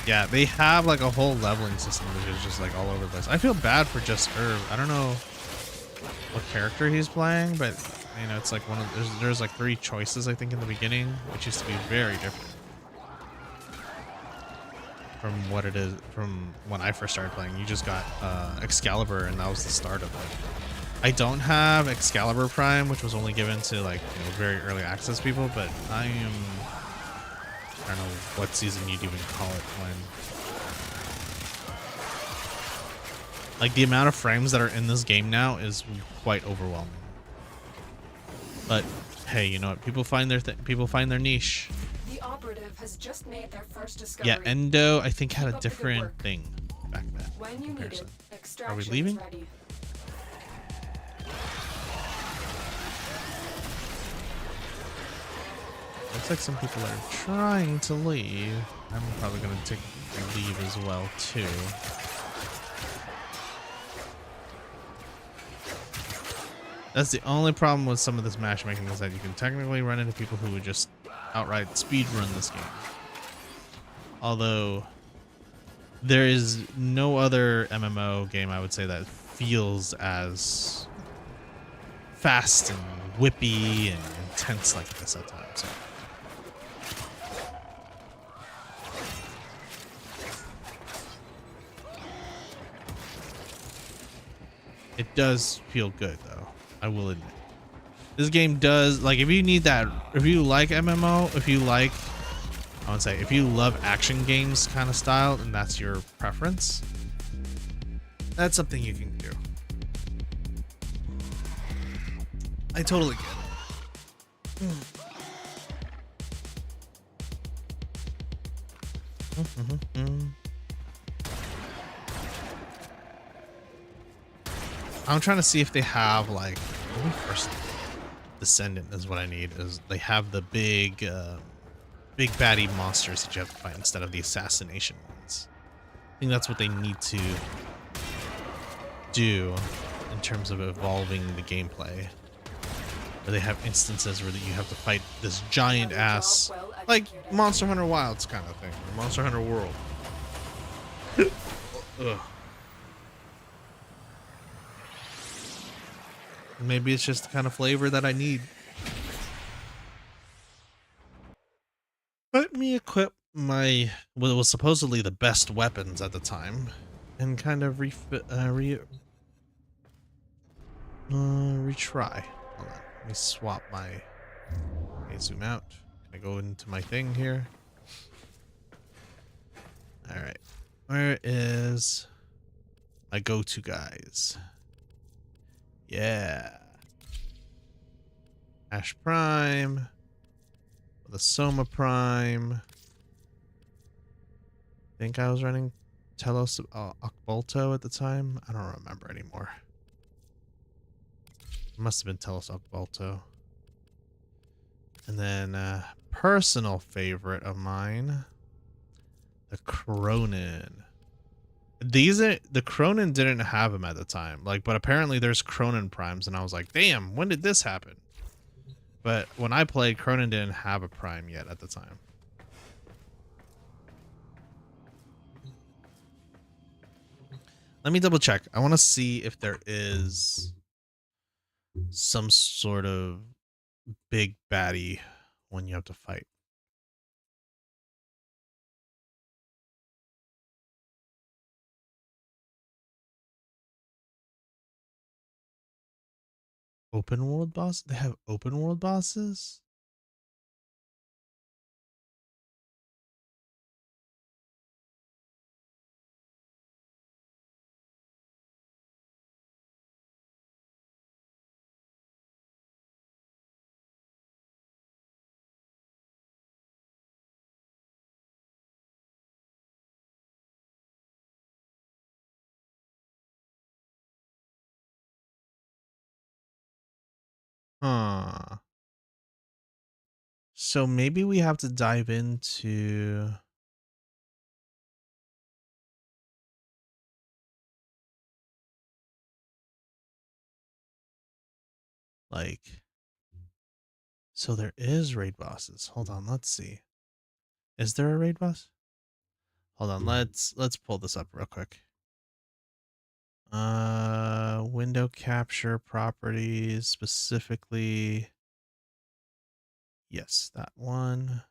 Yeah, they have like a whole leveling system which is just like all over the place. I feel bad for Just Herb. I don't know what character he's playing, but you know, it's like there's like 3 choices I think in the beginning, which used to be very different from what it is from when I first started playing. You just got Excalibur, and that was the start of it. I don't have Excalibur Prime, which was only given to like, you know, very early access people, but I don't know what season you'd even call it when. Like, the amount of frames that are in this game now is quite overwhelming. But hey, you know what? People find their niche. The operative has just made their first discovery. Yeah, Endo I think had a different thing back then. When you need it, Are we leaving? ready. Looks like some people are trying to leave. I'm probably going to take leave as well too. That's the only problem with some of this matchmaking, is that you can technically run into people who would just outright speed run this game. Although there is no other MMO game I would say that feels as fast and whippy and intense like this at times. So. It does feel good though, I will admit. This game does, like, if you need that, if you like MMO, if you like, I would say, if you love action games kind of style and that's your preference, that's something you can do. I totally get it. I'm trying to see if they have, like, maybe first Descendant is what I need. Is they have the big baddie monsters that you have to fight instead of the assassination ones. I think that's what they need to do in terms of evolving the gameplay. Where they have instances where you have to fight this giant ass, like Monster Hunter Wilds kind of thing, or Monster Hunter World. Ugh. Maybe it's just the kind of flavor that I need. Let me equip my, what was supposedly the best weapons at the time, and kind of retry. Hold on. Let me swap my. Let me zoom out. Can I go into my thing here? All right. Where is my go-to guys? Yeah. Ash Prime. The Soma Prime. I think I was running Telos Okbolto at the time. I don't remember anymore. It must have been Telos Okbolto. And then personal favorite of mine, the Cronin. The Cronin didn't have him at the time, like, but apparently there's Cronin primes, and I was like, damn, when did this happen? But when I played, Cronin didn't have a prime yet at the time. Let me double check. I want to see if there is some sort of big baddie when you have to fight. Open world boss? They have open world bosses? Huh. So maybe we have to dive into like, so there is raid bosses. Hold on, let's see. Is there a raid boss? Hold on, let's pull this up real quick. Window capture properties specifically. Yes, that one.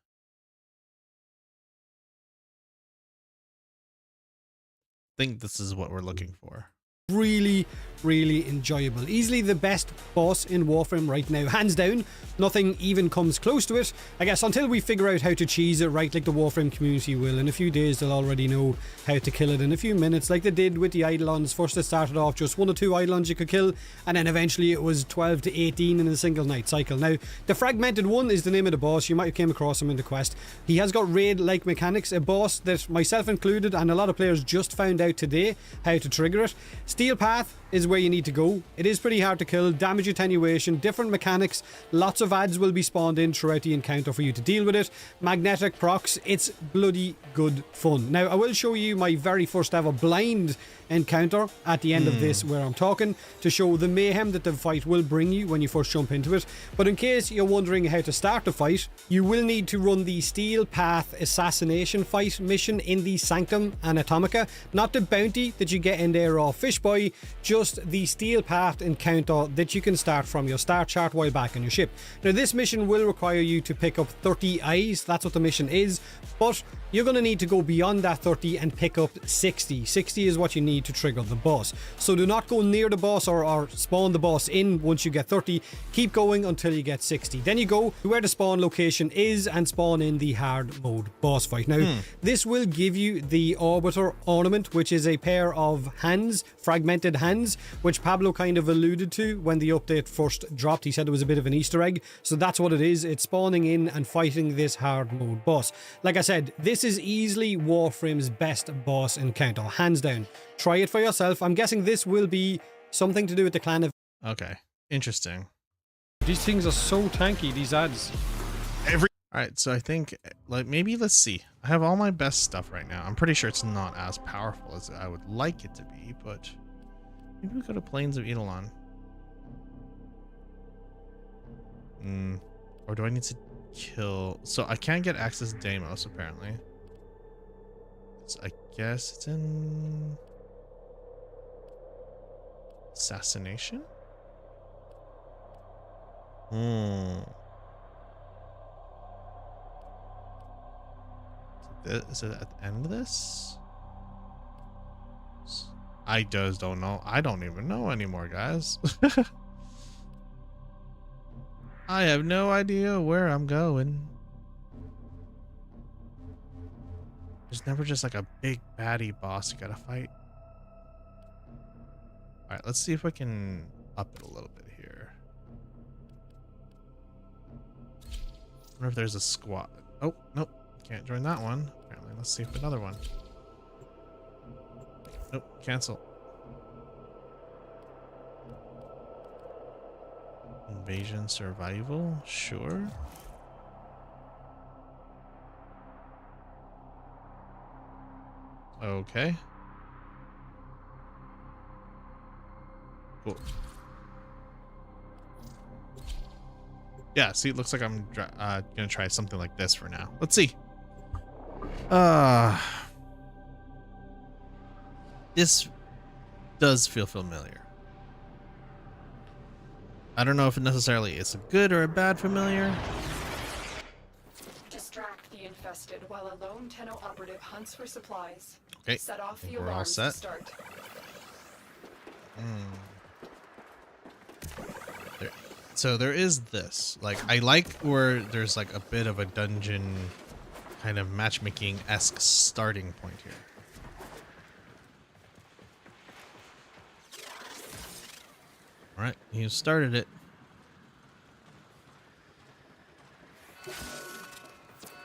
I think this is what we're looking for. Really enjoyable. Easily the best boss in Warframe right now, hands down. Nothing even comes close to it, I guess, until we figure out how to cheese it right, like the Warframe community will. In a few days they'll already know how to kill it in a few minutes, like they did with the Eidolons. First it started off just 1 or 2 Eidolons you could kill, and then eventually it was 12 to 18 in a single night cycle. Now the Fragmented One is the name of the boss. You might have came across him in the quest. He has got raid like mechanics, a boss that myself included and a lot of players just found out today how to trigger it. Steel Path is where you need to go. It is pretty hard to kill, damage attenuation, different mechanics, lots of ads will be spawned in throughout the encounter for you to deal with it, magnetic procs, it's bloody good fun. Now, I will show you my very first ever blind encounter at the end of this where I'm talking to show the mayhem that the fight will bring you when you first jump into it. But in case you're wondering how to start the fight, you will need to run the Steel Path Assassination Fight mission in the Sanctum Anatomica. Not the bounty that you get in there or Fish Boy, just the Steel Path encounter that you can start from your start chart while back on your ship. Now this mission will require you to pick up 30 eyes, that's what the mission is, but you're going to need to go beyond that 30 and pick up 60. 60 is what you need to trigger the boss. So do not go near the boss or spawn the boss in once you get 30. Keep going until you get 60. Then you go to where the spawn location is and spawn in the hard mode boss fight. Now, this will give you the Orbiter Ornament, which is a pair of hands, fragmented hands, which Pablo kind of alluded to when the update first dropped. He said it was a bit of an Easter egg. So that's what it is. It's spawning in and fighting this hard mode boss. Like I said, this is easily Warframe's best boss encounter, hands down. Try it for yourself. I'm guessing this will be something to do with the clan of... Okay, interesting. These things are so tanky, these ads. Alright, so I think, like, maybe let's see. I have all my best stuff right now. I'm pretty sure it's not as powerful as I would like it to be, but maybe we go to Plains of Eidolon. Or do I need to kill... So I can't get access to Deimos, apparently. So I guess it's in... Assassination? Is it at the end of this? I just don't know. I don't even know anymore, guys. I have no idea where I'm going. There's never just like a big baddie boss you gotta fight. Alright, let's see if I can up it a little bit here. I wonder if there's a squad. Oh, nope. Can't join that one. Apparently, let's see if another one. Nope, cancel. Invasion survival, sure. Okay. Cool. Yeah, see, it looks like I'm gonna try something like this for now. Let's see. This does feel familiar. I don't know if it necessarily is a good or a bad familiar. Distract the infested while a lone Tenno operative hunts for supplies. Okay, set off the we're all alarms set. to start. So there is this. Like, I like where there's like a bit of a dungeon kind of matchmaking-esque starting point here. Alright, you started it.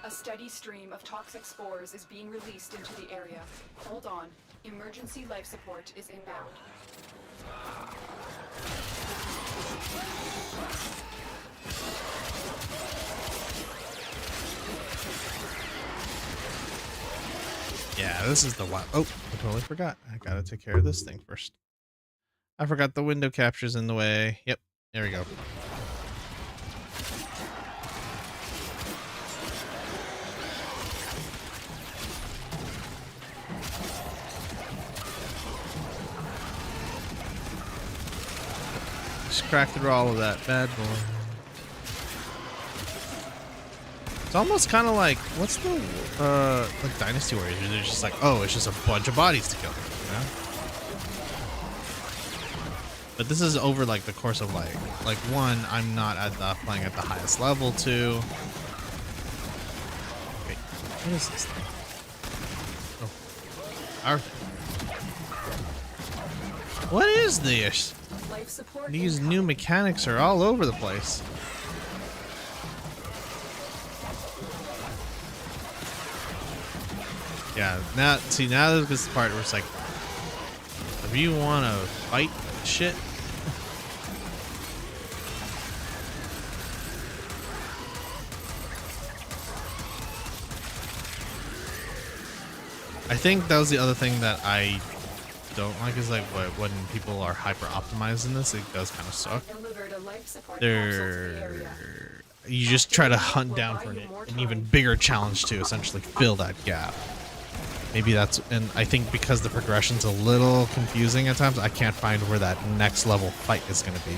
A steady stream of toxic spores is being released into the area. Hold on. Emergency life support is inbound. Yeah, this is the one. Oh, I totally forgot. I gotta take care of this thing first. I forgot the window capture's in the way. Yep, there we go. Just crack through all of that bad boy. It's almost kind of like, what's the like Dynasty Warriors? They're just like, oh, it's just a bunch of bodies to kill, you know? But this is over like the course of like one, I'm not at the playing at the highest level. Two, wait, what is this thing? Oh, our. What is this? Life support These new mechanics are all over the place. Yeah, now see, now this is the part where it's like, if you want to fight Shit. I think that was the other thing that I don't like is like when people are hyper optimized in this, it does kind of suck. You just try to hunt down for an even bigger challenge to essentially fill that gap. Maybe that's, and I think because the progression's a little confusing at times, I can't find where that next level fight is going to be.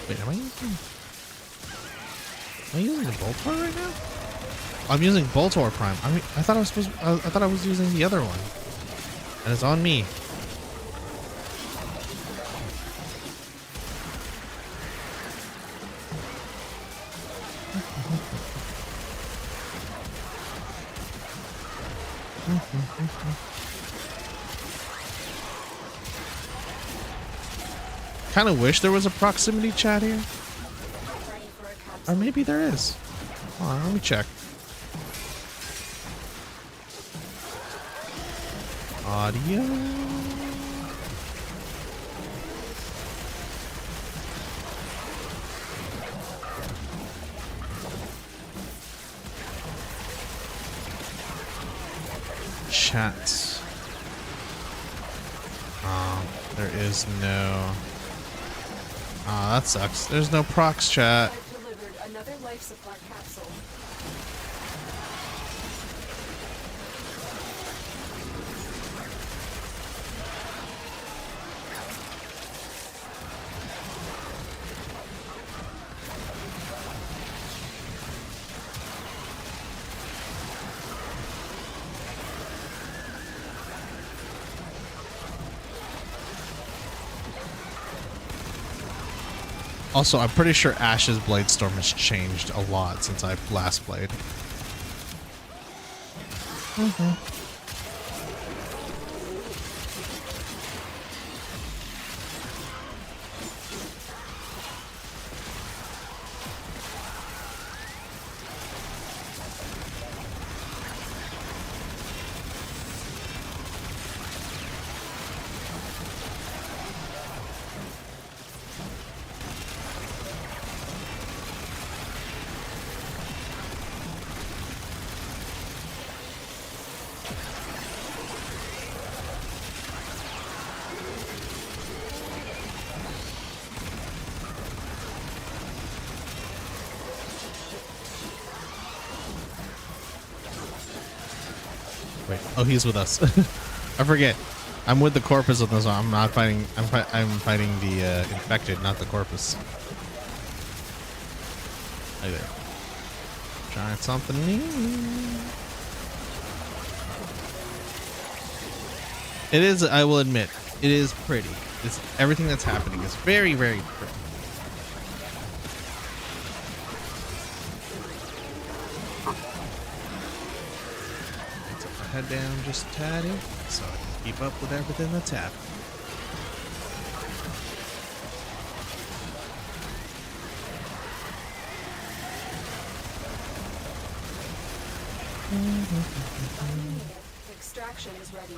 Wait, am I using the Boltor right now? I'm using Boltor Prime. I mean, I thought I was using the other one. And it's on me. Kind of wish there was a proximity chat here. Or maybe there is. Hold on, let me check. Audio. Chat. There is no. That sucks. There's no prox chat. Delivered another life support capsule. Also, I'm pretty sure Ash's Bladestorm has changed a lot since I last played. Wait. Oh, he's with us. I forget. I'm with the Corpus with this one. I'm not fighting. I'm fighting the infected, not the Corpus. Hey there. Trying something new. It is. I will admit, it is pretty. It's everything that's happening is very, very pretty. Head down just a taddy so I can keep up with everything that's happening. Extraction is ready.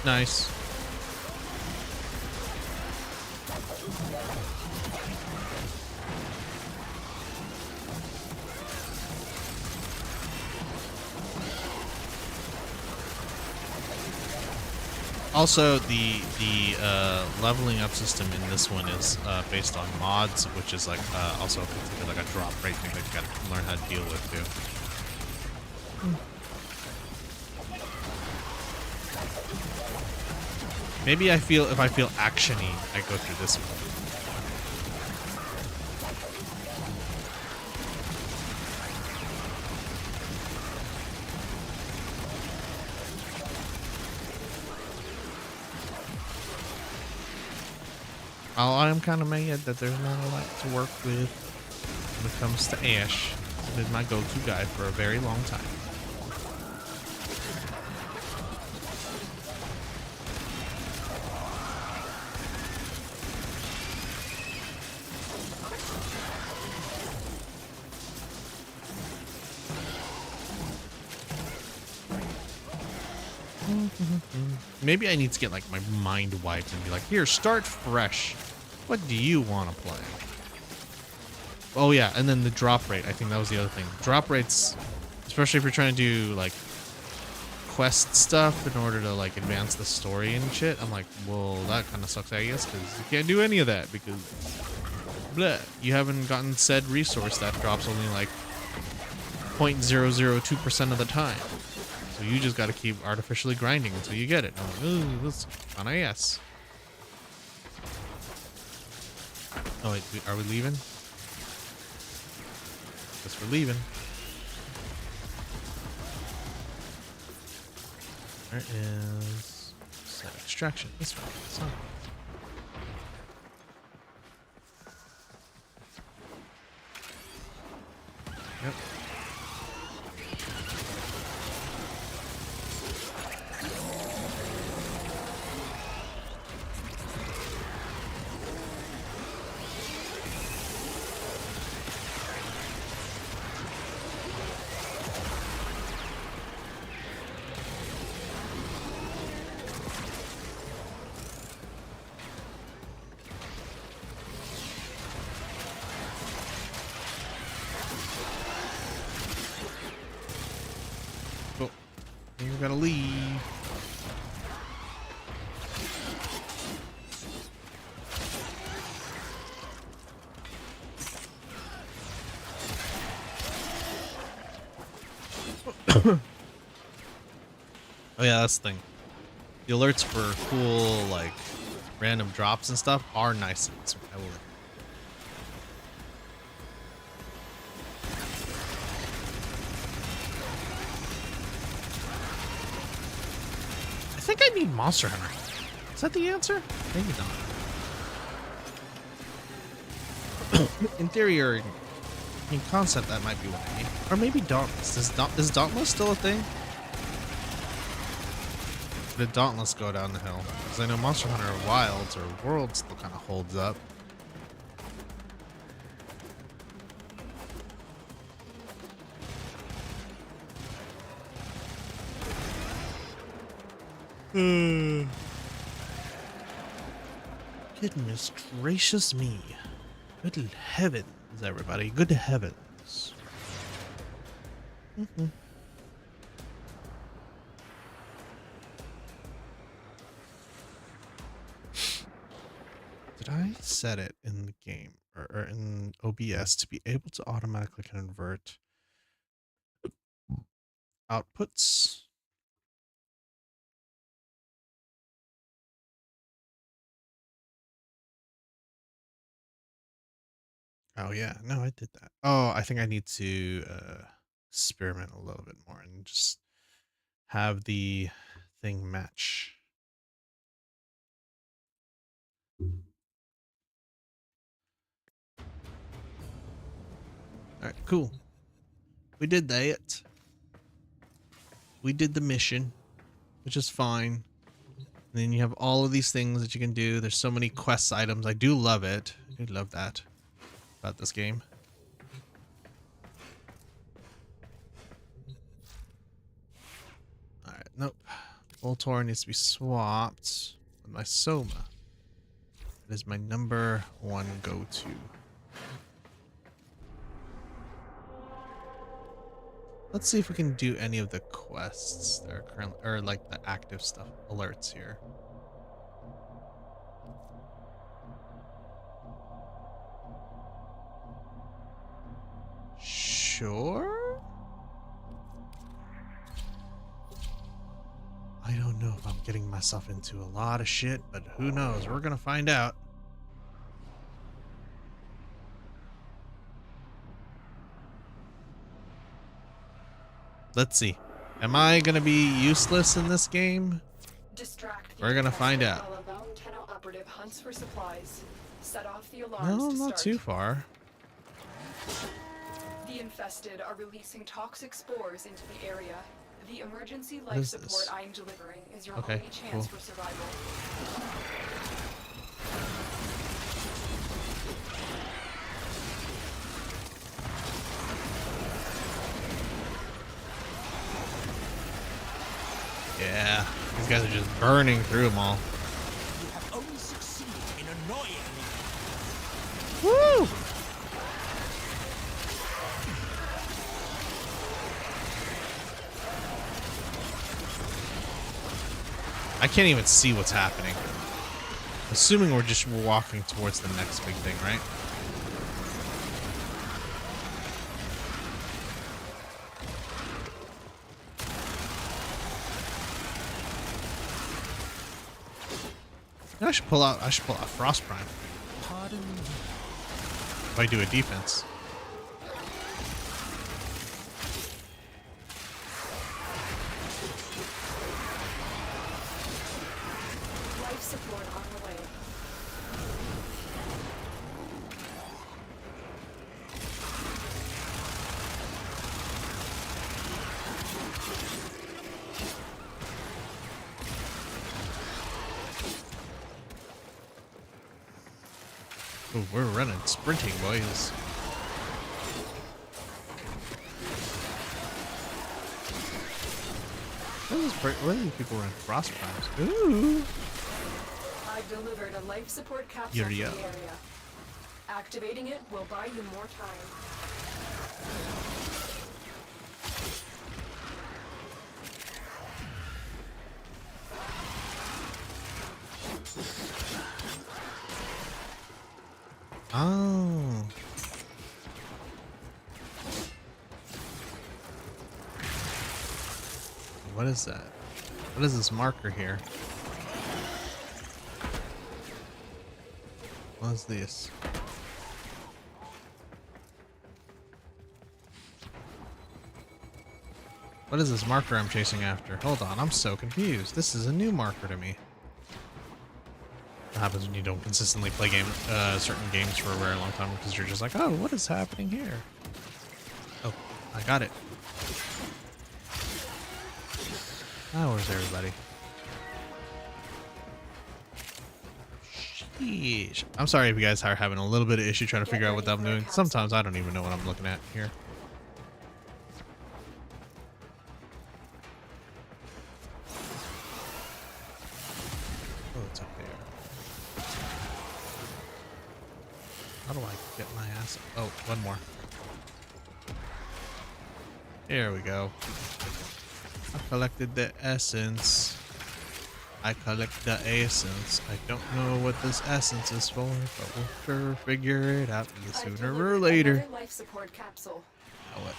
Nice. Also, the leveling up system in this one is based on mods, which is like also like a drop rate thing that you gotta learn how to deal with too. Maybe if I feel actiony, I go through this one. I am kind of mad that there's not a lot to work with when it comes to Ash. He is my go-to guy for a very long time. Maybe I need to get like my mind wiped and be like, here, start fresh. What do you want to play? Oh yeah, and then the drop rate. I think that was the other thing. Drop rates, especially if you're trying to do like quest stuff in order to like advance the story and shit. I'm like, well, that kind of sucks, I guess, because you can't do any of that because bleh, you haven't gotten said resource that drops only like 0.002% of the time. So you just got to keep artificially grinding until you get it. I'm like, ooh, that's on ass. Oh wait, are we leaving? Guess we're leaving. There is set extraction. This way. So. Yep. You gotta leave. Oh yeah, that's the thing. The alerts for cool, like, random drops and stuff are nice. I will. I think I need Monster Hunter. Is that the answer? Maybe not. In theory or in concept, that might be what I need. Or maybe Dauntless. Is Dauntless still a thing? Did Dauntless go down the hill? Because I know Monster Hunter Wilds or Worlds still kind of holds up. Goodness gracious me. Good heavens, everybody. Good heavens. Did I set it in the game or in OBS to be able to automatically convert outputs? Oh yeah, no, I did that. Oh, I think I need to experiment a little bit more and just have the thing match. All right, cool. We did that. We did the mission, which is fine. And then you have all of these things that you can do. There's so many quest items. I do love it. I do love that about this game. All right, nope. Voltor needs to be swapped with my Soma. It is my number one go-to. Let's see if we can do any of the quests that are currently, or like the active stuff, alerts here. sure? I don't know if I'm getting myself into a lot of shit, but who knows? We're gonna find out. Let's see. Am I gonna be useless in this game? Distract the We're gonna infested find out. while a lone Tenno operative hunts for supplies. Set off the alarms No, to not start. too far. The infested are releasing toxic spores into the area. The emergency What life is support this? I am delivering is your Okay, only chance cool. for survival. Yeah, these guys are just burning through them all. You have only succeeded in annoying me. Woo! I can't even see what's happening. Assuming we're just walking towards the next big thing, right? I should pull out Frost Prime. Pardon me. If I do a defense. Life support on the way. Ooh, we're running, sprinting, boys. Where do these people run Frost Primes? Ooh. I've delivered a life support capsule to the Yuria. area. Activating it will buy you more time. Oh. What is that? What is this marker here? What is this? What is this marker I'm chasing after? Hold on, I'm so confused. This is a new marker to me. What happens when you don't consistently play certain games for a very long time because you're just like, oh, what is happening here? Oh, I got it. Now where's everybody? Sheesh. I'm sorry if you guys are having a little bit of issue trying to figure out what I'm doing. Sometimes I don't even know what I'm looking at here. Oh, it's up there. How do I get my ass? Oh, one more. Here we go. I collected the essence. I collect the essence. I don't know what this essence is for, but we'll sure figure it out I've sooner delivered or later. another life support capsule. Now what?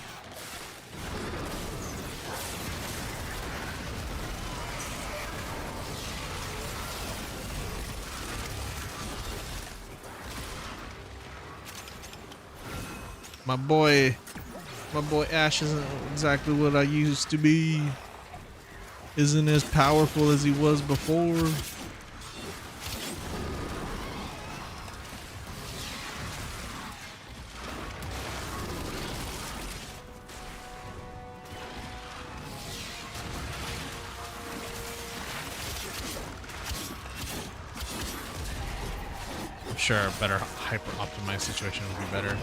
My boy Ash isn't exactly what I used to be. Isn't as powerful as he was before. I'm sure a better hyper optimized situation would be better.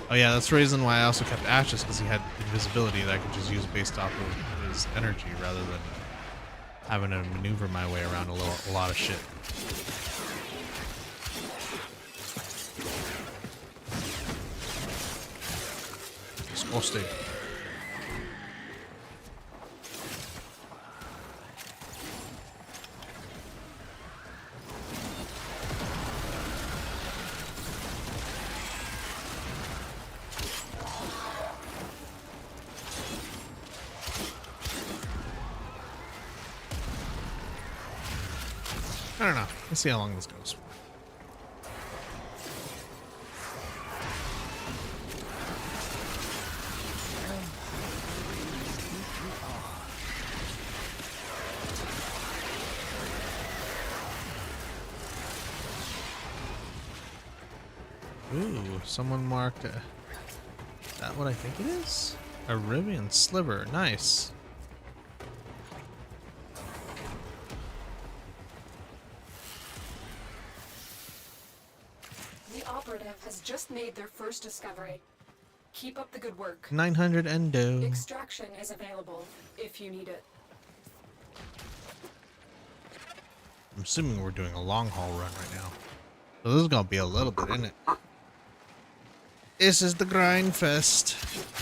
Oh yeah, that's the reason why I also kept Ashes, because he had invisibility that I could just use based off of his energy rather than having to maneuver my way around a lot of shit. Disgusting. don't know. Let's see how long this goes. Ooh, someone marked. Is that what I think it is? A Rivian sliver. Nice. The operative has just made their first discovery. Keep up the good work. 900 endo. Extraction is available if you need it. I'm assuming we're doing a long haul run right now. So this is gonna be a little bit, isn't it? This is the grind fest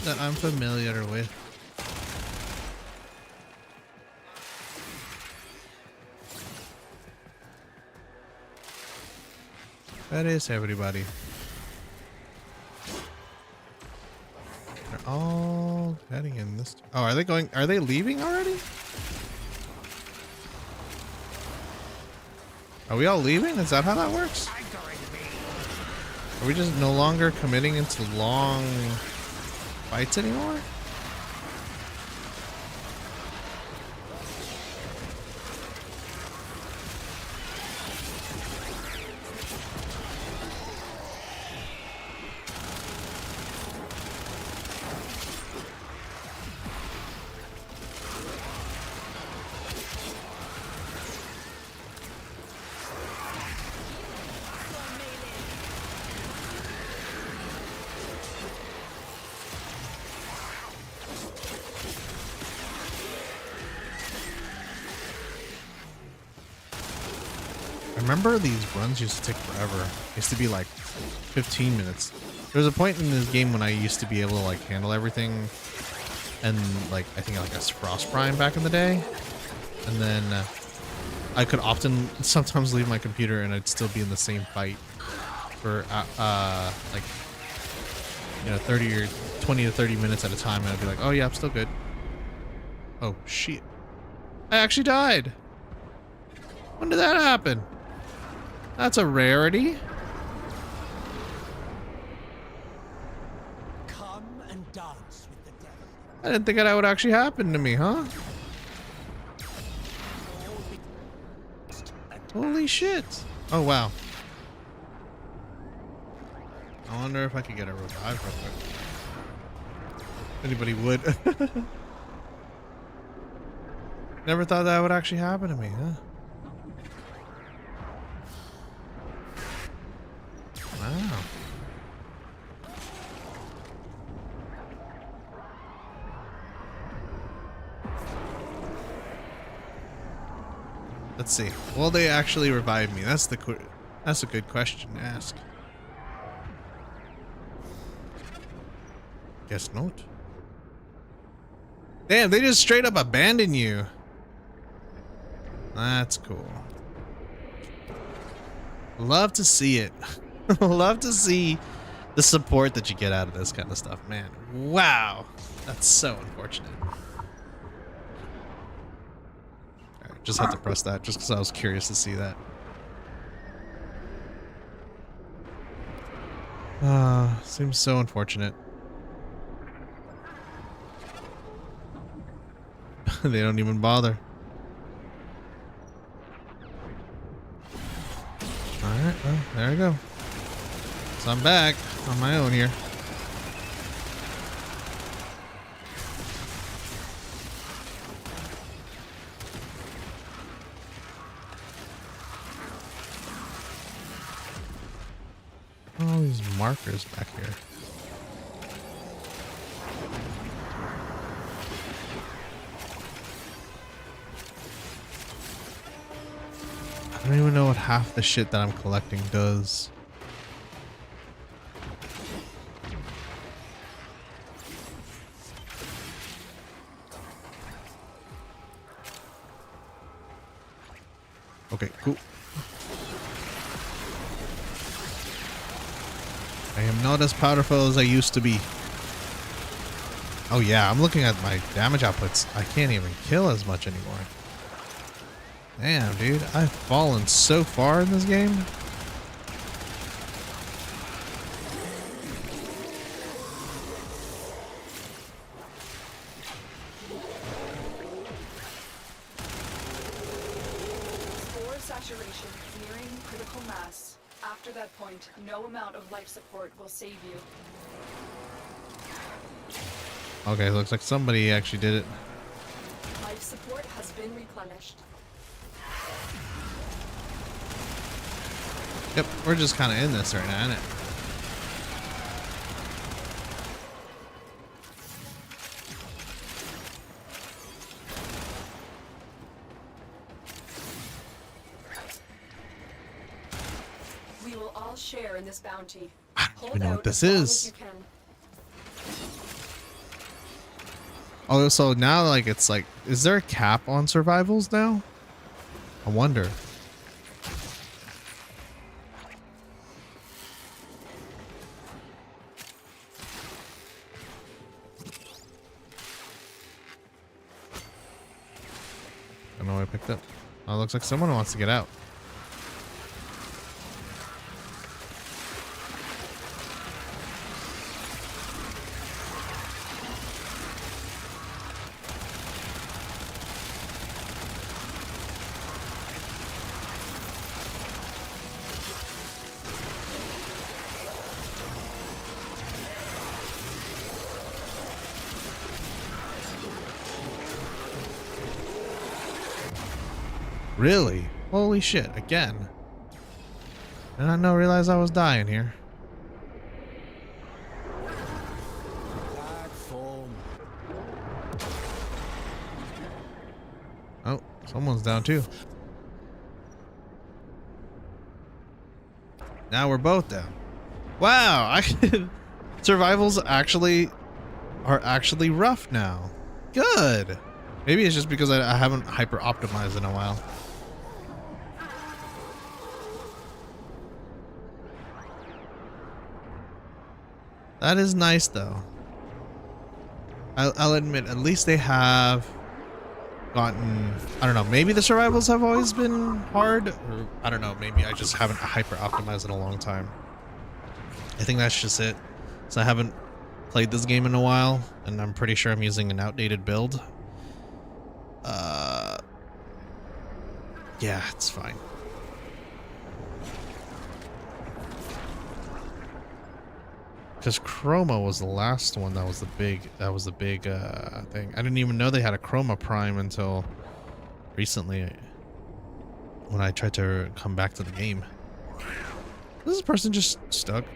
that I'm familiar with. That is everybody. They're all heading in this. Oh, are they going? Are they leaving already? Are we all leaving? Is that how that works? Are we just no longer committing into long fights anymore? Remember these runs used to take forever. It used to be like 15 minutes. There was a point in this game when I used to be able to like handle everything, and like I think like a Frost Prime back in the day, and then I could often sometimes leave my computer and I'd still be in the same fight for like 30 or 20 to 30 minutes at a time, and I'd be like, oh yeah, I'm still good. Oh shit, I actually died. When did that happen? That's a rarity. Come and dance with the devil. I didn't think that would actually happen to me, huh? Holy shit. Oh, wow. I wonder if I could get a revive real quick. Anybody would. Never thought that would actually happen to me, huh? Wow. Let's see. Will they actually revive me? That's a good question to ask. Guess not. Damn, they just straight up abandon you. That's cool. Love to see it. Love to see the support that you get out of this kind of stuff, man. Wow. That's so unfortunate. Alright, just had to press that just because I was curious to see that. Seems so unfortunate. They don't even bother. Alright, well, there we go. So I'm back on my own here. All these markers back here. I don't even know what half the shit that I'm collecting does. Okay, cool. I am not as powerful as I used to be. Oh yeah, I'm looking at my damage outputs. I can't even kill as much anymore. Damn, dude. I've fallen so far in this game. Spore saturation nearing critical mass. After that point, no amount of life support will save you. Okay, looks like somebody actually did it. Life support has been replenished. Yep, we're just kind of in this right now, isn't it? We will all share in this bounty. I don't Hold even know out what this as long as is. you can. Oh, so now, like, it's like, is there a cap on survivals now? I wonder. I don't know what I picked up. Oh, it looks like someone wants to get out. Really? Holy shit, again. Did I not realize I was dying here? Oh, someone's down too. Now we're both down. Wow, survivals are actually rough now. Good. Maybe it's just because I haven't hyper optimized in a while. That is nice though. I'll admit, at least they have gotten, I don't know, maybe the survivals have always been hard, or I don't know, maybe I just haven't hyper optimized in a long time. I think that's just it. So I haven't played this game in a while, and I'm pretty sure I'm using an outdated build. Yeah, it's fine. Because Chroma was the last one that was the big thing. I didn't even know they had a Chroma Prime until recently when I tried to come back to the game. Is this person just stuck?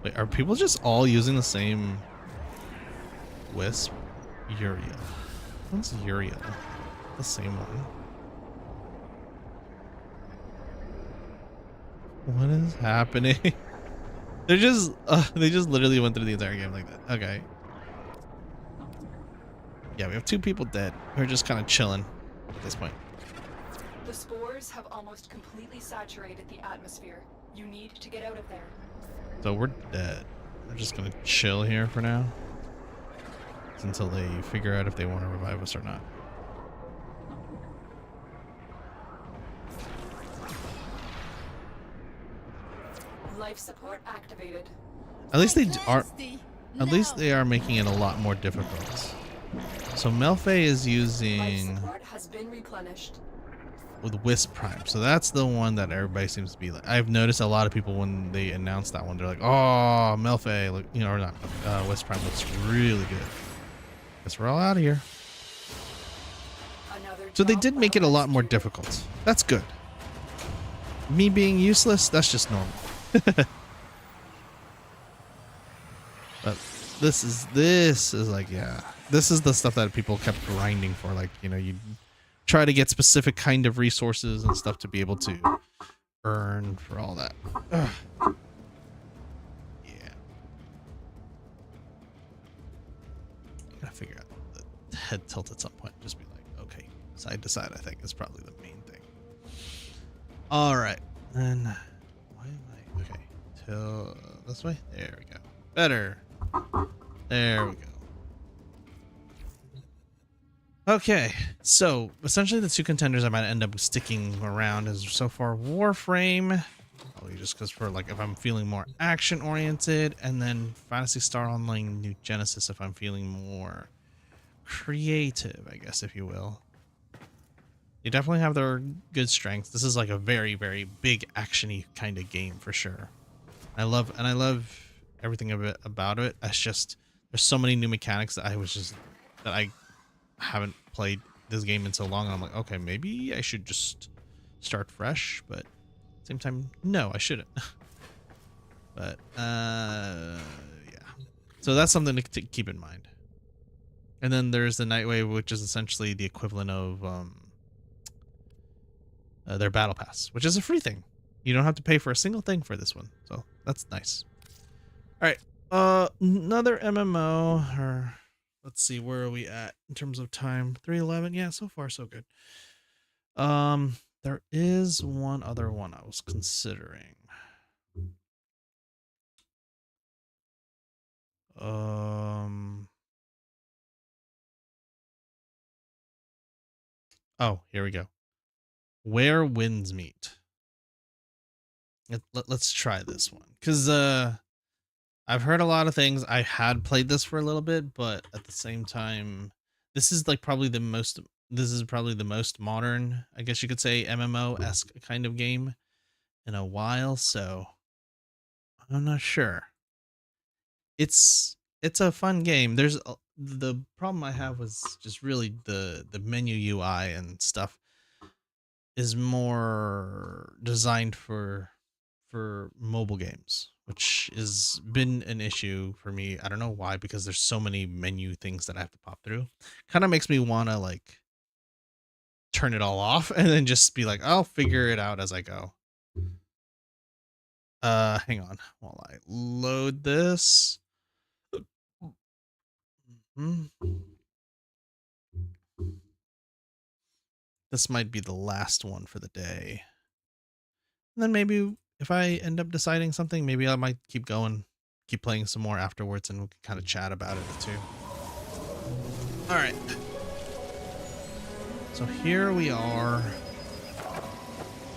Wait, are people just all using the same Wisp? Uriel. What's Uriel? The same one. What is happening? They just literally went through the entire game like that. Okay. Yeah, we have 2 people dead. We're just kind of chilling at this point. The spores have almost completely saturated the atmosphere. You need to get out of there. So we're dead. We're just gonna chill here for now. Until they figure out if they want to revive us or not. Life support activated. At least they are. At least they are making it a lot more difficult. So Melfe is using Life support has been replenished. with Wisp Prime. So that's the one that everybody seems to be like. I've noticed a lot of people when they announce that one, they're like, "Oh, Melfe, look, you know, or not. Wisp Prime looks really good." Guess we're all out of here. So they did make it a lot more difficult. That's good. Me being useless, that's just normal. But this is like, yeah, this is the stuff that people kept grinding for. Like, you know, you try to get specific kind of resources and stuff to be able to earn for all that. Ugh. Yeah. Gotta figure out the head tilt at some point. Just be like, okay, side to side, I think is probably the main thing. All right. Then why am I okay? Till this way. There we go. Better. There we go. Okay, so essentially the two contenders I might end up sticking around is so far Warframe, probably just because for like if I'm feeling more action oriented, and then Phantasy Star Online New Genesis if I'm feeling more creative, I guess, if you will. You definitely have their good strengths. This is like a very, very big actiony kind of game for sure. I love everything of it about it. It's just there's so many new mechanics that I haven't played this game in so long. I'm like, okay, maybe I should just start fresh, but at the same time, no, I shouldn't. But yeah. So that's something to keep in mind. And then there's the Nightwave, which is essentially the equivalent of their battle pass, which is a free thing. You don't have to pay for a single thing for this one, so that's nice. All right, another MMO. Or let's see, where are we at in terms of time? 3:11. Yeah, so far so good. There is one other one I was considering. Oh, here we go. Where Winds Meet. Let's try this one, because I've heard a lot of things. I had played this for a little bit, but at the same time, this is probably the most modern, I guess you could say, MMO-esque kind of game in a while, so I'm not sure. It's a fun game. The problem I have was just really the menu UI and stuff is more designed for mobile games, which has been an issue for me. I don't know why, because there's so many menu things that I have to pop through. Kind of makes me want to like turn it all off and then just be like, I'll figure it out as I go. Hang on while I load this. This might be the last one for the day. And then maybe if I end up deciding something, maybe I might keep going, keep playing some more afterwards, and we can kind of chat about it too. All right. So here we are.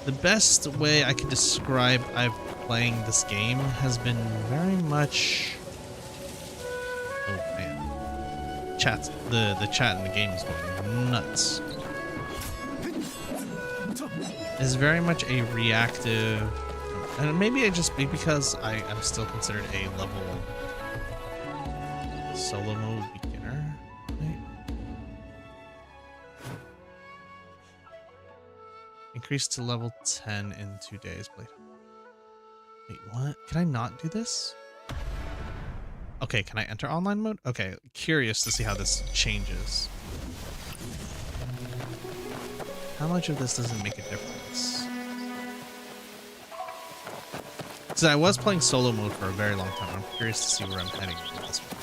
The best way I can describe I've playing this game has been very much. Oh man, the chat in the game is going nuts. Is very much a reactive, and maybe it just be because I'm still considered a level solo mode beginner. Right? Increase to level 10 in 2 days. Wait, what? Can I not do this? Okay, can I enter online mode? Okay, curious to see how this changes. How much of this doesn't make a difference? Because I was playing solo mode for a very long time. I'm curious to see where I'm heading with this one.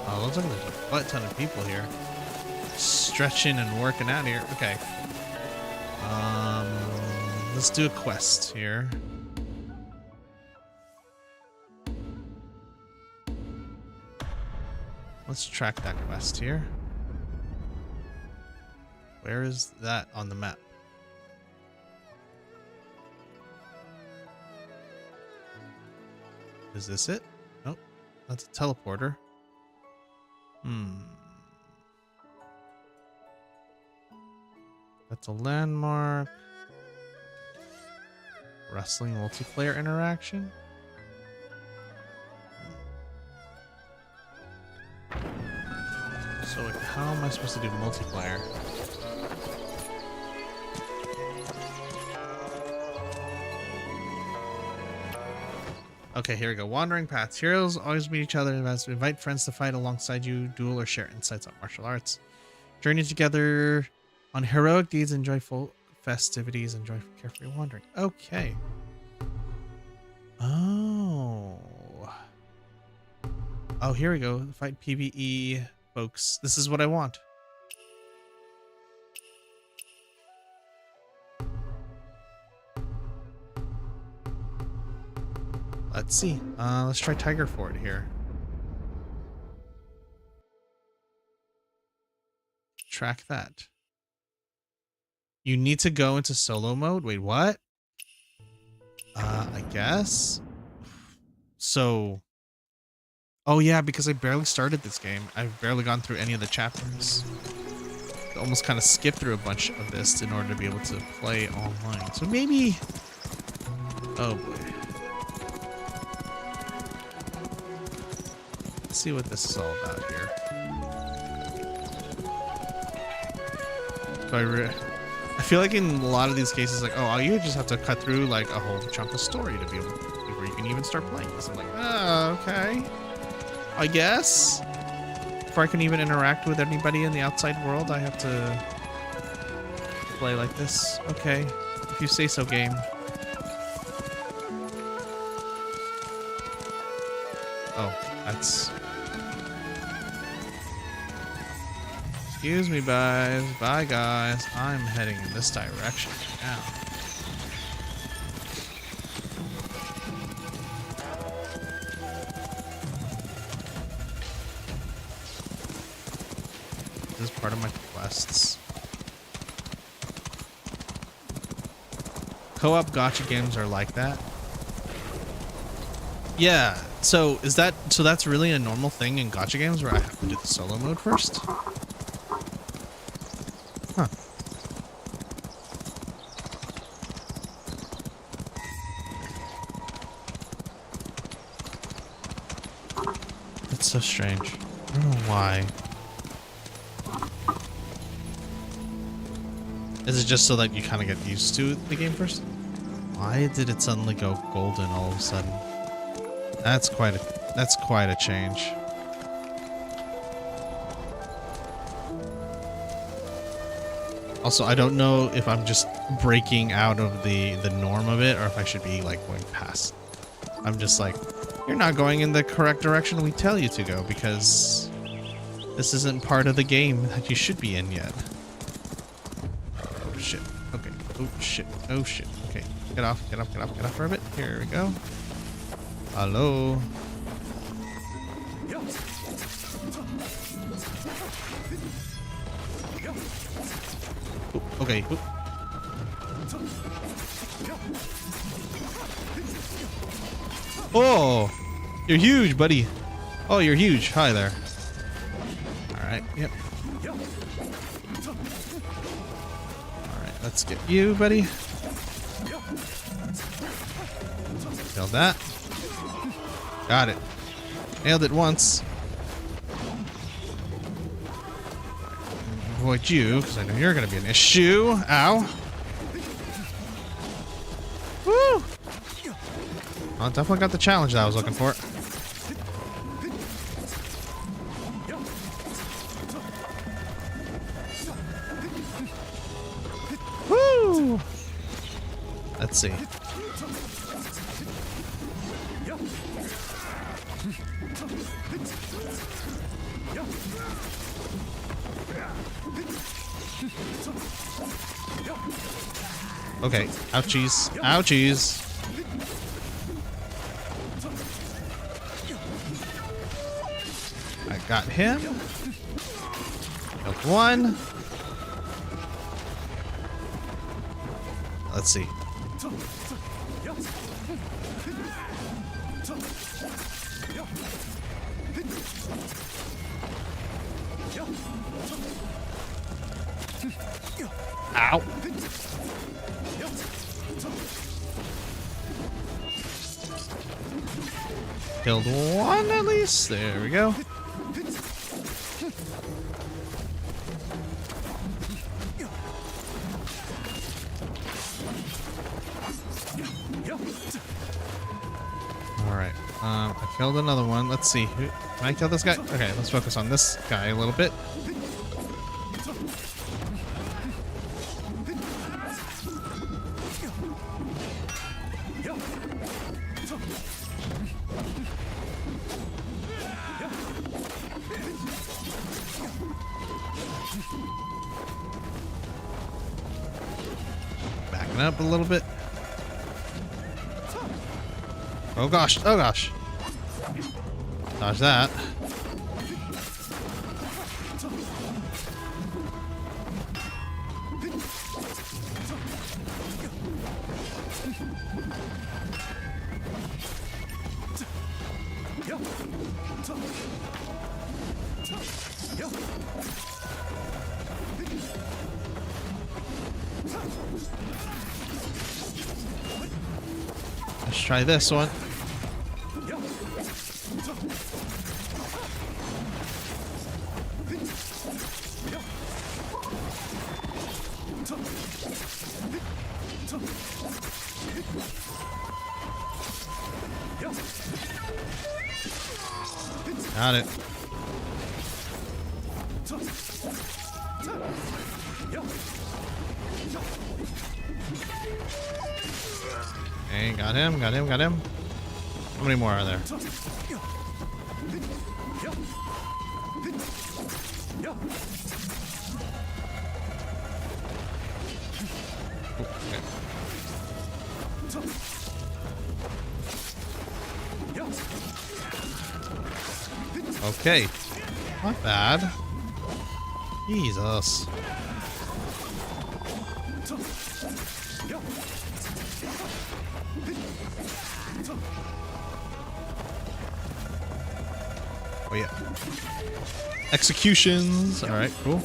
Oh, looks like there's a butt ton of people here. Stretching and working out here. Okay. Let's do a quest here. Let's track that quest here. Where is that on the map? Is this it? Nope. That's a teleporter. That's a landmark. Wrestling multiplayer interaction. So how am I supposed to do multiplayer? Okay, here we go. Wandering paths. Heroes always meet each other. Invite friends to fight alongside you, duel, or share insights on martial arts. Journey together on heroic deeds and joyful festivities. Enjoy carefree wandering. Okay. Oh, here we go. Fight PvE, folks. This is what I want. Let's see. Let's try Tiger Fort here. Track that. You need to go into solo mode. Wait, what? I guess. So. Oh yeah, because I barely started this game. I've barely gone through any of the chapters. I almost kind of skipped through a bunch of this in order to be able to play online. So maybe. Oh boy. Let's see what this is all about here. I feel like in a lot of these cases, like, oh, you just have to cut through like a whole chunk of story to be able before you can even start playing this. I'm like, oh, okay. I guess. Before I can even interact with anybody in the outside world, I have to play like this. Okay. If you say so, game. Oh, that's... Excuse me, guys. Bye, guys. I'm heading in this direction now. This is part of my quests. Co-op gacha games are like that. Yeah. So that's really a normal thing in gacha games where I have to do the solo mode first? Huh. That's so strange. I don't know why. Is it just so that you kind of get used to the game first? Why did it suddenly go golden all of a sudden? That's quite a change. Also, I don't know if I'm just breaking out of the norm of it or if I should be like going past. I'm just like, you're not going in the correct direction we tell you to go because this isn't part of the game that you should be in yet. Oh shit. Okay. Oh shit. Oh shit. Okay. Get off for a bit. Here we go. Hello. Ooh, okay. Ooh. Oh, you're huge, buddy. Oh, you're huge. Hi there. All right. Yep. All right. Let's get you, buddy. Killed that. Got it. Nailed it once. Avoid you, because I know you're going to be an issue. Ow. Woo! Well, definitely got the challenge that I was looking for. Woo! Let's see. Okay, ouchies, ouchies. I got him. Killed one. Let's see. Ow. Killed one at least. There we go. Alright. I killed another one. Let's see. Can I kill this guy? Okay, let's focus on this guy a little bit. Backing up a little bit. Oh gosh, oh gosh. Dodge that. Let's try this one. Got it. Okay, got him, got him, got him. How many more are there? Okay. Not bad. Jesus. Oh yeah. Executions. All right, cool.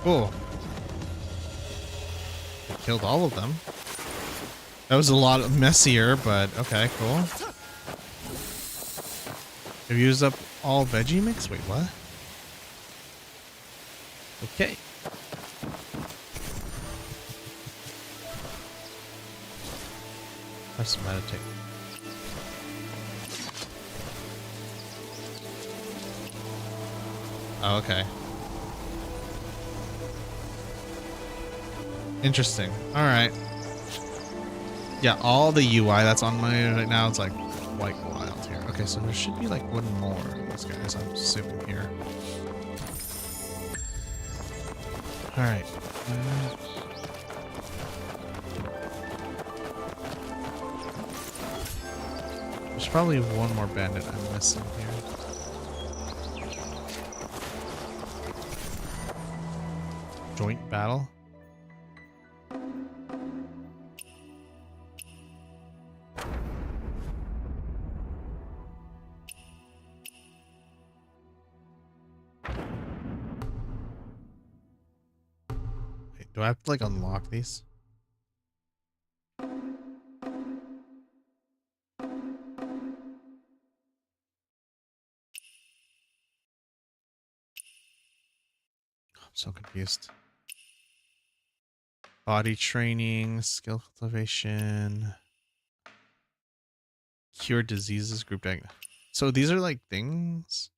Cool. Killed all of them. That was a lot messier, but okay, cool. Have you used up all veggie mix? Wait, what? Okay. Press meditate. Oh, okay. Interesting. All right. Yeah, all the UI that's on my right now, it's like quite wild here. Okay, so there should be like one more of these guys, I'm assuming here. All right. There's probably one more bandit I'm missing here. Joint battle. Do I have to like unlock these? I'm so confused. Body training, skill cultivation, cure diseases, group diagnosis. So these are like things.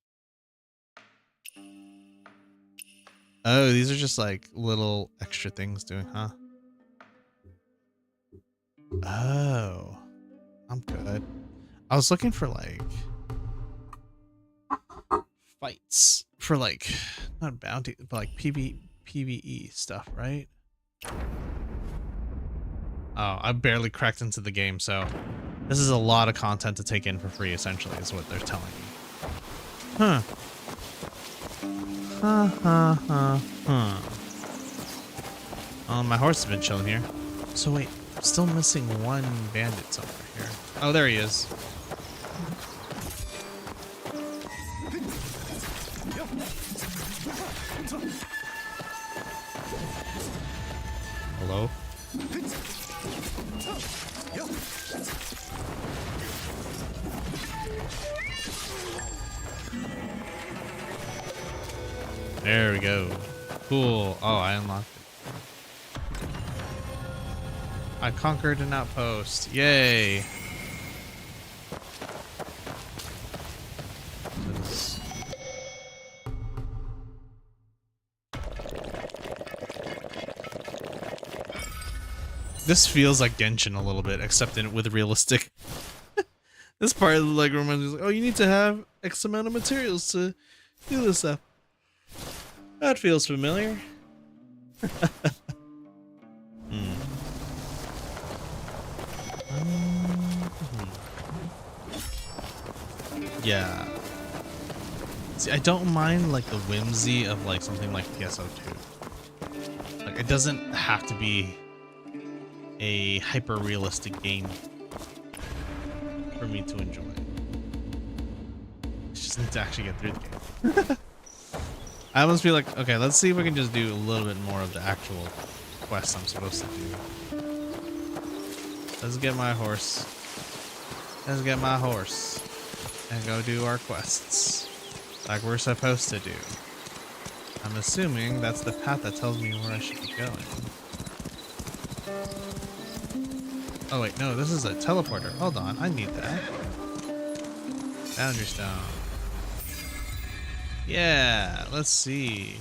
Oh, these are just like little extra things doing, huh? Oh, I'm good. I was looking for like fights for like not bounty, but like PvE stuff, right? Oh, I barely cracked into the game, so this is a lot of content to take in for free, essentially, is what they're telling me. Huh. Oh, my horse has been chilling here. So wait, I'm still missing one bandit somewhere here. Oh, there he is. Hello? There we go. Cool. Oh, I unlocked it. I conquered an outpost. Yay. This feels like Genshin a little bit, except with realistic. This part like reminds me, like, oh, you need to have X amount of materials to do this stuff. That feels familiar. Yeah. See, I don't mind like the whimsy of like something like PSO2. Like it doesn't have to be a hyper realistic game for me to enjoy. I just need to actually get through the game. I almost feel like, okay, let's see if we can just do a little bit more of the actual quest I'm supposed to do. Let's get my horse. Let's get my horse. And go do our quests. Like we're supposed to do. I'm assuming that's the path that tells me where I should be going. Oh wait, no, this is a teleporter. Hold on, I need that. Boundary stone. Yeah, let's see.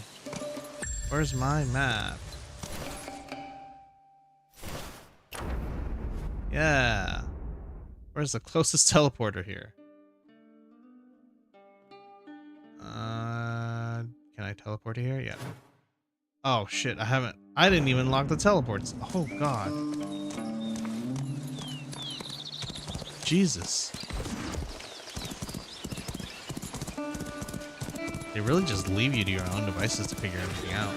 Where's my map? Yeah. Where's the closest teleporter here? Can I teleport here? Yeah. Oh shit, I didn't even lock the teleports. Oh god. Jesus. They really just leave you to your own devices to figure everything out.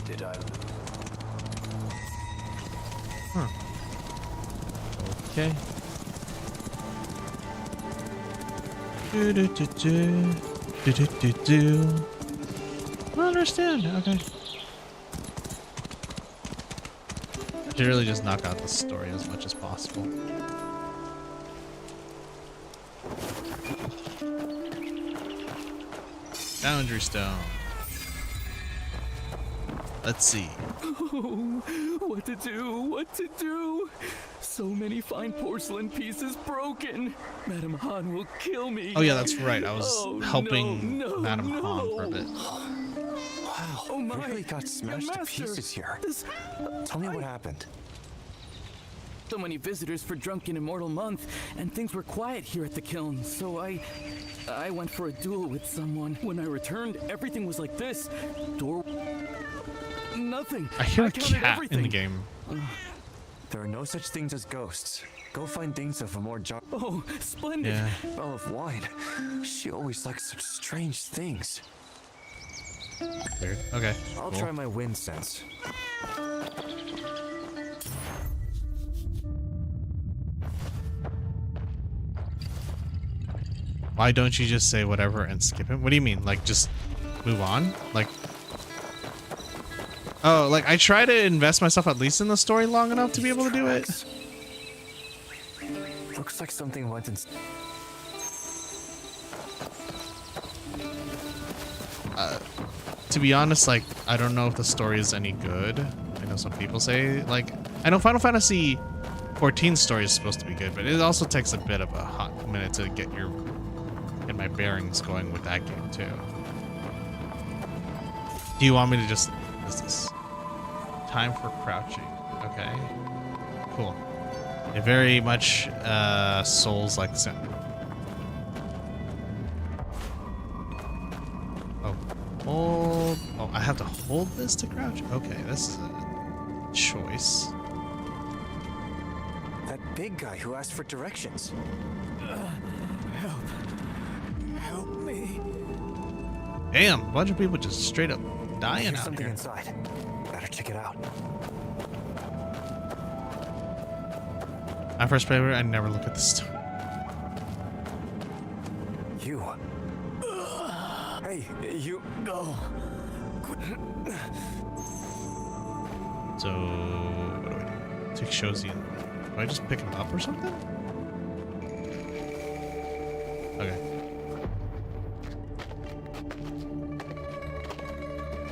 Did I lose? Huh. Okay. Do do do do do do do do. I understand. Okay. I should really just knock out the story as much as possible. Boundary stone. Let's see. Oh, what to do? What to do? So many fine porcelain pieces broken. Madame Han will kill me. Oh yeah, that's right. I was helping Madame Han for a bit. Wow, oh my, we really got smashed to pieces here. Tell me what happened. So many visitors for Drunken Immortal Month, and things were quiet here at the kiln, so I went for a duel with someone. When I returned, everything was like this. Door... Nothing. I hear a counted cat everything. in the game. There are no such things as ghosts. Go find Dingsa for more jar. Oh, splendid. Yeah. Bell of wine. She always likes such strange things. Weird. Okay. I'll cool. try my wind sense. Why don't you just say whatever and skip him? What do you mean? Like, just move on? Like... Oh, like, I try to invest myself at least in the story long enough to be able to do it. Looks like something went in... To be honest, like, I don't know if the story is any good. I know some people say, like... I know Final Fantasy 14 story is supposed to be good, but it also takes a bit of a hot minute to get my bearings going with that game too. Do you want me to just... What is this? Time for crouching. Okay. Cool. It very much Souls-like sound. Oh. Hold... Oh, I have to hold this to crouch? Okay, this is a choice. That big guy who asked for directions. Help me. Damn, a bunch of people just straight up dying There's out something here. inside. Better check it out. My first favorite, I never look at the story. You. Hey, you. Oh. So, what do I do? Take Shozi in. Do I just pick him up or something? Okay.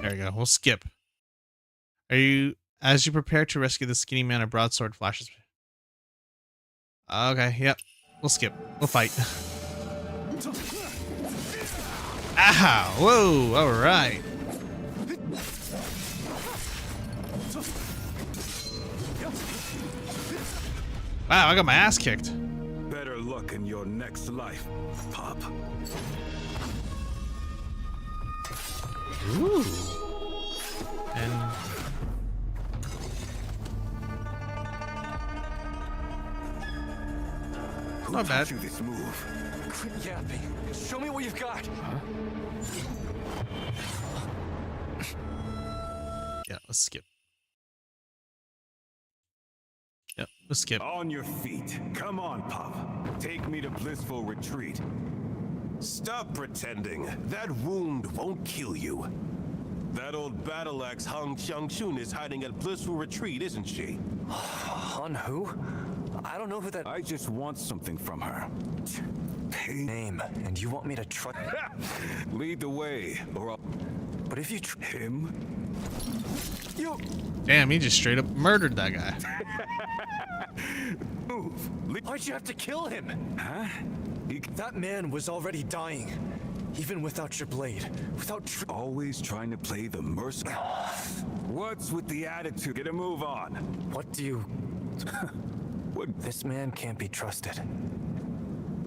There you go. We'll skip. Are you, as you prepare to rescue the skinny man, a broadsword flashes. Okay, yep. We'll skip. We'll fight. Ow! Whoa! All right. Wow, I got my ass kicked. Better luck in your next life, Pop. Ooh. And not bad. You this move? Quit yapping. Show me what you've got. Yeah, let's skip. Yep, let's skip. On your feet. Come on, Pop. Take me to Blissful Retreat. Stop pretending. That wound won't kill you. That old battle axe Han Xiangshun is hiding at Blissful Retreat, isn't she? Han who? I don't know who that. I just want something from her. Name, and you want me to trust? Lead the way, or I'll... But if you him? You. Damn, he just straight up murdered that guy. Move. Why'd you have to kill him? Huh? That man was already dying. Even without your blade. Without always trying to play the mercenary. What's with the attitude? Get a move on. What do you... What? This man can't be trusted.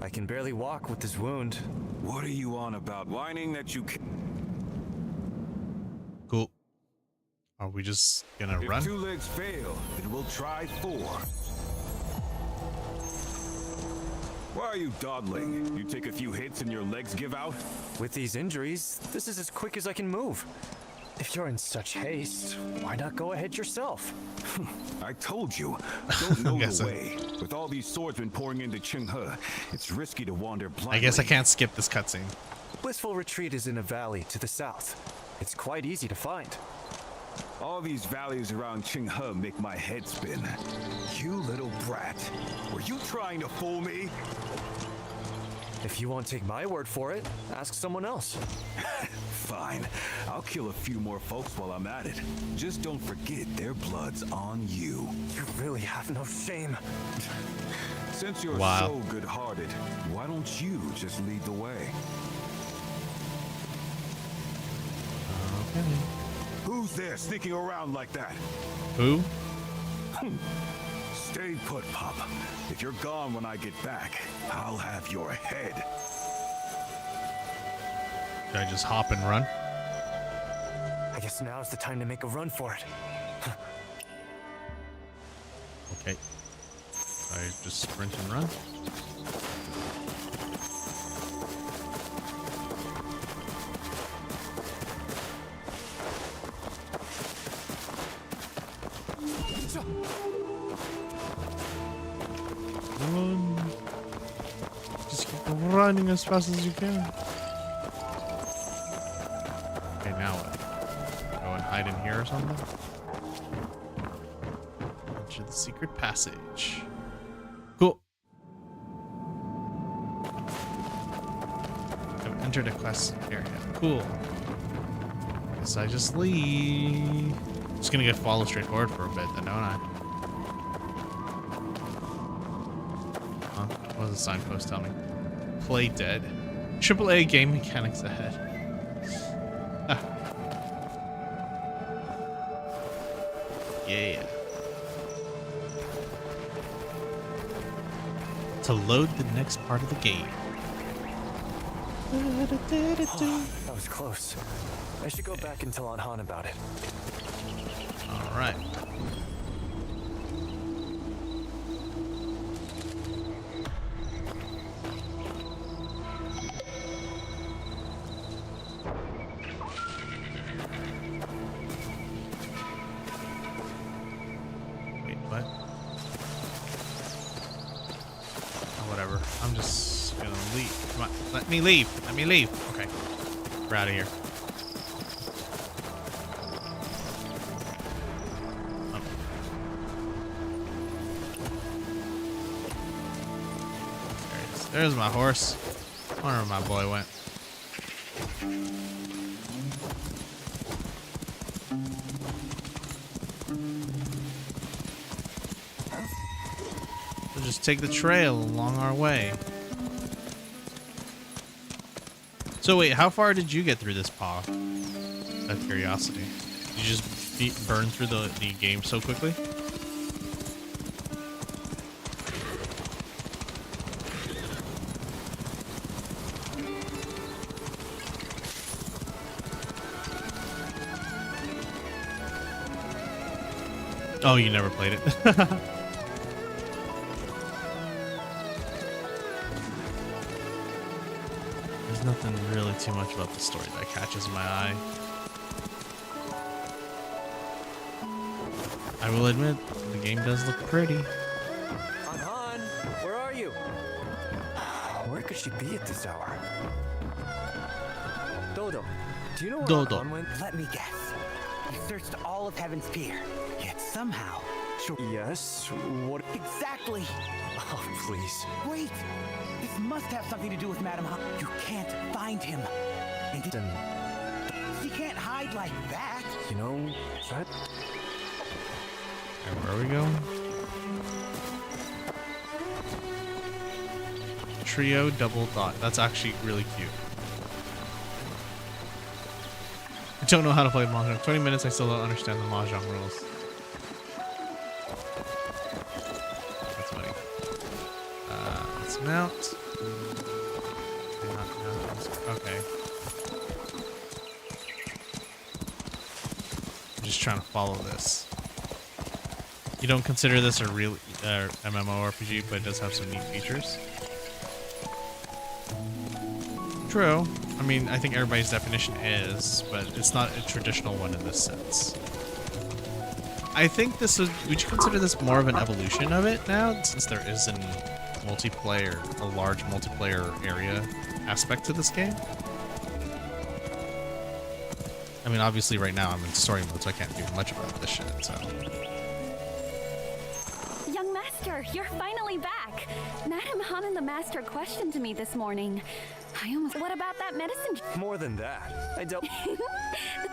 I can barely walk with this wound. What are you on about? Whining that you can... Cool. Are we just gonna run? If 2 legs fail, then we'll try 4. Why are you dawdling? You take a few hits and your legs give out? With these injuries, this is as quick as I can move. If you're in such haste, why not go ahead yourself? I told you, don't know the way. With all these swordsmen pouring into Qinghe, it's risky to wander blindly. I guess I can't skip this cutscene. Blissful Retreat is in a valley to the south. It's quite easy to find. All these valleys around Qinghe make my head spin. You little brat. Were you trying to fool me? If you won't take my word for it, ask someone else. Fine. I'll kill a few more folks while I'm at it. Just don't forget their blood's on you. You really have no shame. Since you're so good-hearted, why don't you just lead the way? Okay. Who's there sneaking around like that? Who? Stay put, Pop. If you're gone when I get back, I'll have your head. Should I just hop and run? I guess now's the time to make a run for it. Okay. I just sprint and run. Run. Just keep running as fast as you can. Okay, now what? Go and hide in here or something? Enter the secret passage. Cool. I've entered a quest area. Cool. Guess I just leave. Just gonna follow straight forward for a bit, then, don't I? Huh? What does the signpost tell me? Play dead. AAA game mechanics ahead. Ah. Yeah. To load the next part of the game. Oh, that was close. I should go back and tell Aunt Han about it. All right. Wait, what? Oh, whatever. I'm just gonna leave. Come on, let me leave. Let me leave. Okay, we're out of here. There's my horse. I wonder where my boy went. just take the trail along our way. So wait, how far did you get through this paw? Out of curiosity. Did you just burn through the game so quickly? Oh, you never played it. There's nothing really too much about the story that catches my eye. I will admit, the game does look pretty. Han, where are you? Where could she be at this hour? Dodo, do you know where Dodo. Han went? Let me guess. You searched all of Heaven's Pier, yet somehow... Yes? What? Exactly! Oh, please. Wait! This must have something to do with Madam Han. You can't find him. And Then, he can't hide like that. you know, that... And where are we going? Trio double dot. That's actually really cute. I don't know how to play Mahjong. 20 minutes, I still don't understand the Mahjong rules. That's funny. Let's mount. Okay. I'm just trying to follow this. You don't consider this a real MMORPG, but it does have some neat features. True. I mean, I think everybody's definition is, but it's not a traditional one in this sense. I think this would you consider this more of an evolution of it now, since there is a large multiplayer area aspect to this game? I mean, obviously right now I'm in story mode, so I can't do much about this shit, so... Young Master, you're finally back! Madam Han and the Master questioned me this morning. I almost... What about that medicine? More than that. I don't...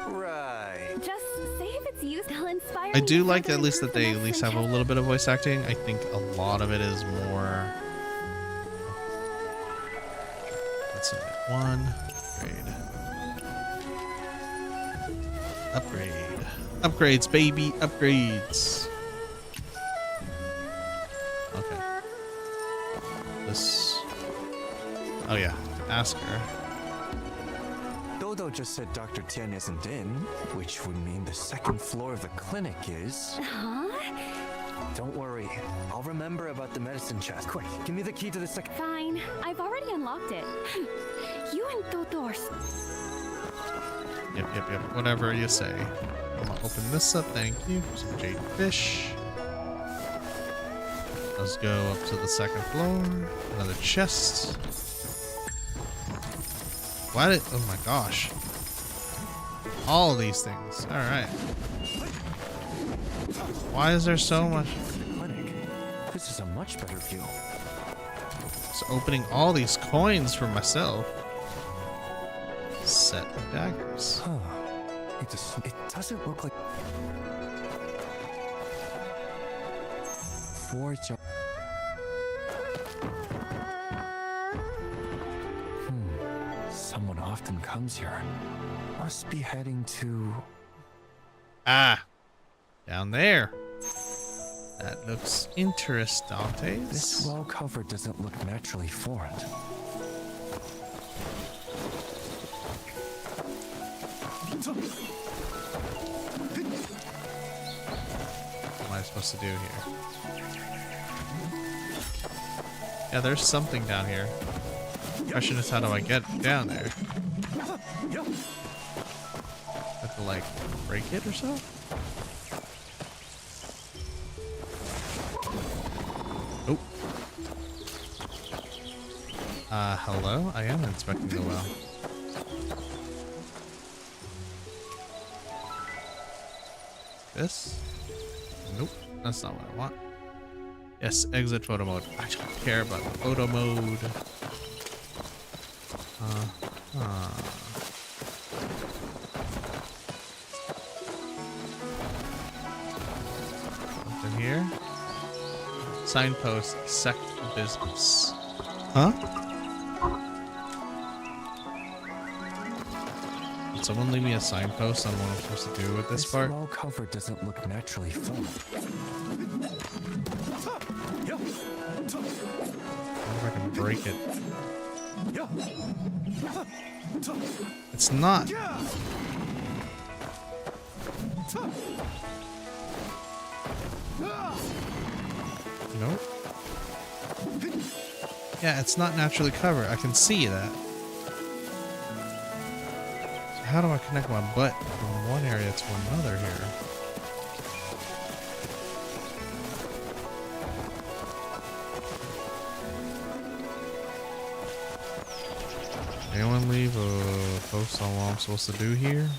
Right. Just say if it's used, they'll inspire I me do to like further at least that improve they the at least medicine have a little bit of voice acting. I think a lot of it is more... Let's see. Upgrade. Upgrades, baby. Upgrades. Okay. This... Oh yeah. Ask her. Dodo just said Dr. Tian isn't in, which would mean the second floor of the clinic is... Huh? Don't worry. I'll remember about the medicine chest. Quick, give me the key to the second... Fine. I've already unlocked it. You and Dodors. Yep. Whatever you say. I'm gonna open this up. Thank you. Some jade fish. Let's go up to the second floor. Another chest. Why did... Oh my gosh. All these things. Alright. Why is there so much... Clinic. This is a much better view. Just opening all these coins for myself. Set of daggers. Huh. It doesn't look like... Someone often comes here. Must be heading to... Ah. Down there. That looks interesting. This well cover doesn't look naturally formed. What am I supposed to do here? Yeah, there's something down here. Question is, how do I get down there? Have to like break it or so? Oh. Hello? I am inspecting the well. This? Nope, that's not what I want. Yes, exit photo mode. I don't care about the photo mode. Something here. signpost, sect business. Huh? Did someone leave me a signpost on what I'm supposed to do with this part? Small cover doesn't look naturally full. I wonder if I can break it. It's not. Nope. Yeah, it's not naturally covered. I can see that. So how do I connect my butt from one area to another here? Anyone leave a post on what I'm supposed to do here?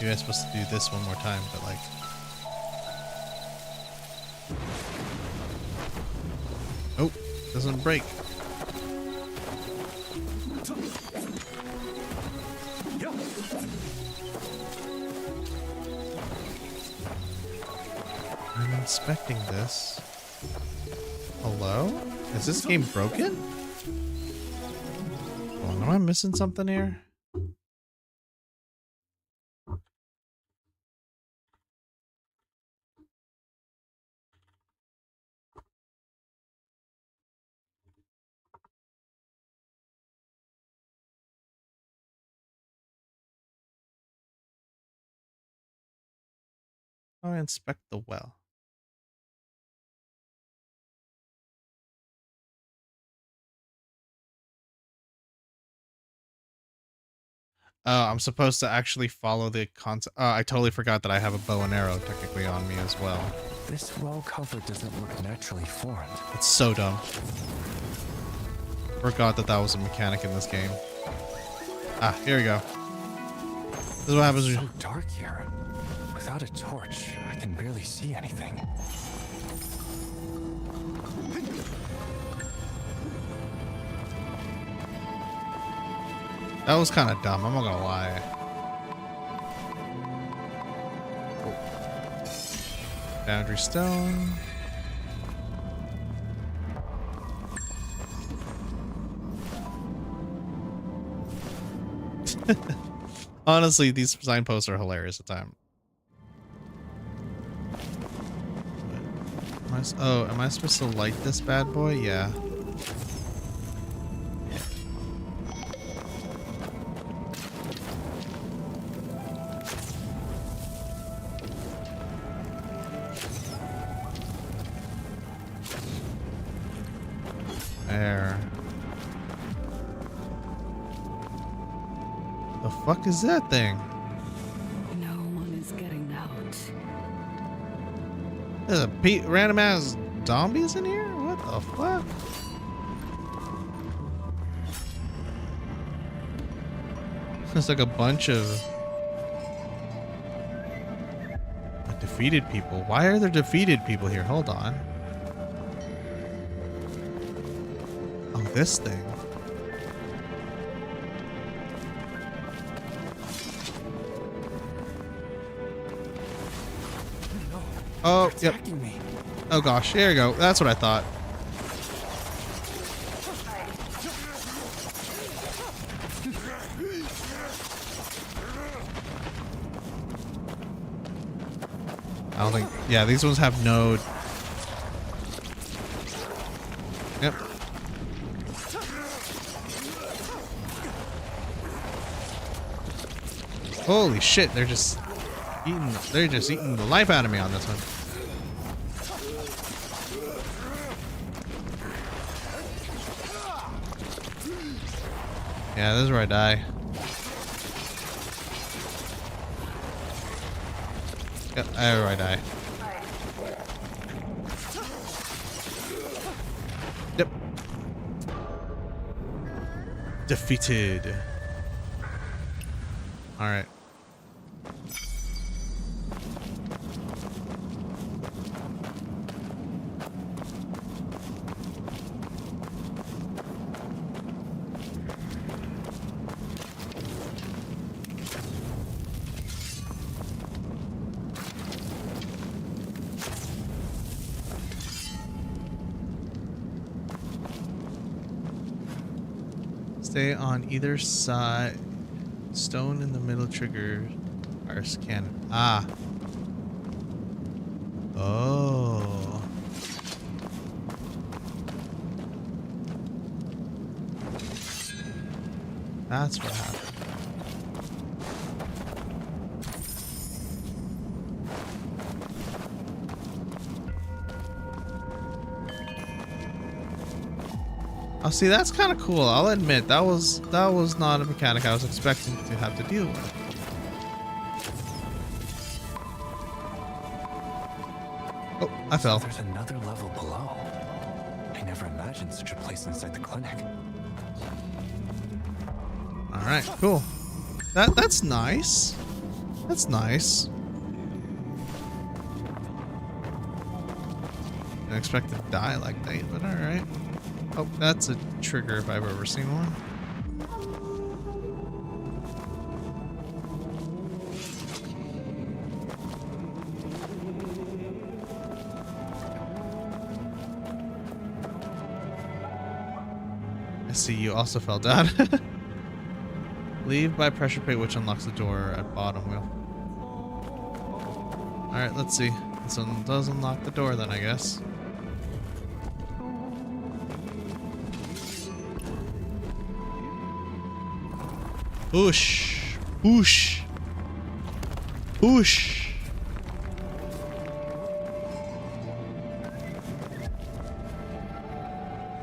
You guys supposed to do this one more time, but like. Oh, doesn't break. I'm inspecting this. Hello? Is this game broken? Hold on, am I missing something here? How do I inspect the well? Oh, I'm supposed to actually follow the concept. I totally forgot that I have a bow and arrow technically on me as well. This well cover doesn't look naturally formed. It's so dumb. Forgot that that was a mechanic in this game. Ah, here we go. This is what happens when It's so dark here. Without a torch, I can barely see anything. That was kind of dumb, I'm not gonna lie. Oh. Boundary stone. Honestly, these signposts are hilarious at times. Oh, am I supposed to light this bad boy? Yeah. There. The fuck is that thing? No one is getting out. There's a random ass zombies in here? What the fuck? There's like a bunch of defeated people. Why are there defeated people here? Hold on. Oh, this thing. Oh, yep. Oh gosh, there you go. That's what I thought. I don't think. Yeah, these ones have no. Yep. Holy shit! They're just eating. They're just eating the life out of me on this one. Yeah, this is where I die. Yep, there I die. Yep. Defeated. All right. Stay on either side. Stone in the middle trigger our cannon. Ah. Oh. That's what happened. Oh, see, that's kind of cool. I'll admit that was not a mechanic I was expecting to have to deal with. Oh, I fell. So there's another level below. I never imagined such a place inside the clinic. All right, cool. That's nice. That's nice. Didn't expect to die like that, but all right. Oh, that's a trigger if I've ever seen one. I see you also fell down. Leave by pressure plate, which unlocks the door at bottom wheel. Alright, let's see. This one does unlock the door then, I guess. Push. Push. Push.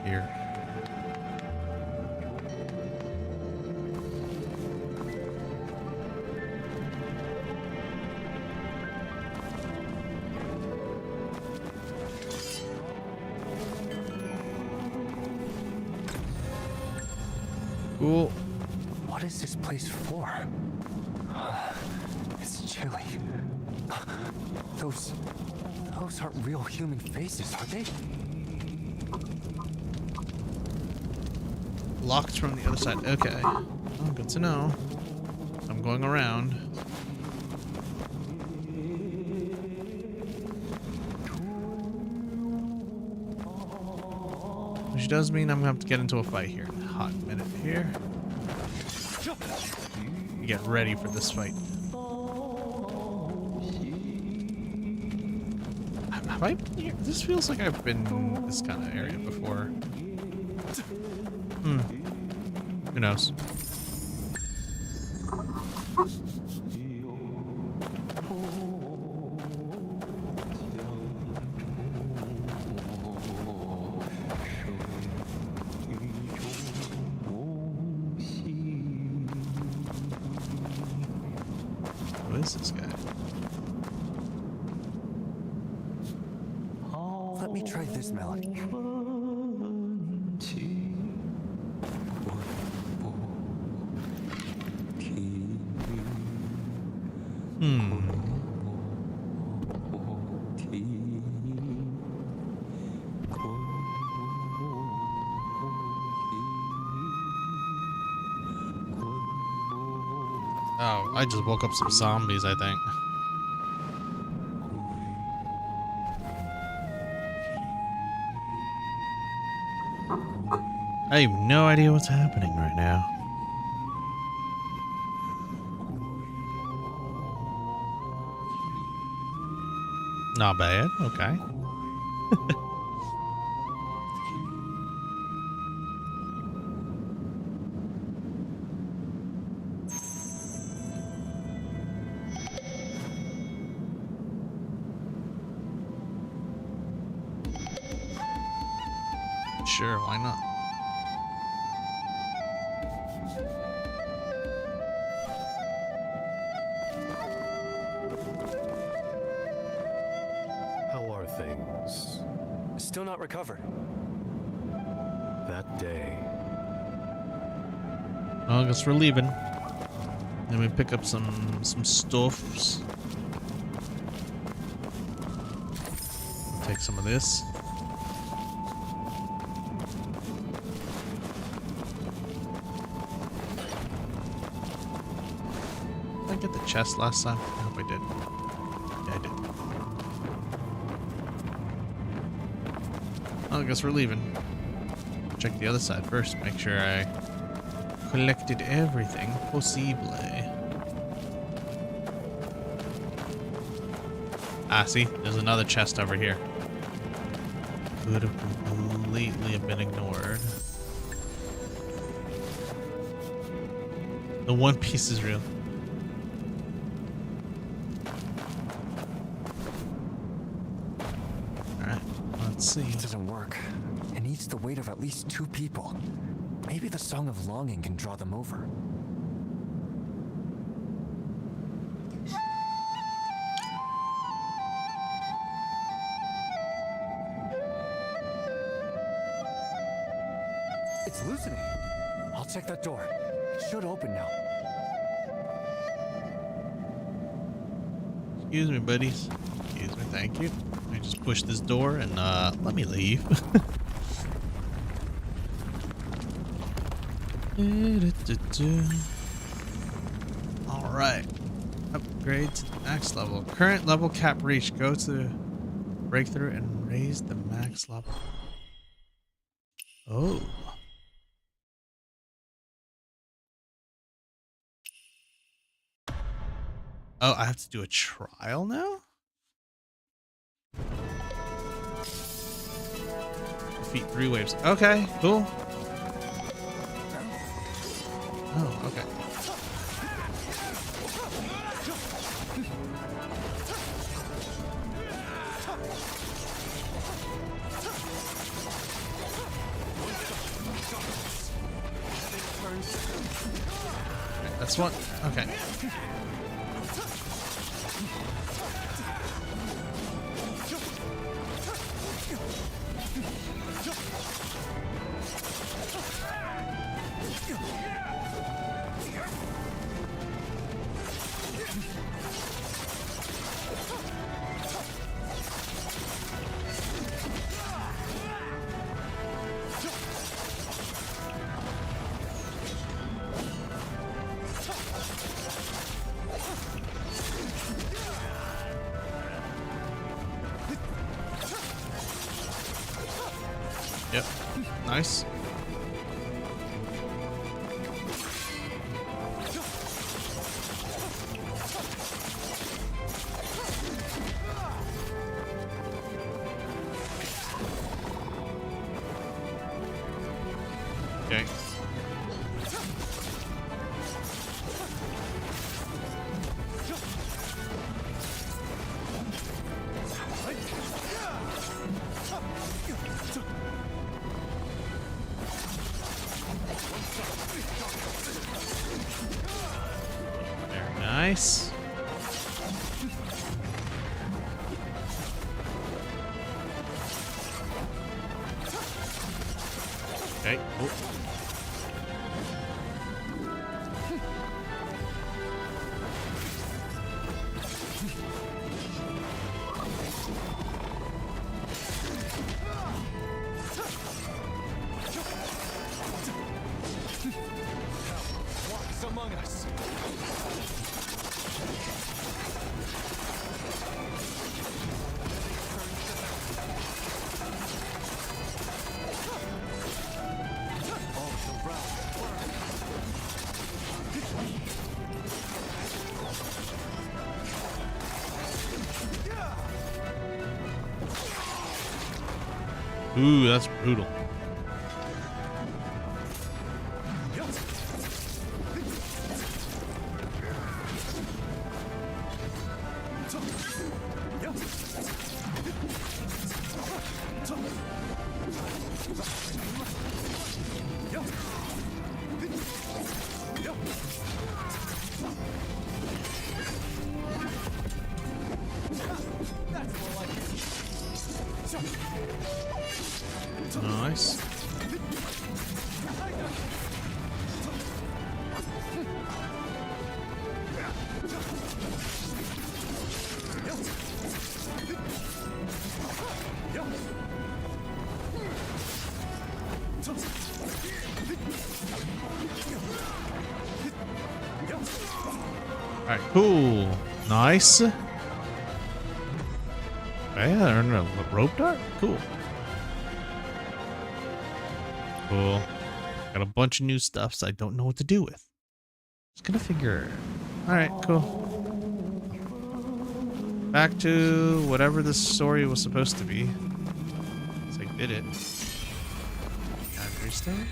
Here. Cool. What is this place for? It's chilly. Those aren't real human faces, are they? Locked from the other side. Okay. Oh, good to know. I'm going around. Which does mean I'm gonna have to get into a fight here in a hot minute here. Get ready for this fight. Have I been here? This feels like I've been in this kind of area before. Who knows? Who is this guy? Let me try this melody. Oh, I just woke up some zombies, I think. I have no idea what's happening right now. Not bad, okay. Sure, why not? How are things? Still not recovered. That day. Well, I guess we're leaving. Then we pick up some stuffs. Take some of this. Did I get the chest last time? I hope I did. Yeah, I did. Well, I guess we're leaving. Check the other side first. Make sure I collected everything possible. Ah, see? There's another chest over here. Could have completely been ignored. The One Piece is real. Alright, let's see. It doesn't work. It needs the weight of at least 2 people. Maybe the Song of Longing can draw them over. It's loosening. I'll check that door. It should open now. Excuse me, buddies. Excuse me, thank you. Let me just push this door and let me leave. Alright. Upgrade to the max level. Current level cap reached. Go to breakthrough and raise the max level. Oh. Oh, I have to do a trial now? Defeat 3 waves. Okay, cool. Oh, okay. That's one. Okay. Yep. Nice. Okay. Very nice. Okay. Oh. Walks among us. Ooh, that's brutal. Nice. Alright, cool. Nice. Okay, I earned a rope dart? Cool. Cool. Got a bunch of new stuff, so I don't know what to do with. Just gonna figure. Alright, cool. Back to whatever this story was supposed to be. So I did it. Ivory stone.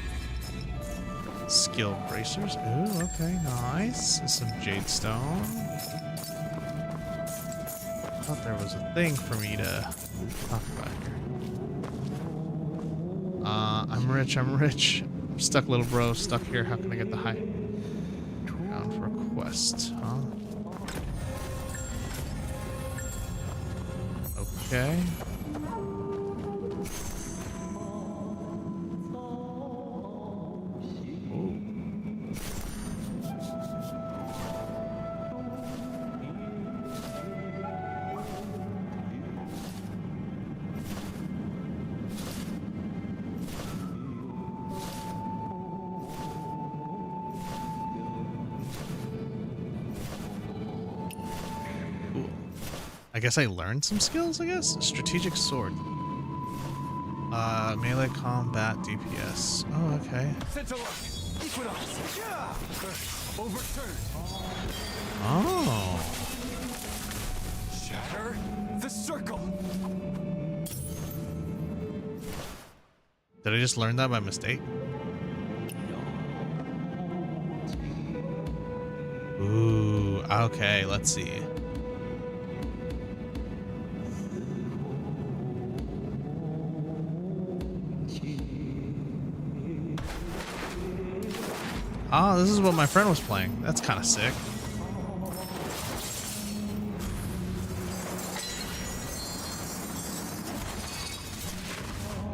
Skill bracers. Ooh, okay, nice. Some jade stone. Thought there was a thing for me to talk about here. I'm rich, I'm rich. I'm stuck, little bro, stuck here. How can I get the high ground for a quest, huh? Okay. I guess I learned some skills, I guess? Strategic sword. Melee combat DPS. Oh, okay. Oh. Shatter the circle. Did I just learn that by mistake? Ooh, okay, let's see. Oh, this is what my friend was playing. That's kind of sick.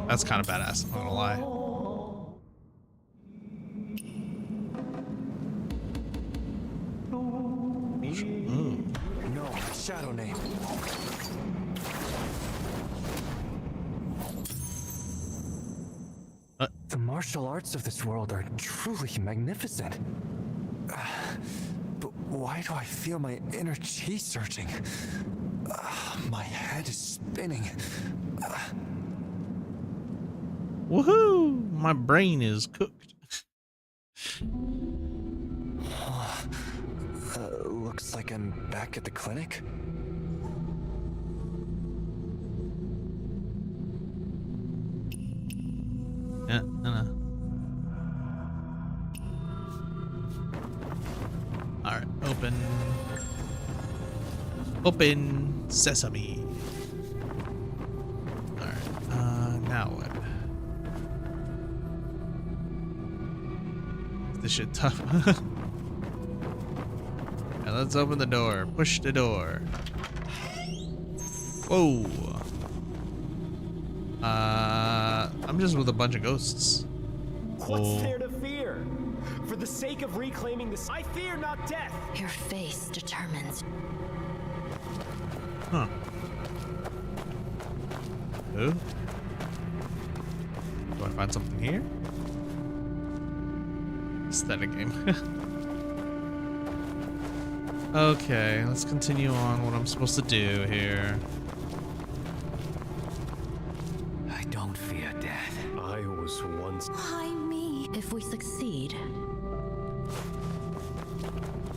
That's kind of badass, I'm not gonna lie. No, shadow name. The martial arts of this world are truly magnificent. But why do I feel my inner chi surging? My head is spinning. Woohoo! My brain is cooked. Looks like I'm back at the clinic. Yeah, I know. Alright, open. Open sesame. Alright, now what? Is this shit tough? Now let's open the door. Push the door. Whoa. I'm just with a bunch of ghosts. What's there to fear? For the sake of reclaiming this, I fear not death. Your face determines. Huh. Who? Do I find something here? Aesthetic game. Okay, let's continue on what I'm supposed to do here. I don't fear death. I was once. Why me? If we succeed.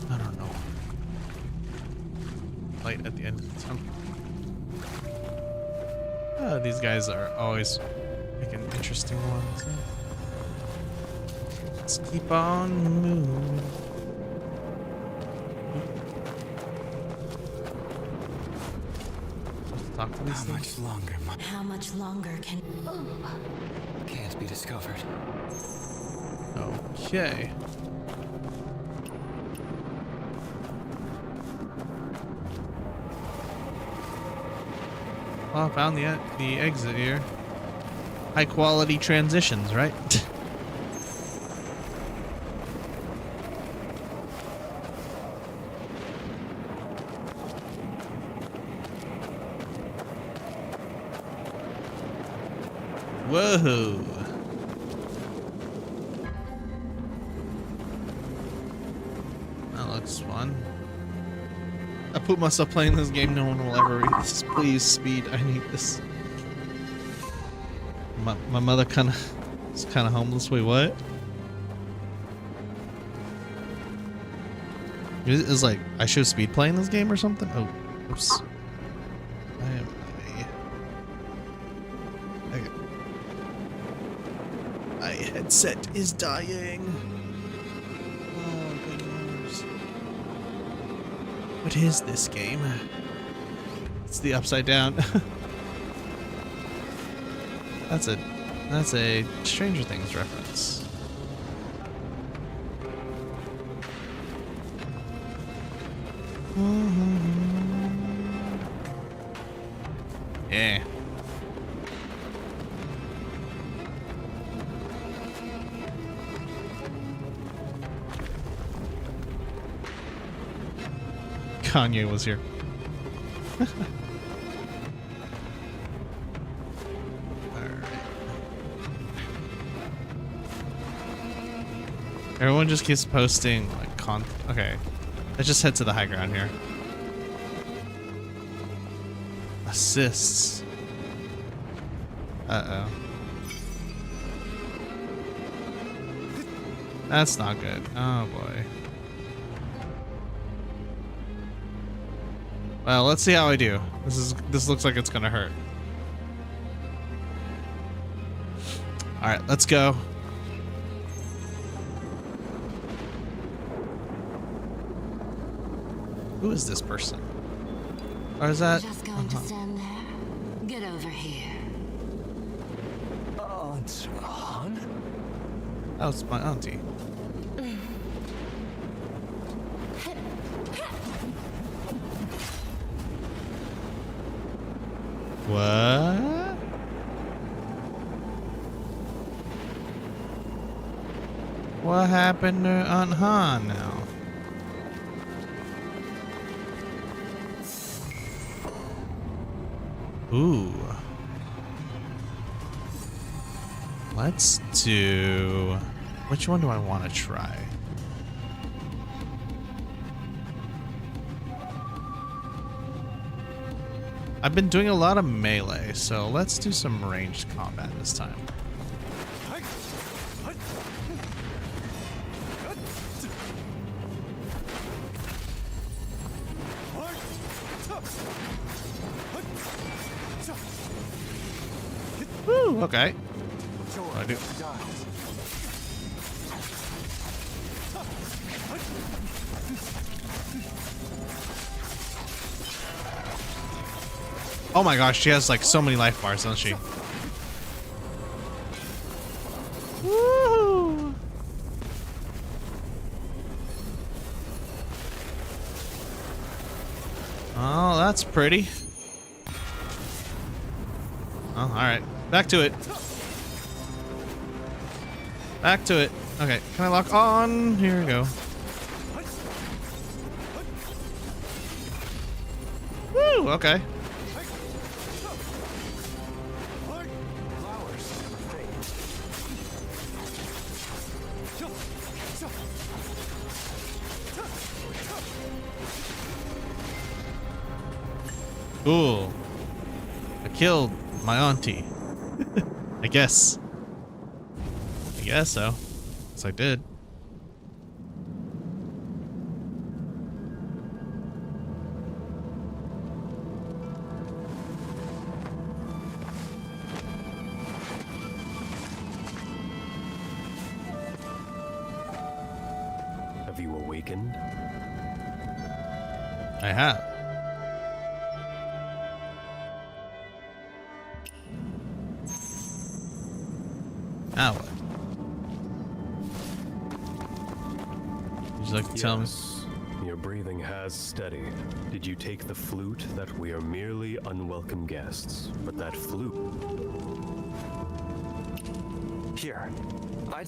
I don't know. Light at the end of the tunnel. These guys are always picking interesting ones. Let's keep on moving. Talk to these things. How much longer can... Can't be discovered. Okay. Well, I found the exit here. High quality transitions, right? Whoa. looks fun. I put myself playing this game. No one will ever read this. Please, speed. I need this. My mother is kind of homeless. Wait, what? It's like I should speed playing this game or something. Oh, oops. My headset is dying. Oh, goodness. What is this game? It's the Upside Down. That's a Stranger Things reference. Yeah. Kanye was here. Everyone just keeps posting like okay. Let's just head to the high ground here. Assists. Uh-oh. That's not good. Oh boy. Well, let's see how I do. This looks like it's gonna hurt. Alright, let's go. Who is this person? Or is that? Just going to stand there. Get over here. Aunt Han? That was my auntie. What? What happened to Aunt Han now? Ooh. Let's do... Which one do I want to try? I've been doing a lot of melee, so let's do some ranged combat this time. Woo, okay. What do I do? Oh my gosh, she has like so many life bars, doesn't she? Woo! Oh, that's pretty. Oh, alright. Back to it. Back to it. Okay, can I lock on? Here we go. Woo, okay. Cool. I killed my auntie. I guess. I guess so. Yes, I did. Have you awakened? I have. Now what? Would you like to tell me? Your breathing has steadied. Did you take the flute that we are merely unwelcome guests? But that flute... Here.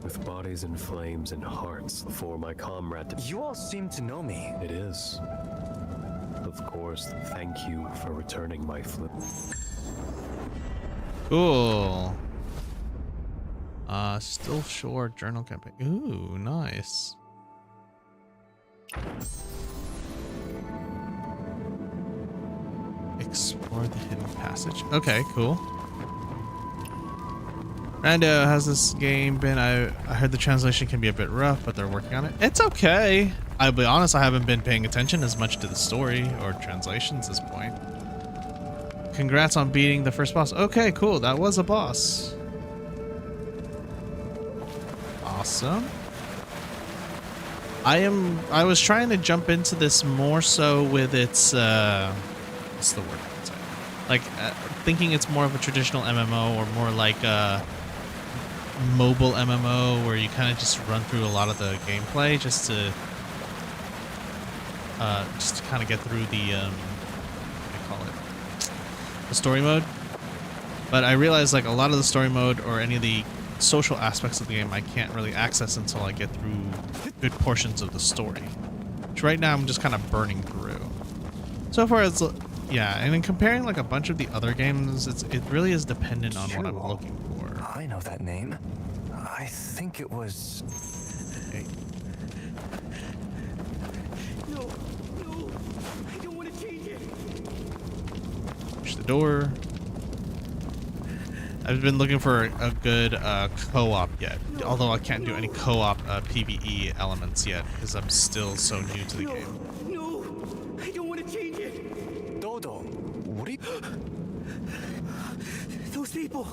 With bodies in flames and hearts for my comrade... You all seem to know me. It is. Of course, thank you for returning my flute. Cool. Still Shore journal campaign. Ooh, nice. Explore the hidden passage. Okay, cool. Rando, how's this game been? I heard the translation can be a bit rough, but they're working on it. It's okay. I'll be honest, I haven't been paying attention as much to the story or translations at this point. Congrats on beating the first boss. Okay, cool. That was a boss. Awesome. I was trying to jump into this more so with its what's the word? Like thinking it's more of a traditional MMO or more like a mobile MMO where you kind of just run through a lot of the gameplay just to kind of get through the what do you call it, the story mode. But I realized like a lot of the story mode or any of the social aspects of the game I can't really access until I get through good portions of the story, which right now I'm just kind of burning through. So far it's, yeah, and in comparing like a bunch of the other games, it really is dependent on what I'm looking for. I know that name. I think it was... Okay. No, I don't want to change it. Push the door. I've been looking for a good co-op yet, although I can't do any co-op PvE elements yet because I'm still so new to the game. No, I don't want to change it. Dodo, what are you... Those people.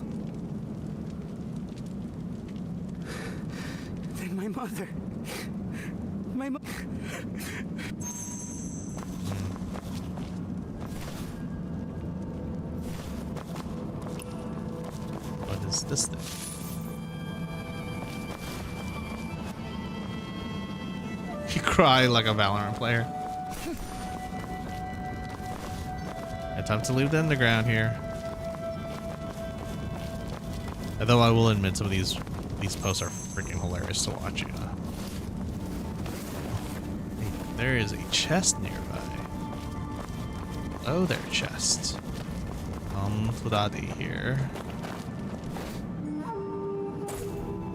Then my mother. My mother. What is this thing? You cry like a Valorant player. It's time to leave the underground here. Although I will admit some of these posts are freaking hilarious to watch. You know? There is a chest nearby. Oh, there, chest. Daddy here.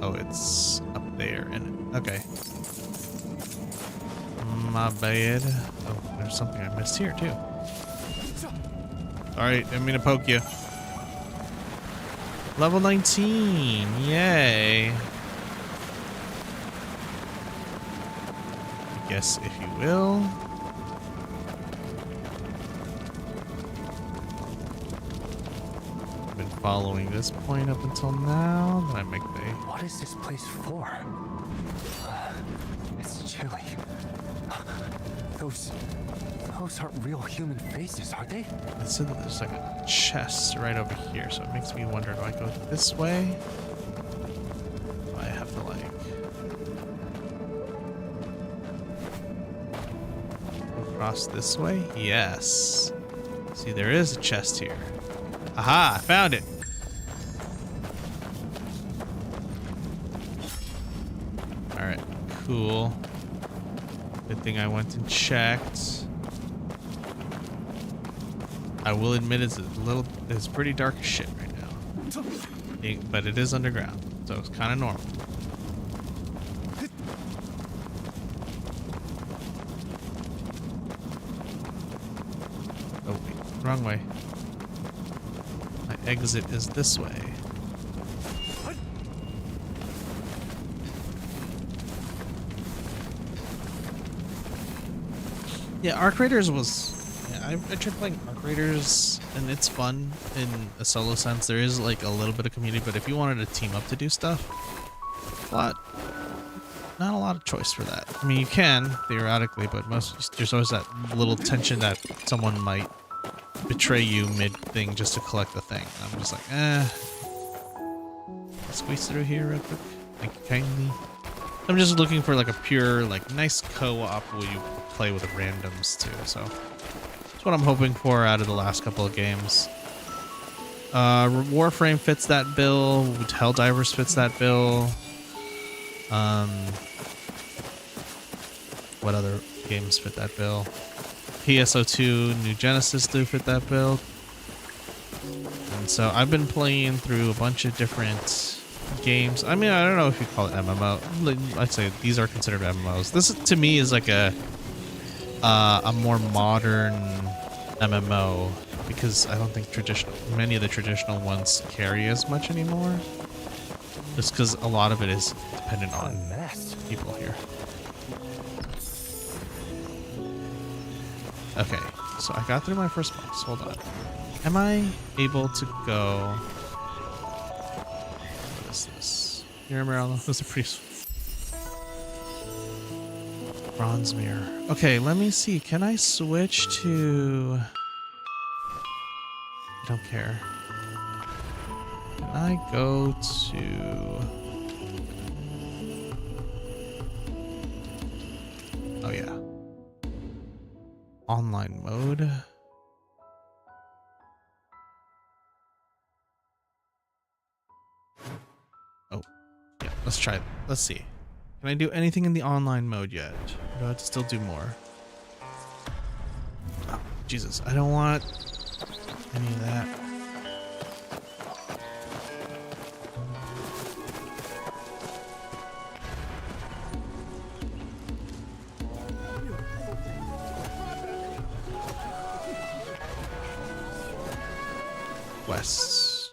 Oh, it's up there. And okay. My bad. Oh, there's something I missed here too. Alright, I didn't mean to poke you. Level 19, yay. I guess if you will. I've been following this point up until now. Then I make the... What is this place for? It's chilly. Those aren't real human faces, are they? So there's like a chest right over here, so it makes me wonder, do I go this way? Do I have to like... cross this way? Yes. See, there is a chest here. Aha, I found it. Alright, cool. Good thing I went and checked. I will admit it's pretty dark as shit right now. But it is underground, so it's kind of normal. Oh wait, wrong way. My exit is this way. Yeah, Arc Raiders was... I tried playing Arc Raiders, and it's fun in a solo sense. There is like a little bit of community, but if you wanted to team up to do stuff, not a lot of choice for that. I mean, you can theoretically, but there's always that little tension that someone might betray you mid-thing just to collect the thing. I'm just like, squeeze through here real quick. Thank you kindly. I'm just looking for like a pure, like nice co-op where you play with randoms too. So that's what I'm hoping for out of the last couple of games. Warframe fits that bill. Helldivers fits that bill. What other games fit that bill? PSO2, New Genesis do fit that bill. And so I've been playing through a bunch of different games. I mean, I don't know if you call it MMO. I'd say these are considered MMOs. This to me is like a more modern MMO because I don't think many of the traditional ones carry as much anymore. Just because a lot of it is dependent on people here. Okay, so I got through my first boss. Hold on. Am I able to go? What is this? You remember those are pretty bronze mirror. Okay, let me see. Can I switch to? I don't care. Can I go to? Oh yeah. Online mode. Oh, yeah, let's try it. Let's see. Can I do anything in the online mode yet? Do I have to still do more? Oh, Jesus, I don't want any of that. Quests.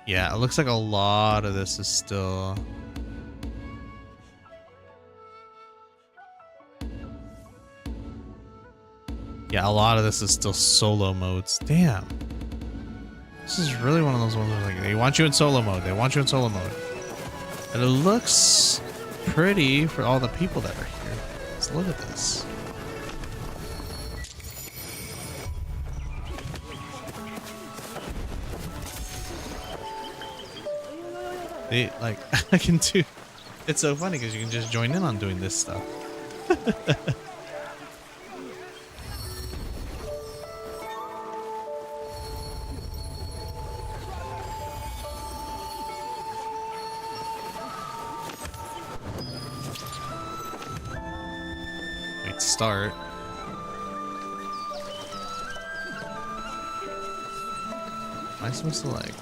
Yeah, it looks like a lot of this is still... Yeah, a lot of this is still solo modes. Damn. This is really one of those ones where like, they want you in solo mode. They want you in solo mode. And it looks pretty for all the people that are here. Let's look at this. They like I can do. It's so funny because you can just join in on doing this stuff. Wait, start. Am I supposed to like?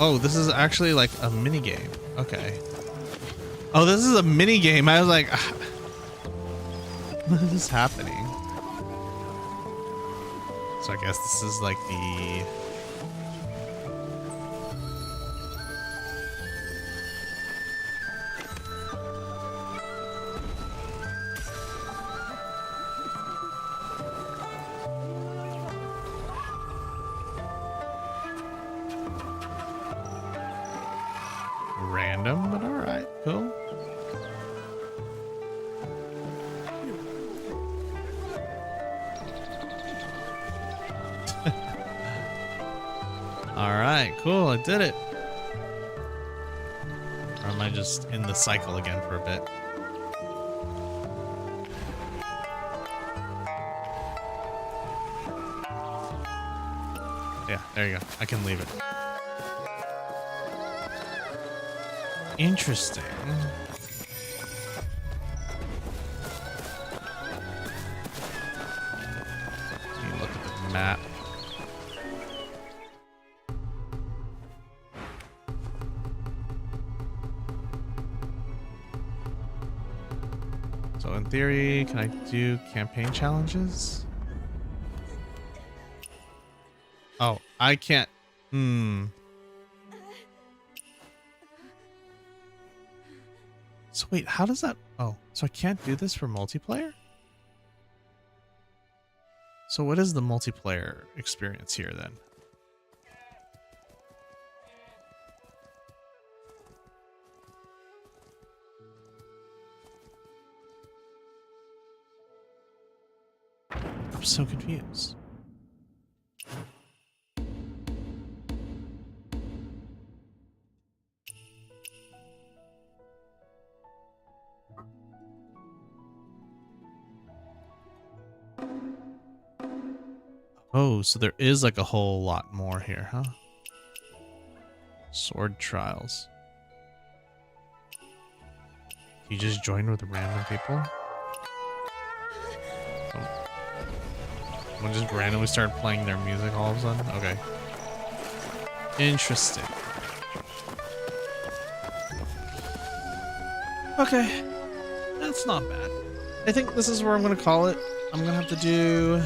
Oh, this is actually like a mini game. Okay. Oh, this is a mini game. I was like, what is happening? So I guess this is like the... random, but all right, cool. All right, cool. I did it. Or am I just in the cycle again for a bit? Yeah, there you go. I can leave it. Interesting. Let me look at the map. So in theory, can I do campaign challenges? Oh, I can't. So wait, how does that... Oh, so I can't do this for multiplayer? So what is the multiplayer experience here then? I'm so confused. Oh, so there is like a whole lot more here, huh? Sword trials. You just joined with random people? Someone just randomly started playing their music all of a sudden? Okay. Interesting. Okay. That's not bad. I think this is where I'm going to call it. I'm going to have to do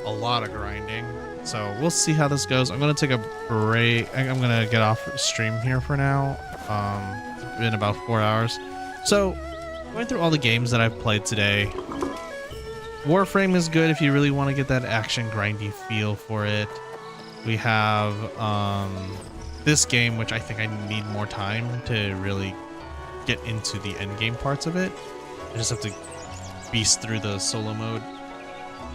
a lot of grinding. So we'll see how this goes. I'm going to take a break. I'm going to get off stream here for now. It's been about 4 hours. So going through all the games that I've played today. Warframe is good if you really want to get that action grindy feel for it. We have this game, which I think I need more time to really get into the end game parts of it. I just have to beast through the solo mode.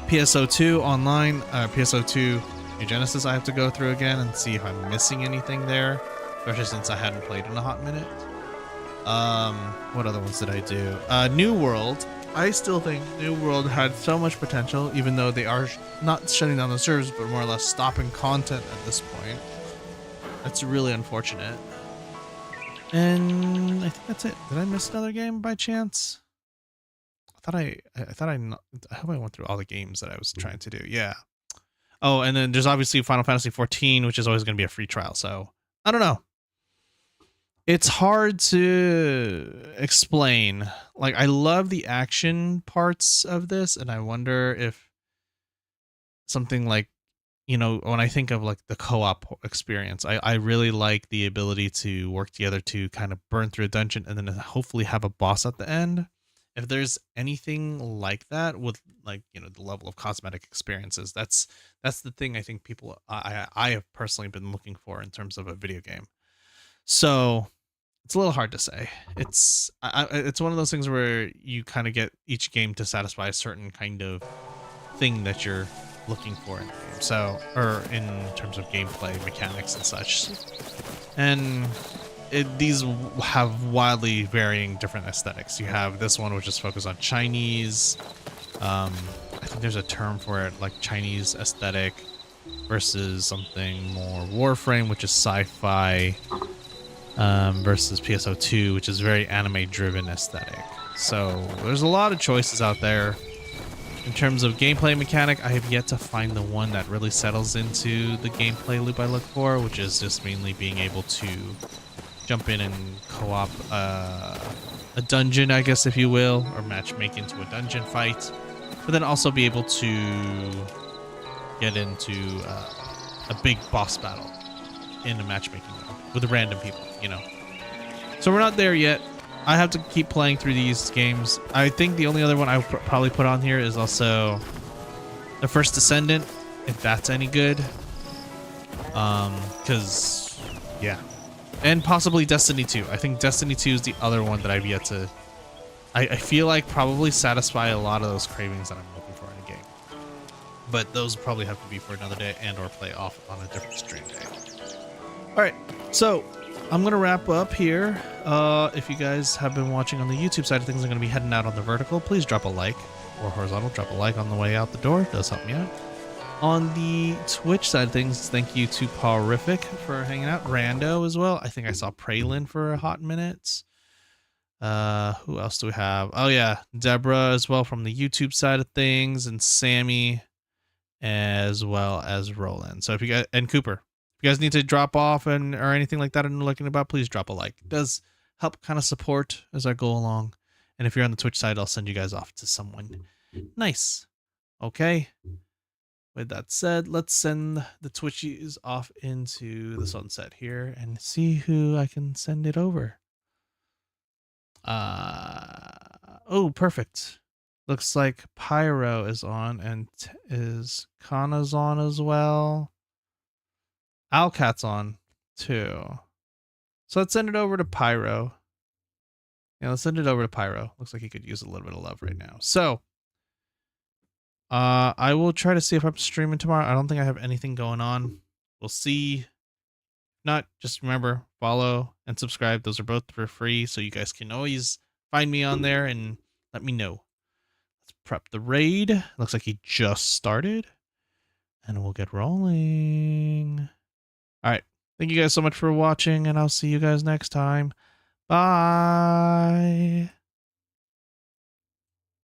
PSO2 online, PSO2 New Genesis I have to go through again and see if I'm missing anything there, especially since I hadn't played in a hot minute. What other ones did I do? New World. I still think New World had so much potential, even though they are not shutting down the servers, but more or less stopping content at this point. That's really unfortunate. And I think that's it. Did I miss another game by chance? I hope I went through all the games that I was trying to do. Yeah. Oh, and then there's obviously Final Fantasy 14, which is always going to be a free trial. So I don't know. It's hard to explain. Like, I love the action parts of this, and I wonder if something like, you know, when I think of like the co-op experience, I really like the ability to work together to kind of burn through a dungeon and then hopefully have a boss at the end. If there's anything like that with, like, you know, the level of cosmetic experiences, that's the thing I think people I have personally been looking for in terms of a video game. So it's a little hard to say. It's one of those things where you kind of get each game to satisfy a certain kind of thing that you're looking for in the game. So, or in terms of gameplay mechanics and such. And these have wildly varying different aesthetics. You have this one which is focused on Chinese. I think there's a term for it, like Chinese aesthetic, versus something more Warframe, which is sci-fi, versus PSO2, which is very anime-driven aesthetic. So there's a lot of choices out there. In terms of gameplay mechanic, I have yet to find the one that really settles into the gameplay loop I look for, which is just mainly being able to jump in and co-op a dungeon, I guess, if you will, or matchmake into a dungeon fight, but then also be able to get into a big boss battle in a matchmaking mode with random people, you know. So we're not there yet. I have to keep playing through these games. I think the only other one I would probably put on here is also The First Descendant, if that's any good. Because, yeah. And possibly Destiny 2. I think Destiny 2 is the other one that I've yet to... I feel like probably satisfy a lot of those cravings that I'm looking for in a game. But those probably have to be for another day and or play off on a different stream day. Alright, so I'm going to wrap up here. If you guys have been watching on the YouTube side of things, I'm going to be heading out on the vertical. Please drop a like, or horizontal, drop a like on the way out the door. It does help me out. On the Twitch side of things, thank you to Paurific for hanging out. Rando as well. I think I saw Praylin for a hot minute. Who else do we have? Oh yeah, Deborah as well from the YouTube side of things, and Sammy as well as Roland. So if you guys, and Cooper, if you guys need to drop off and or anything like that and looking about, please drop a like. It does help kind of support as I go along. And if you're on the Twitch side, I'll send you guys off to someone nice. Okay. With that said, let's send the Twitchies off into the sunset here and see who I can send it over. Oh, perfect. Looks like Pyro is on, and is Kana's on as well. Alcat's on too. So let's send it over to Pyro. Yeah, let's send it over to Pyro. Looks like he could use a little bit of love right now. So I will try to see if I'm streaming tomorrow. I don't think I have anything going on. We'll see. If not, just remember, follow and subscribe. Those are both for free, so you guys can always find me on there and let me know. Let's prep the raid. Looks like he just started. And we'll get rolling. All right. Thank you guys so much for watching, and I'll see you guys next time. Bye.